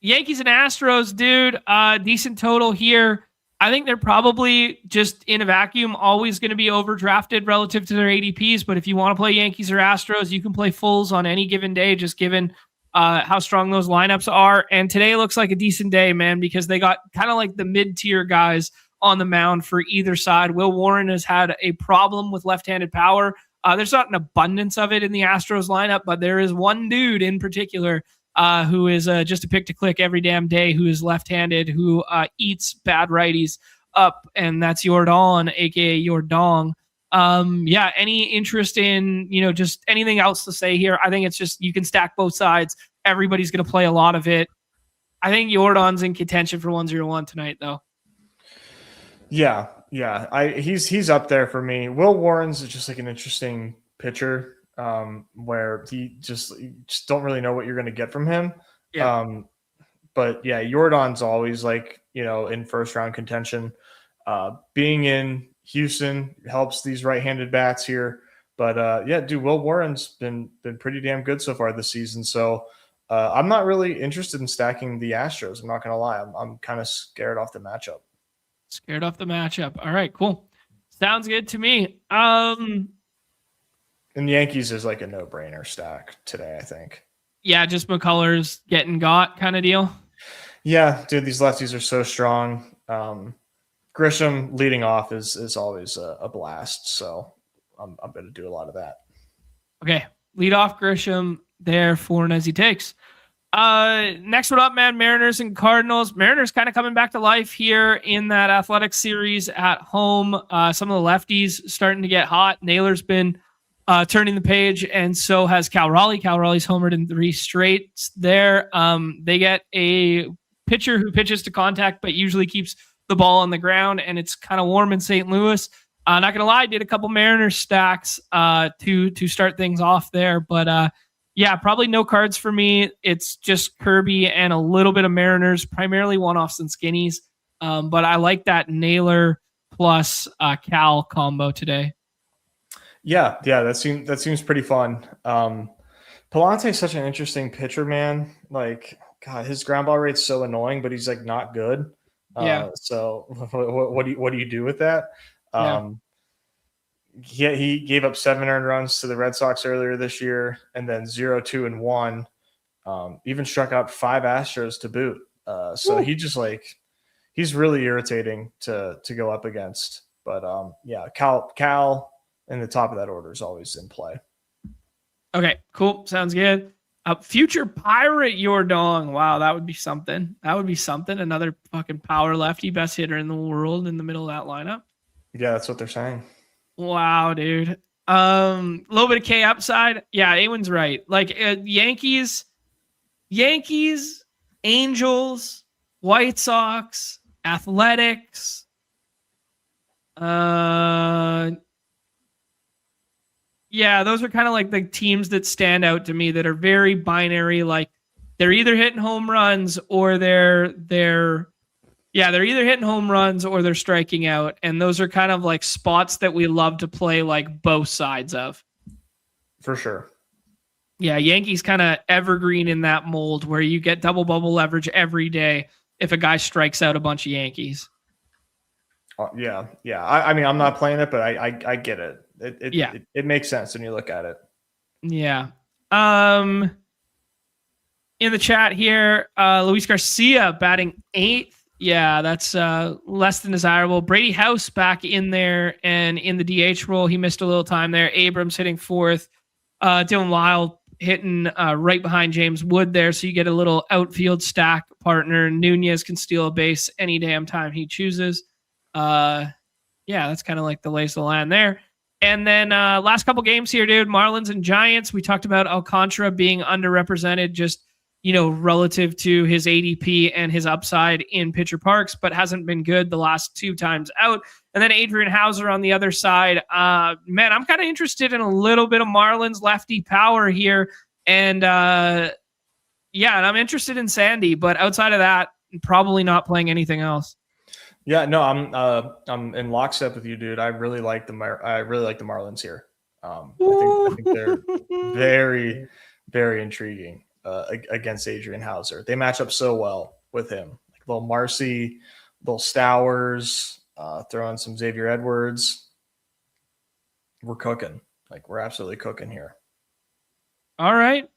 Yankees and Astros, dude. Decent total here. I think they're probably just in a vacuum always going to be overdrafted relative to their ADPs. But if you want to play Yankees or Astros, you can play fulls on any given day, just given how strong those lineups are. And today looks like a decent day, man, because they got kind of like the mid-tier guys on the mound for either side. Will Warren has had a problem with left-handed power. There's not an abundance of it in the Astros lineup, but there is one dude in particular who is just a pick to click every damn day, who is left-handed, who eats bad righties up, and that's Yordan, aka Yordong. Any interest in, just anything else to say here? I think it's just you can stack both sides. Everybody's going to play a lot of it. I think Yordan's in contention for 101 tonight, though. Yeah. He's up there for me. Will Warren's just like an interesting pitcher. Where you just don't really know what you're going to get from him. Yeah. But yeah, Yordan's always like, in first round contention. Being in Houston helps these right-handed bats here. But Will Warren's been pretty damn good so far this season. So I'm not really interested in stacking the Astros. I'm not going to lie. I'm kind of scared off the matchup. All right, cool. Sounds good to me. And the Yankees is like a no-brainer stack today, I think. Yeah, just McCullers getting got kind of deal. Yeah, dude, these lefties are so strong. Grisham leading off is always a blast, so I'm going to do a lot of that. Okay, lead off Grisham there for an as he takes. Next one up, man, Mariners and Cardinals. Mariners kind of coming back to life here in that Athletics series at home. Some of the lefties starting to get hot. Naylor's been turning the page, and so has Cal Raleigh. Cal Raleigh's homered in 3 straight there. They get a pitcher who pitches to contact, but usually keeps the ball on the ground, and it's kind of warm in St. Louis. Not going to lie, did a couple Mariners stacks to start things off there, but yeah, probably no cards for me. It's just Kirby and a little bit of Mariners, primarily one-offs and skinnies. But I like that Naylor plus Cal combo today. Yeah, that seems pretty fun. Palante is such an interesting pitcher, man. Like, God, his ground ball rate's so annoying, but he's like not good. Yeah. So what do you do with that? He gave up 7 earned runs to the Red Sox earlier this year, and then 0, 2, and 1. Even struck out 5 Astros to boot. So he just he's really irritating to go up against. But yeah, Cal in the top of that order is always in play. Okay, cool. Sounds good. Future Pirate Yordong. Wow, that would be something. Another fucking power lefty, best hitter in the world in the middle of that lineup. Yeah, that's what they're saying. Wow, dude. A little bit of K upside. Yeah, Awen's right. Like Yankees, Angels, White Sox, Athletics. Yeah, those are kind of like the teams that stand out to me that are very binary. Like they're either hitting home runs or they're either hitting home runs or they're striking out. And those are kind of like spots that we love to play like both sides of. For sure. Yeah, Yankees kind of evergreen in that mold where you get double bubble leverage every day if a guy strikes out a bunch of Yankees. Yeah. I mean, I'm not playing it, but I get it. It makes sense when you look at it. Yeah. In the chat here, Luis Garcia batting 8th. Yeah, that's less than desirable. Brady House back in there and in the DH role. He missed a little time there. Abrams hitting 4th. Dylan Lyle hitting right behind James Wood there. So you get a little outfield stack partner. Nunez can steal a base any damn time he chooses. Yeah, that's kind of like the lace of the land there. And then last couple games here, dude, Marlins and Giants. We talked about Alcantara being underrepresented just, relative to his ADP and his upside in pitcher parks, but hasn't been good the last 2 times out. And then Adrian Hauser on the other side. Man, I'm kind of interested in a little bit of Marlins lefty power here. And and I'm interested in Sandy, but outside of that, probably not playing anything else. Yeah, no, I'm in lockstep with you, dude. I really like the Marlins here. I think they're very, very intriguing against Adrian Hauser. They match up so well with him. Like little Marcy, little Stowers, throw in some Xavier Edwards. We're cooking. Like we're absolutely cooking here. All right.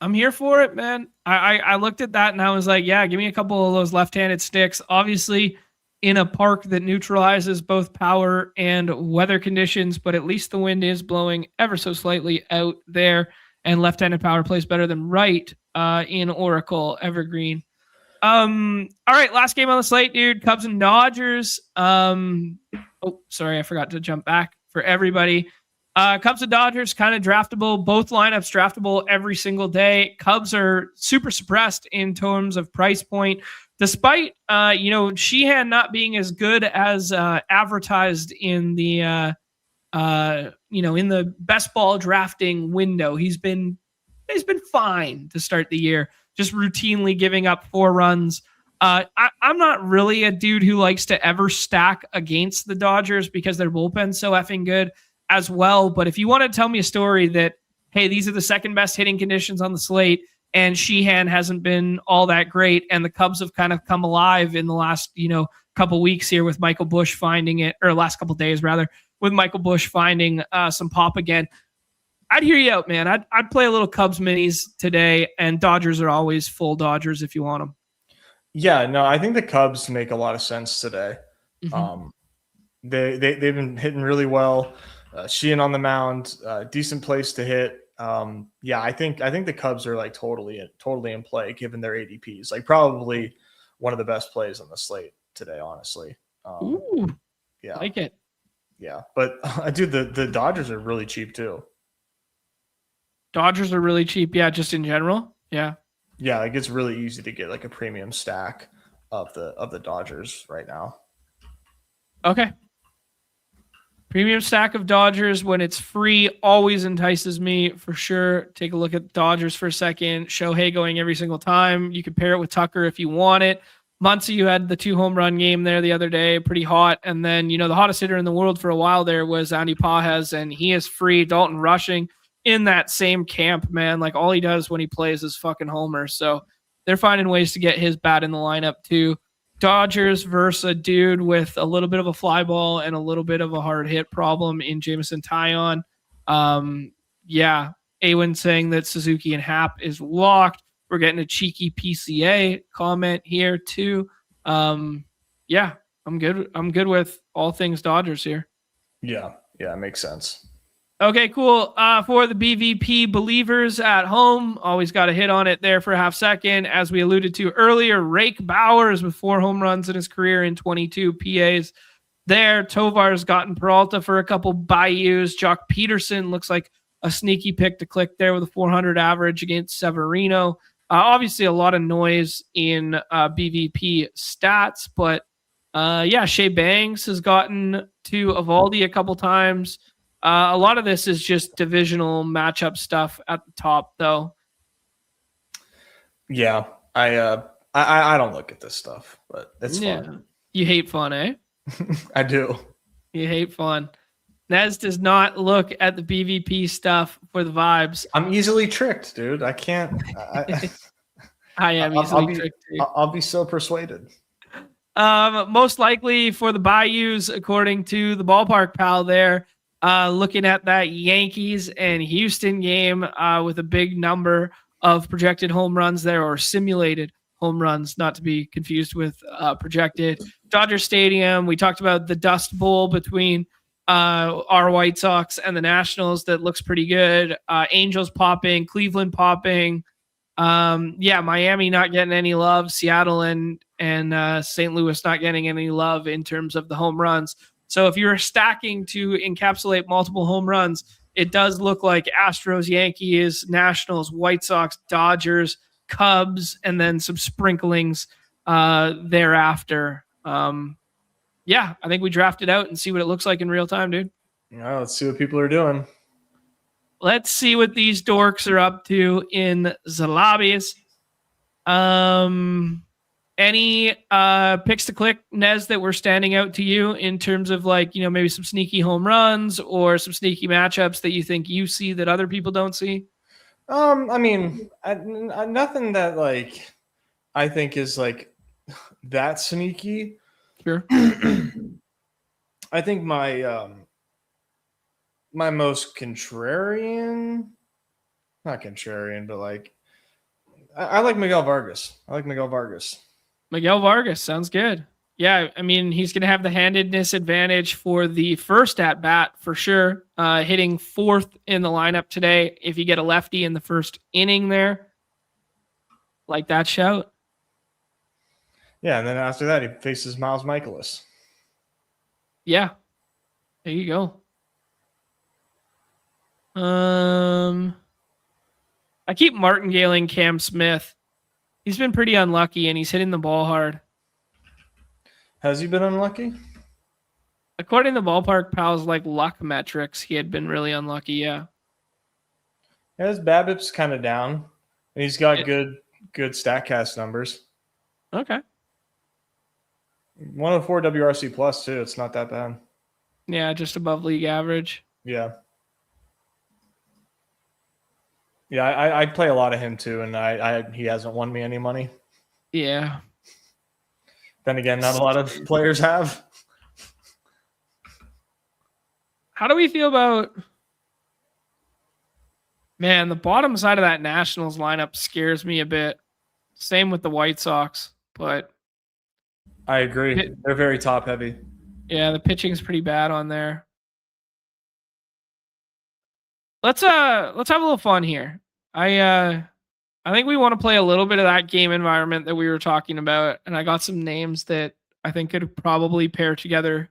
I'm here for it, man. I looked at that and I was like, yeah, give me a couple of those left-handed sticks. Obviously, in a park that neutralizes both power and weather conditions, but at least the wind is blowing ever so slightly out there, and left-handed power plays better than right in Oracle Evergreen. All right, last game on the slate, dude. Cubs and Dodgers. Sorry, I forgot to jump back for everybody. Cubs and Dodgers kind of draftable. Both lineups draftable every single day. Cubs are super suppressed in terms of price point. Despite, Sheehan not being as good as advertised in the, in the best ball drafting window, he's been fine to start the year, just routinely giving up 4 runs. I'm not really a dude who likes to ever stack against the Dodgers because their bullpen's so effing good as well. But if you want to tell me a story that, hey, these are the second best hitting conditions on the slate, and Sheehan hasn't been all that great, and the Cubs have kind of come alive in the last, couple weeks here with Michael Busch finding it, or last couple days rather, with Michael Busch finding some pop again. I'd hear you out, man. I'd play a little Cubs minis today, and Dodgers are always full Dodgers if you want them. Yeah, no, I think the Cubs make a lot of sense today. Mm-hmm. They've been hitting really well. Sheehan on the mound, decent place to hit. Yeah, I think the Cubs are like totally in play given their ADPs. Like probably one of the best plays on the slate today, honestly. Ooh, Yeah, like it. yeah, but dude, the Dodgers are really cheap too. Dodgers are really cheap. Yeah, just in general. Yeah. Yeah, like it's really easy to get like a premium stack of the Dodgers right now. Okay. Premium stack of Dodgers when it's free always entices me for sure. Take a look at Dodgers for a second. Shohei going every single time. You could pair it with Tucker if you want it. Muncy, you had the 2 home run game there the other day, pretty hot. And then, the hottest hitter in the world for a while there was Andy Pajes, and he is free. Dalton Rushing in that same camp, man. Like all he does when he plays is fucking homer. So they're finding ways to get his bat in the lineup too. Dodgers versus a dude with a little bit of a fly ball and a little bit of a hard hit problem in Jameson Taillon. Yeah, Awen saying that Suzuki and Happ is locked. We're getting a cheeky PCA comment here too. Yeah, I'm good. I'm good with all things Dodgers here. Yeah, it makes sense. Okay, cool. For the BVP believers at home, always got a hit on it there for a half second. As we alluded to earlier, Rake Bowers with 4 home runs in his career in 22 PAs there. Tovar's gotten Peralta for a couple Bayous. Jock Peterson looks like a sneaky pick to click there with a 400 average against Severino. Obviously, a lot of noise in BVP stats, but yeah, Shea Bangs has gotten to Evaldi a couple times. A lot of this is just divisional matchup stuff at the top, though. Yeah, I don't look at this stuff, but it's fun. You hate fun, eh? I do. You hate fun. Nez does not look at the BVP stuff for the vibes. I'm easily tricked, dude. I can't. I am easily tricked too. I'll be so persuaded. Most likely for the Bayous, according to the Ballpark Pal there. Looking at that Yankees and Houston game with a big number of projected home runs there, or simulated home runs, not to be confused with projected. Dodger Stadium, we talked about the Dust Bowl between our White Sox and the Nationals. That looks pretty good. Angels popping, Cleveland popping. Yeah, Miami not getting any love. Seattle and St. Louis not getting any love in terms of the home runs. So if you're stacking to encapsulate multiple home runs, it does look like Astros, Yankees, Nationals, White Sox, Dodgers, Cubs, and then some sprinklings thereafter. Yeah, I think we draft it out and see what it looks like in real time, dude. Yeah, let's see what people are doing. Let's see what these dorks are up to in the lobbies. Any picks to click, Nez, that were standing out to you in terms of maybe some sneaky home runs or some sneaky matchups that you think you see that other people don't see? I mean, nothing that I think is that sneaky. Sure. I think my most contrarian, not contrarian, but I like Miguel Vargas. Miguel Vargas sounds good. Yeah, I mean, he's going to have the handedness advantage for the first at bat for sure. Hitting 4th in the lineup today. If you get a lefty in the first inning there, like that shout. Yeah, and then after that, he faces Miles Michaelis. Yeah, there you go. I keep martingaling Cam Smith. He's been pretty unlucky, and he's hitting the ball hard. Has he been unlucky? According to Ballpark Pal's luck metrics, he had been really unlucky. Yeah. Yeah, his BABIP's kind of down, and he's got good StatCast numbers. Okay. 104 WRC plus too. It's not that bad. Yeah, just above league average. Yeah. Yeah, I play a lot of him too, and he hasn't won me any money. Yeah. Then again, not a lot of players have. How do we feel about Man, the bottom side of that Nationals lineup scares me a bit. Same with the White Sox, but I agree. They're very top heavy. yeah, the pitching's pretty bad on there. Let's have a little fun here. I think we want to play a little bit of that game environment that we were talking about, and I got some names that I think could probably pair together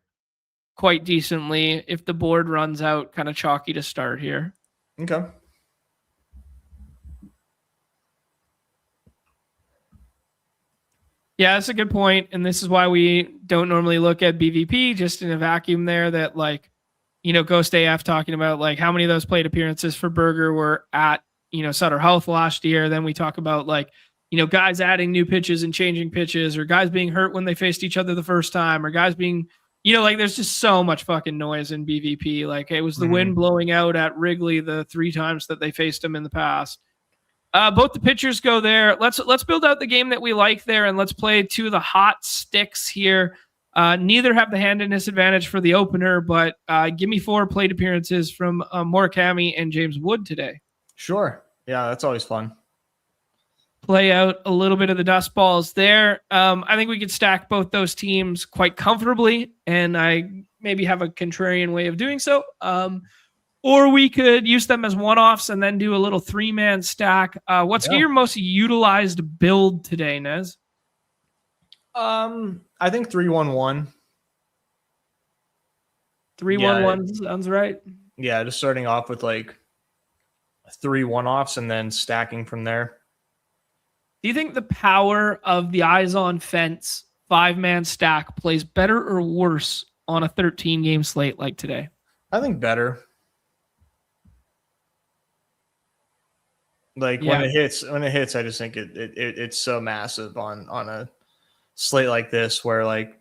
quite decently if the board runs out kind of chalky to start here. Okay. Yeah, that's a good point, and this is why we don't normally look at BVP just in a vacuum there. That like, Ghost AF talking about like how many of those plate appearances for Berger were at Sutter Health last year. Then we talk about like guys adding new pitches and changing pitches, or guys being hurt when they faced each other the first time, or guys being like there's just so much fucking noise in BVP. Like it was the wind blowing out at Wrigley the 3 times that they faced him in the past. Both the pitchers go there. Let's build out the game that we like there, and let's play 2 of the hot sticks here. Neither have the handedness advantage for the opener, but give me 4 plate appearances from Murakami and James Wood today. Sure. Yeah, that's always fun. Play out a little bit of the dust balls there. I think we could stack both those teams quite comfortably, and I maybe have a contrarian way of doing so. Or we could use them as one-offs and then do a little 3-man stack. What's your most utilized build today, Nez? I think 3-1-1. 3-1-1 sounds right. Yeah, just starting off with like 3 one-offs and then stacking from there. Do you think the power of the eyes on fence 5-man stack plays better or worse on a 13-game slate like today? I think better. Like when it hits, I just think it's so massive on a slate like this where like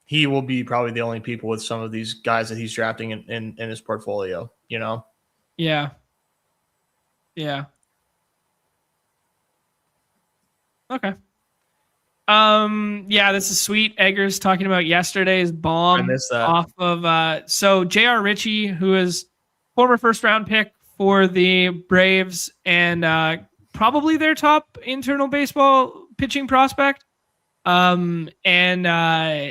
he will be probably the only people with some of these guys that he's drafting in his portfolio, Yeah. Yeah. Okay. Yeah, this is sweet. Eggers talking about yesterday's bomb I missed that. Off of so J.R. Ritchie, who is former first-round pick for the Braves and probably their top internal baseball pitching prospect. And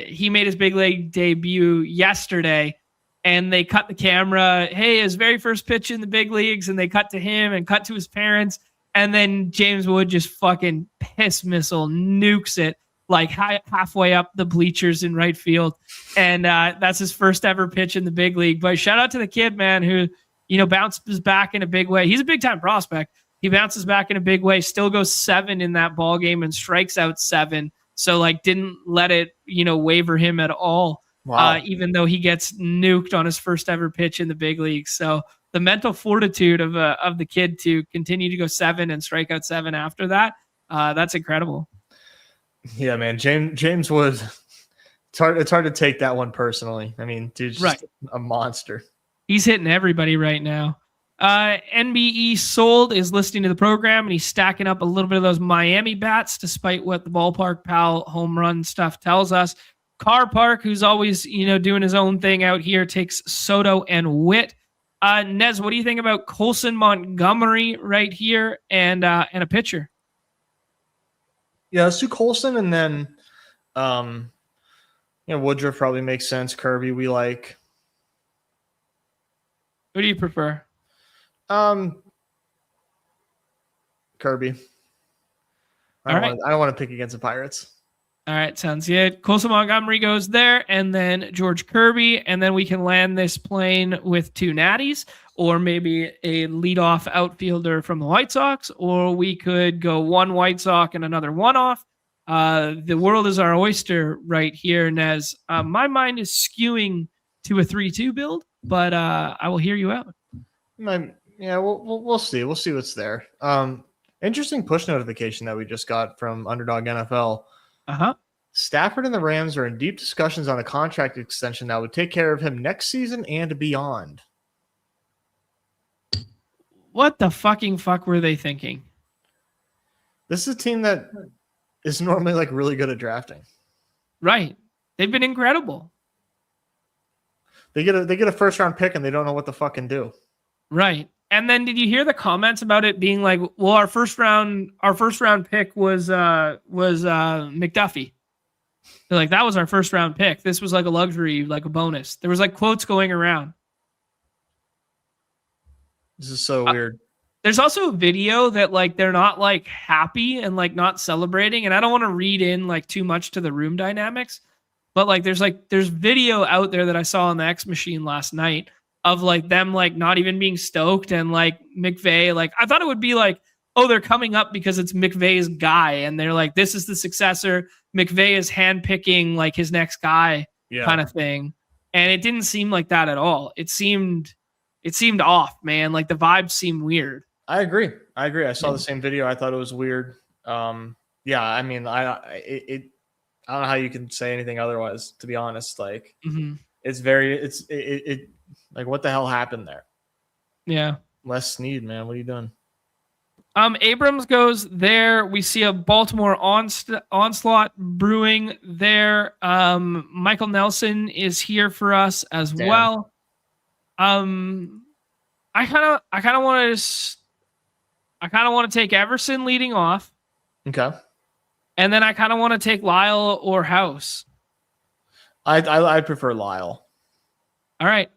he made his big league debut yesterday, and they cut the camera. Hey, his very first pitch in the big leagues, and they cut to him and cut to his parents. And then James Wood just fucking piss missile nukes it like halfway up the bleachers in right field. And that's his first ever pitch in the big league. But shout out to the kid, man, who bounces back in a big way. He's a big time prospect. He bounces back in a big way, still goes 7 in that ball game and strikes out 7. So like didn't let it, waver him at all. Wow. Even though he gets nuked on his first ever pitch in the big leagues. So the mental fortitude of the kid to continue to go 7 and strike out 7 after that, that's incredible. Yeah, man. James Wood, it's hard to take that one personally. I mean, dude's just a monster. He's hitting everybody right now. NBE Sold is listening to the program, and he's stacking up a little bit of those Miami bats, despite what the Ballpark Pal home run stuff tells us. Car Park, who's always doing his own thing out here, takes Soto and Witt. Nez, what do you think about Colson Montgomery right here and a pitcher? Yeah, let's do Colson, and then Woodruff probably makes sense. Kirby, we like. Who do you prefer? Kirby. I don't want to pick against the Pirates. All right, sounds good. Colson Montgomery goes there, and then George Kirby, and then we can land this plane with 2 natties, or maybe a leadoff outfielder from the White Sox, or we could go 1 White Sox and another one-off. The world is our oyster right here, Nez. My mind is skewing to a 3-2 build, but I will hear you out. Yeah, we'll see. We'll see what's there. Interesting push notification that we just got from Underdog NFL. Stafford and the Rams are in deep discussions on a contract extension that would take care of him next season and beyond. What the fucking fuck were they thinking? This is a team that is normally like really good at drafting. Right. They've been incredible. They get a first round pick and they don't know what to fucking do. Right. And then did you hear the comments about it being like, well, our first round pick was McDuffie. They're like, that was our first round pick. This was like a luxury, like a bonus. There was like quotes going around. This is so weird. There's also a video that like they're not like happy and like not celebrating. And I don't want to read in like too much to the room dynamics, but like there's video out there that I saw on the X machine last night of like them like not even being stoked, and like McVay, like I thought it would be like, oh, they're coming up because it's McVay's guy, and they're like, this is the successor. McVay is handpicking like his next guy, kind of thing. And it didn't seem like that at all. It seemed off, man. Like the vibes seemed weird. I agree. I saw the same video. I thought it was weird. Yeah, I mean, I don't know how you can say anything otherwise, to be honest. Like it's like, what the hell happened there? Yeah. Les Snead, man, what are you doing? Abrams goes there. We see a Baltimore onslaught brewing there. Michael Nelson is here for us as well. I kind of want to take Everson leading off. Okay. And then I kind of want to take Lyle or House. I prefer Lyle. All right.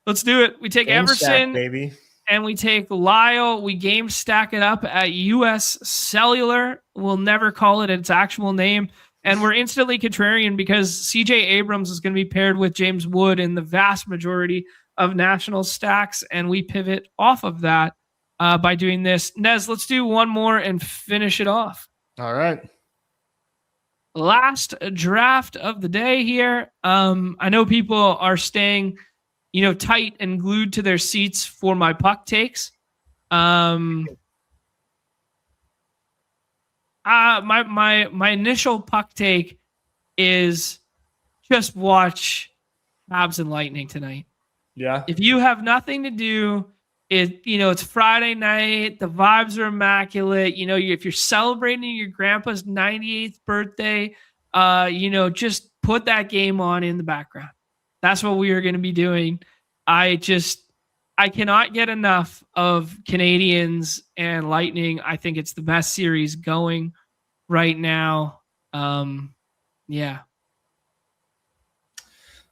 Let's do it. We take Everson, stack, baby. And we take Lyle. We game stack it up at US Cellular. We'll never call it its actual name. And we're instantly contrarian because CJ Abrams is going to be paired with James Wood in the vast majority of national stacks. And we pivot off of that by doing this. Nez, let's do one more and finish it off. All right. Last draft of the day here. I know people are staying tight and glued to their seats for my puck takes. My initial puck take is just watch Habs and Lightning tonight. Yeah. If you have nothing to do, it's Friday night, the vibes are immaculate. If you're celebrating your grandpa's 98th birthday, just put that game on in the background. That's what we are going to be doing. I cannot get enough of Canadians and Lightning. I think it's the best series going right now. Yeah.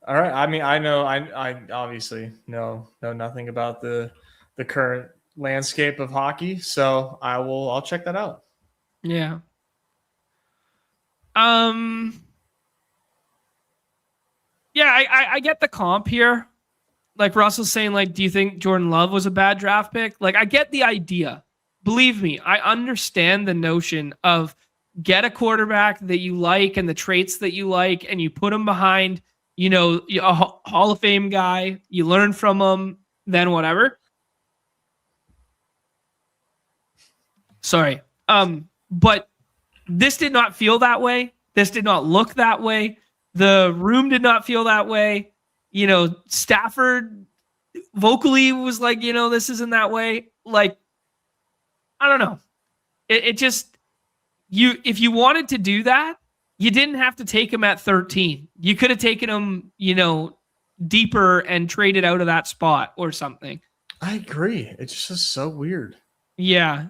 All right. I mean, I obviously know nothing about the current landscape of hockey, so I'll check that out. Yeah. Yeah, I get the comp here. Like Russell's saying, like, do you think Jordan Love was a bad draft pick? Like, I get the idea. Believe me, I understand the notion of get a quarterback that you like and the traits that you like, and you put him behind, a Hall of Fame guy. You learn from him, then whatever. Sorry. But this did not feel that way. This did not look that way. The room did not feel that way. Stafford vocally was like, this isn't that way. Like, I don't know. It just, if you wanted to do that, you didn't have to take him at 13. You could have taken him, deeper and traded out of that spot or something. I agree. It's just so weird. Yeah.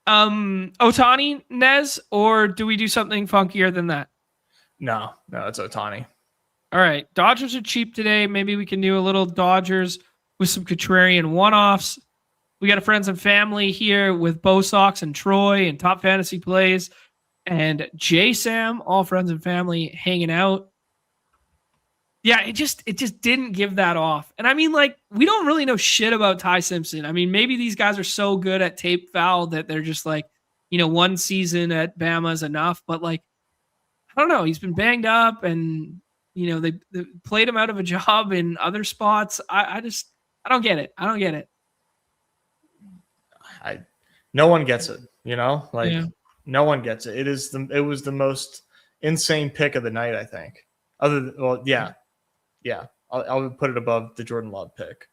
Ohtani, Nez, or do we do something funkier than that? No, it's Ohtani. All right. Dodgers are cheap today. Maybe we can do a little Dodgers with some contrarian one-offs. We got a friends and family here with Bo Sox and Troy and Top Fantasy Plays and J Sam, all friends and family hanging out. Yeah, it just didn't give that off. And I mean, like, we don't really know shit about Ty Simpson. I mean, maybe these guys are so good at tape foul that they're just like, one season at Bama is enough. But like, I don't know. He's been banged up and, they played him out of a job in other spots. I don't get it. No one gets it, No one gets it. It was the most insane pick of the night, I think. Yeah. I'll put it above the Jordan Love pick.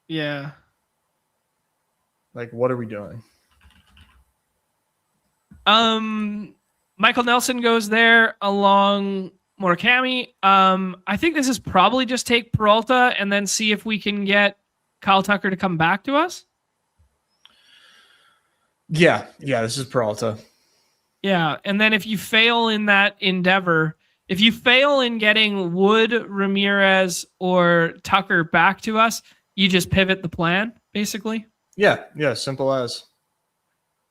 Yeah. Like, what are we doing? Michael Nelson goes there along Murakami. I think this is probably just take Peralta and then see if we can get Kyle Tucker to come back to us. Yeah, this is Peralta. Yeah, and then if you fail in that endeavor, if you fail in getting Wood, Ramirez, or Tucker back to us, you just pivot the plan, basically. Yeah, simple as.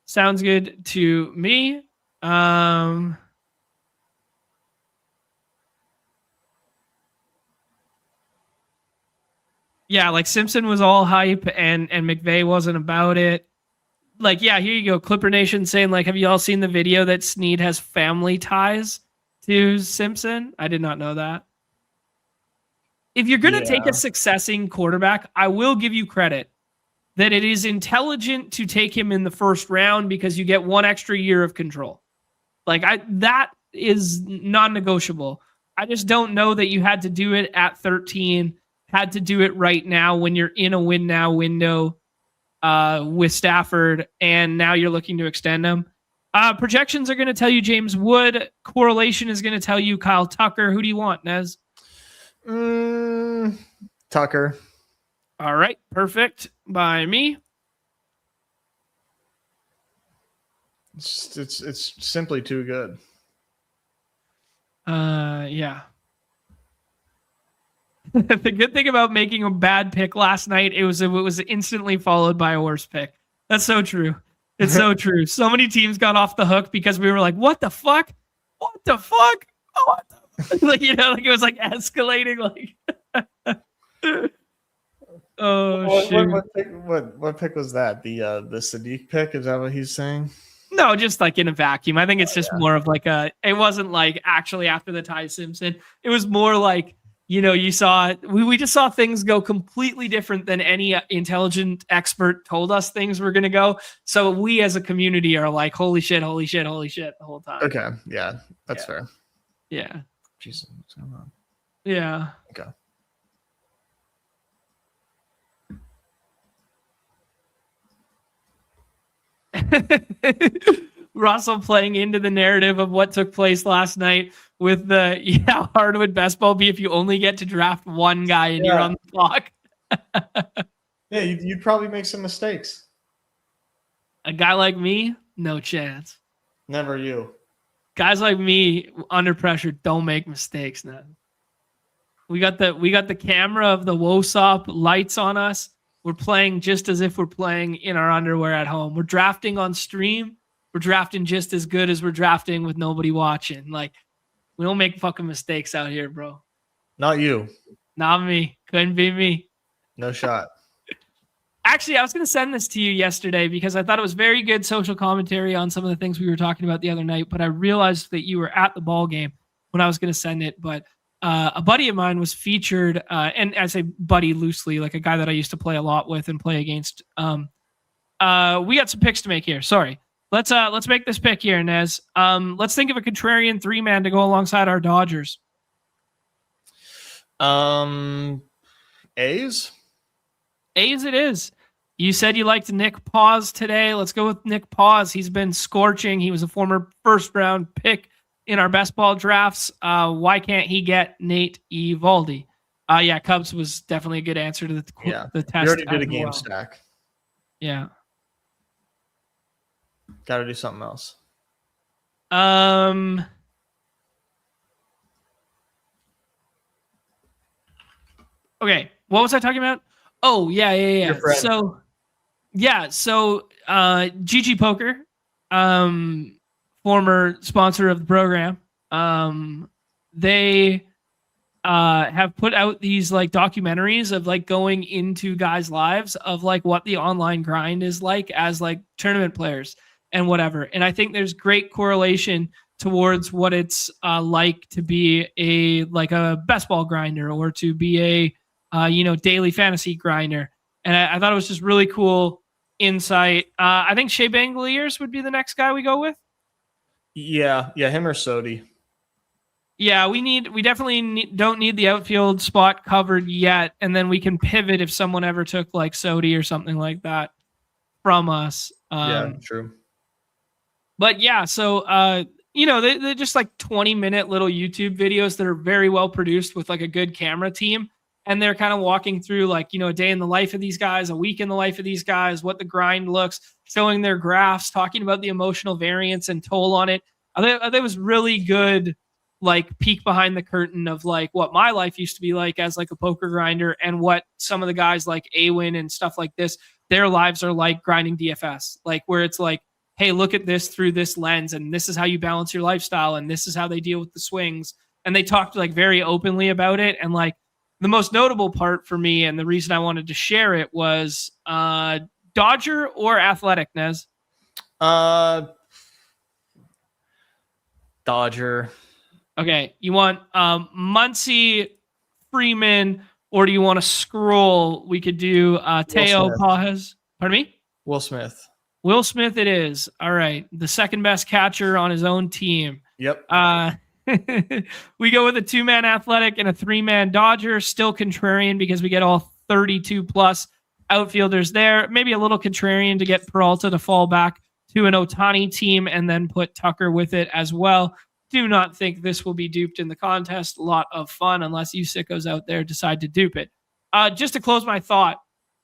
Sounds good to me. Yeah, like Simpson was all hype and McVay wasn't about it. Like, yeah, here you go. Clipper Nation saying, like, have you all seen the video that Snead has family ties to Simpson? I did not know that. If you're going to take a successing quarterback, I will give you credit that it is intelligent to take him in the first round because you get 1 extra year of control. Like, that is non-negotiable. I just don't know that you had to do it at 13, had to do it right now when you're in a win now window with Stafford, and now you're looking to extend them. Projections are going to tell you James Wood. Correlation is going to tell you Kyle Tucker. Who do you want, Nez? Tucker. All right, perfect by me. It's simply too good. Yeah. The good thing about making a bad pick last night, it was instantly followed by a worse pick. That's so true. It's so true. So many teams got off the hook because we were like, "What the fuck? What the fuck?" Oh, what the like, you know, like it was like escalating. Like, oh shit! What pick was that? The Sadiq pick? Is that what he's saying? No, just like in a vacuum. I think it's just more of like it wasn't like actually after the Ty Simpson. It was more like, you know, you saw, we just saw things go completely different than any intelligent expert told us things were going to go. So we as a community are like, holy shit, holy shit, holy shit the whole time. Okay. Yeah, that's fair. Yeah. Jesus, what's going on? Yeah. Okay. Russell playing into the narrative of what took place last night with the, how hard would best ball be if you only get to draft one guy and you're on the clock? Yeah, you'd probably make some mistakes. A guy like me, no chance. Never you. Guys like me under pressure don't make mistakes. Now we got the camera of the Wosop lights on us. We're playing just as if we're playing in our underwear at home. We're drafting on stream. We're drafting just as good as we're drafting with nobody watching. Like, we don't make fucking mistakes out here, bro. Not you. Not me. Couldn't be me. No shot. Actually, I was going to send this to you yesterday because I thought it was very good social commentary on some of the things we were talking about the other night, but I realized that you were at the ball game when I was going to send it. But a buddy of mine was featured, and I say buddy loosely, like a guy that I used to play a lot with and play against. We got some picks to make here. Sorry. Let's make this pick here, Nez. Let's think of a contrarian 3-man to go alongside our Dodgers. A's? A's it is. You said you liked Nick Paz today. Let's go with Nick Paz. He's been scorching. He was a former first-round pick in our best ball drafts. Why can't he get Nate Eovaldi? Yeah, Cubs was definitely a good answer to the test. We already did a game stack. Yeah. Got to do something else. Okay. What was I talking about? Oh, yeah. So GG Poker, former sponsor of the program, they have put out these like documentaries of like going into guys' lives of like what the online grind is like as like tournament players and whatever. And I think there's great correlation towards what it's like to be a best ball grinder or to be a daily fantasy grinder. And I thought it was just really cool insight. I think Shea Bangoliers would be the next guy we go with. Yeah, him or Sodi. Yeah, we definitely don't need the outfield spot covered yet, and then we can pivot if someone ever took like Sodi or something like that from us. Yeah, true. But yeah, so they're just like 20-minute little YouTube videos that are very well produced with like a good camera team. And they're kind of walking through like, a day in the life of these guys, a week in the life of these guys, what the grind looks, showing their graphs, talking about the emotional variance and toll on it. I think it was really good, like peek behind the curtain of like what my life used to be like as like a poker grinder and what some of the guys like Awin and stuff like this, their lives are like grinding DFS, like where it's like, hey, look at this through this lens and this is how you balance your lifestyle and this is how they deal with the swings. And they talked like very openly about it. And like the most notable part for me and the reason I wanted to share it was Dodger or Athletic, Nez? Dodger. Okay, you want Muncy, Freeman, or do you want to scroll? We could do Teo Pajes. Pardon me? Will Smith. Will Smith it is. All right, the second best catcher on his own team. Yep. We go with a 2-man Athletic and a 3-man Dodger. Still contrarian because we get all 32 plus outfielders there. Maybe a little contrarian to get Peralta to fall back to an Ohtani team and then put Tucker with it as well. Do not think this will be duped in the contest. A lot of fun unless you sickos out there decide to dupe it. Just to close my thought,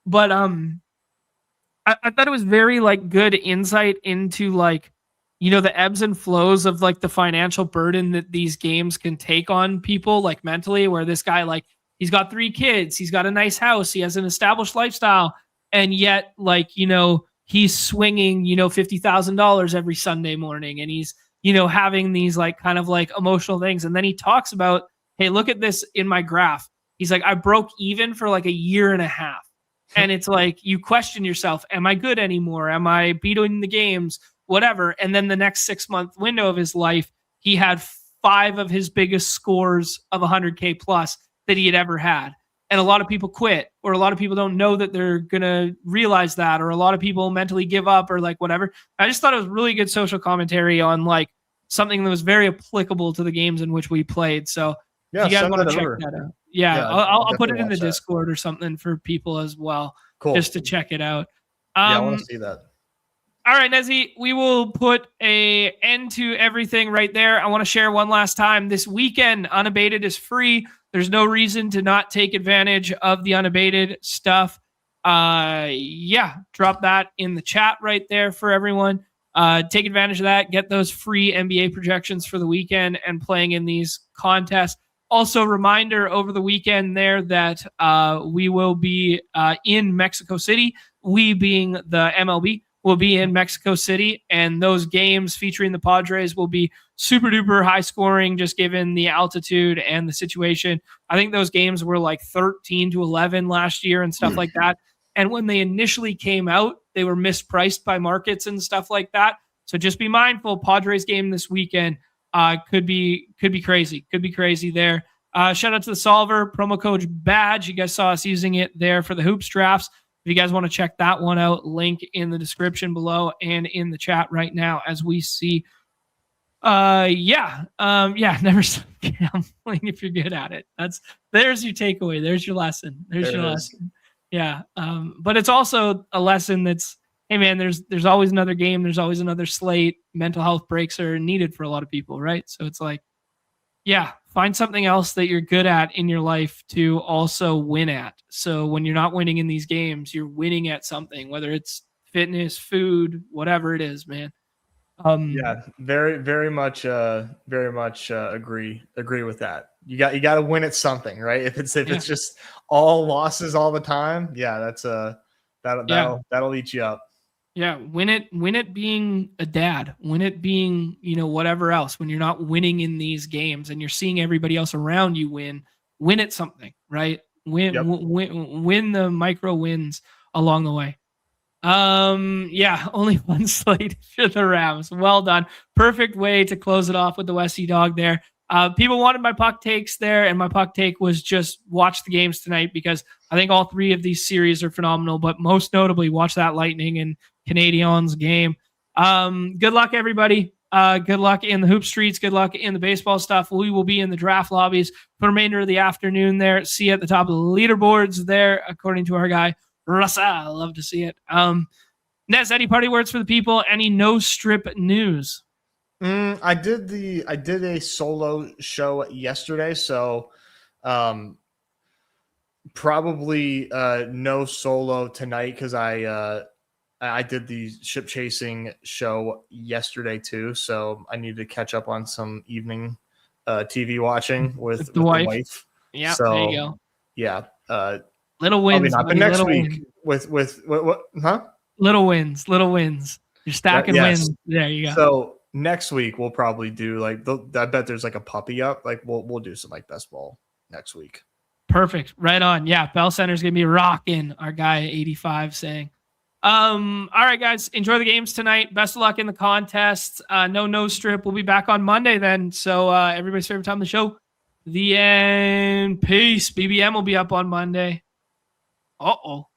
but I thought it was very like good insight into like, the ebbs and flows of like the financial burden that these games can take on people like mentally, where this guy, like he's got 3 kids, he's got a nice house, he has an established lifestyle. And yet like, he's swinging, $50,000 every Sunday morning and he's, having these like kind of like emotional things. And then he talks about, hey, look at this in my graph. He's like, I broke even for like a year and a half. And it's like, you question yourself. Am I good anymore? Am I beating the games? Whatever. And then the next 6-month window of his life, he had 5 of his biggest scores of 100K plus that he had ever had. And a lot of people quit, or a lot of people don't know that they're going to realize that, or a lot of people mentally give up or like whatever. I just thought it was really good social commentary on like something that was very applicable to the games in which we played. So if you guys want to check that out. Yeah, I'll put it in the Discord or something for people as well. Cool. Just to check it out. I want to see that. All right, Nezzy, we will put an end to everything right there. I want to share one last time. This weekend, Unabated is free. There's no reason to not take advantage of the Unabated stuff. Drop that in the chat right there for everyone. Take advantage of that. Get those free NBA projections for the weekend and playing in these contests. Also, reminder over the weekend there that we will be in Mexico City. We being the MLB. Will be in Mexico City, and those games featuring the Padres will be super duper high scoring, just given the altitude and the situation. I think those games were like 13-11 last year and stuff like that. And when they initially came out, they were mispriced by markets and stuff like that. So just be mindful. Padres game this weekend could be crazy. Could be crazy there. Shout out to the Solver promo code BADGE. You guys saw us using it there for the Hoops drafts. If you guys want to check that one out, link in the description below and in the chat right now as we see. Never stop gambling if you're good at it. There's your takeaway. There's your lesson. There's your lesson. Yeah. But it's also a lesson that's, hey man, there's always another game. There's always another slate. Mental health breaks are needed for a lot of people, right? So it's like, find something else that you're good at in your life to also win at. So when you're not winning in these games, you're winning at something, whether it's fitness, food, whatever it is, man. Very, very much agree with that. You got to win at something, right? If it's just all losses all the time, that'll eat you up. Yeah, win it being a dad, win it being, whatever else. When you're not winning in these games and you're seeing everybody else around you win at something, right? Win the micro wins along the way. Only one slate for the Rams. Well done. Perfect way to close it off with the Westie Dog there. People wanted my puck takes there, and my puck take was just watch the games tonight because I think all 3 of these series are phenomenal, but most notably watch that Lightning and Canadiens game. Good luck, everybody. Good luck in the hoop streets. Good luck in the baseball stuff. We will be in the draft lobbies for the remainder of the afternoon there. See you at the top of the leaderboards there, according to our guy, Russa. I love to see it. Nez, any party words for the people? Any no strip news? I did a solo show yesterday, so Probably no solo tonight because I did the ship chasing show yesterday too, so I need to catch up on some evening TV watching with the wife. Yeah, so, there you go. Yeah, little wins. Not, but next week with what? Huh? Little wins. You're stacking wins. There you go. So next week we'll probably do like I bet there's like a puppy up. Like we'll do some like best ball next week. Perfect. Right on. Yeah, Bell Center's gonna be rocking. Our guy 85 saying. All right, guys, enjoy the games tonight. Best of luck in the contest. No strip. We'll be back on Monday then. So everybody's favorite time of the show, the end. Peace. BBM will be up on Monday. Uh-oh.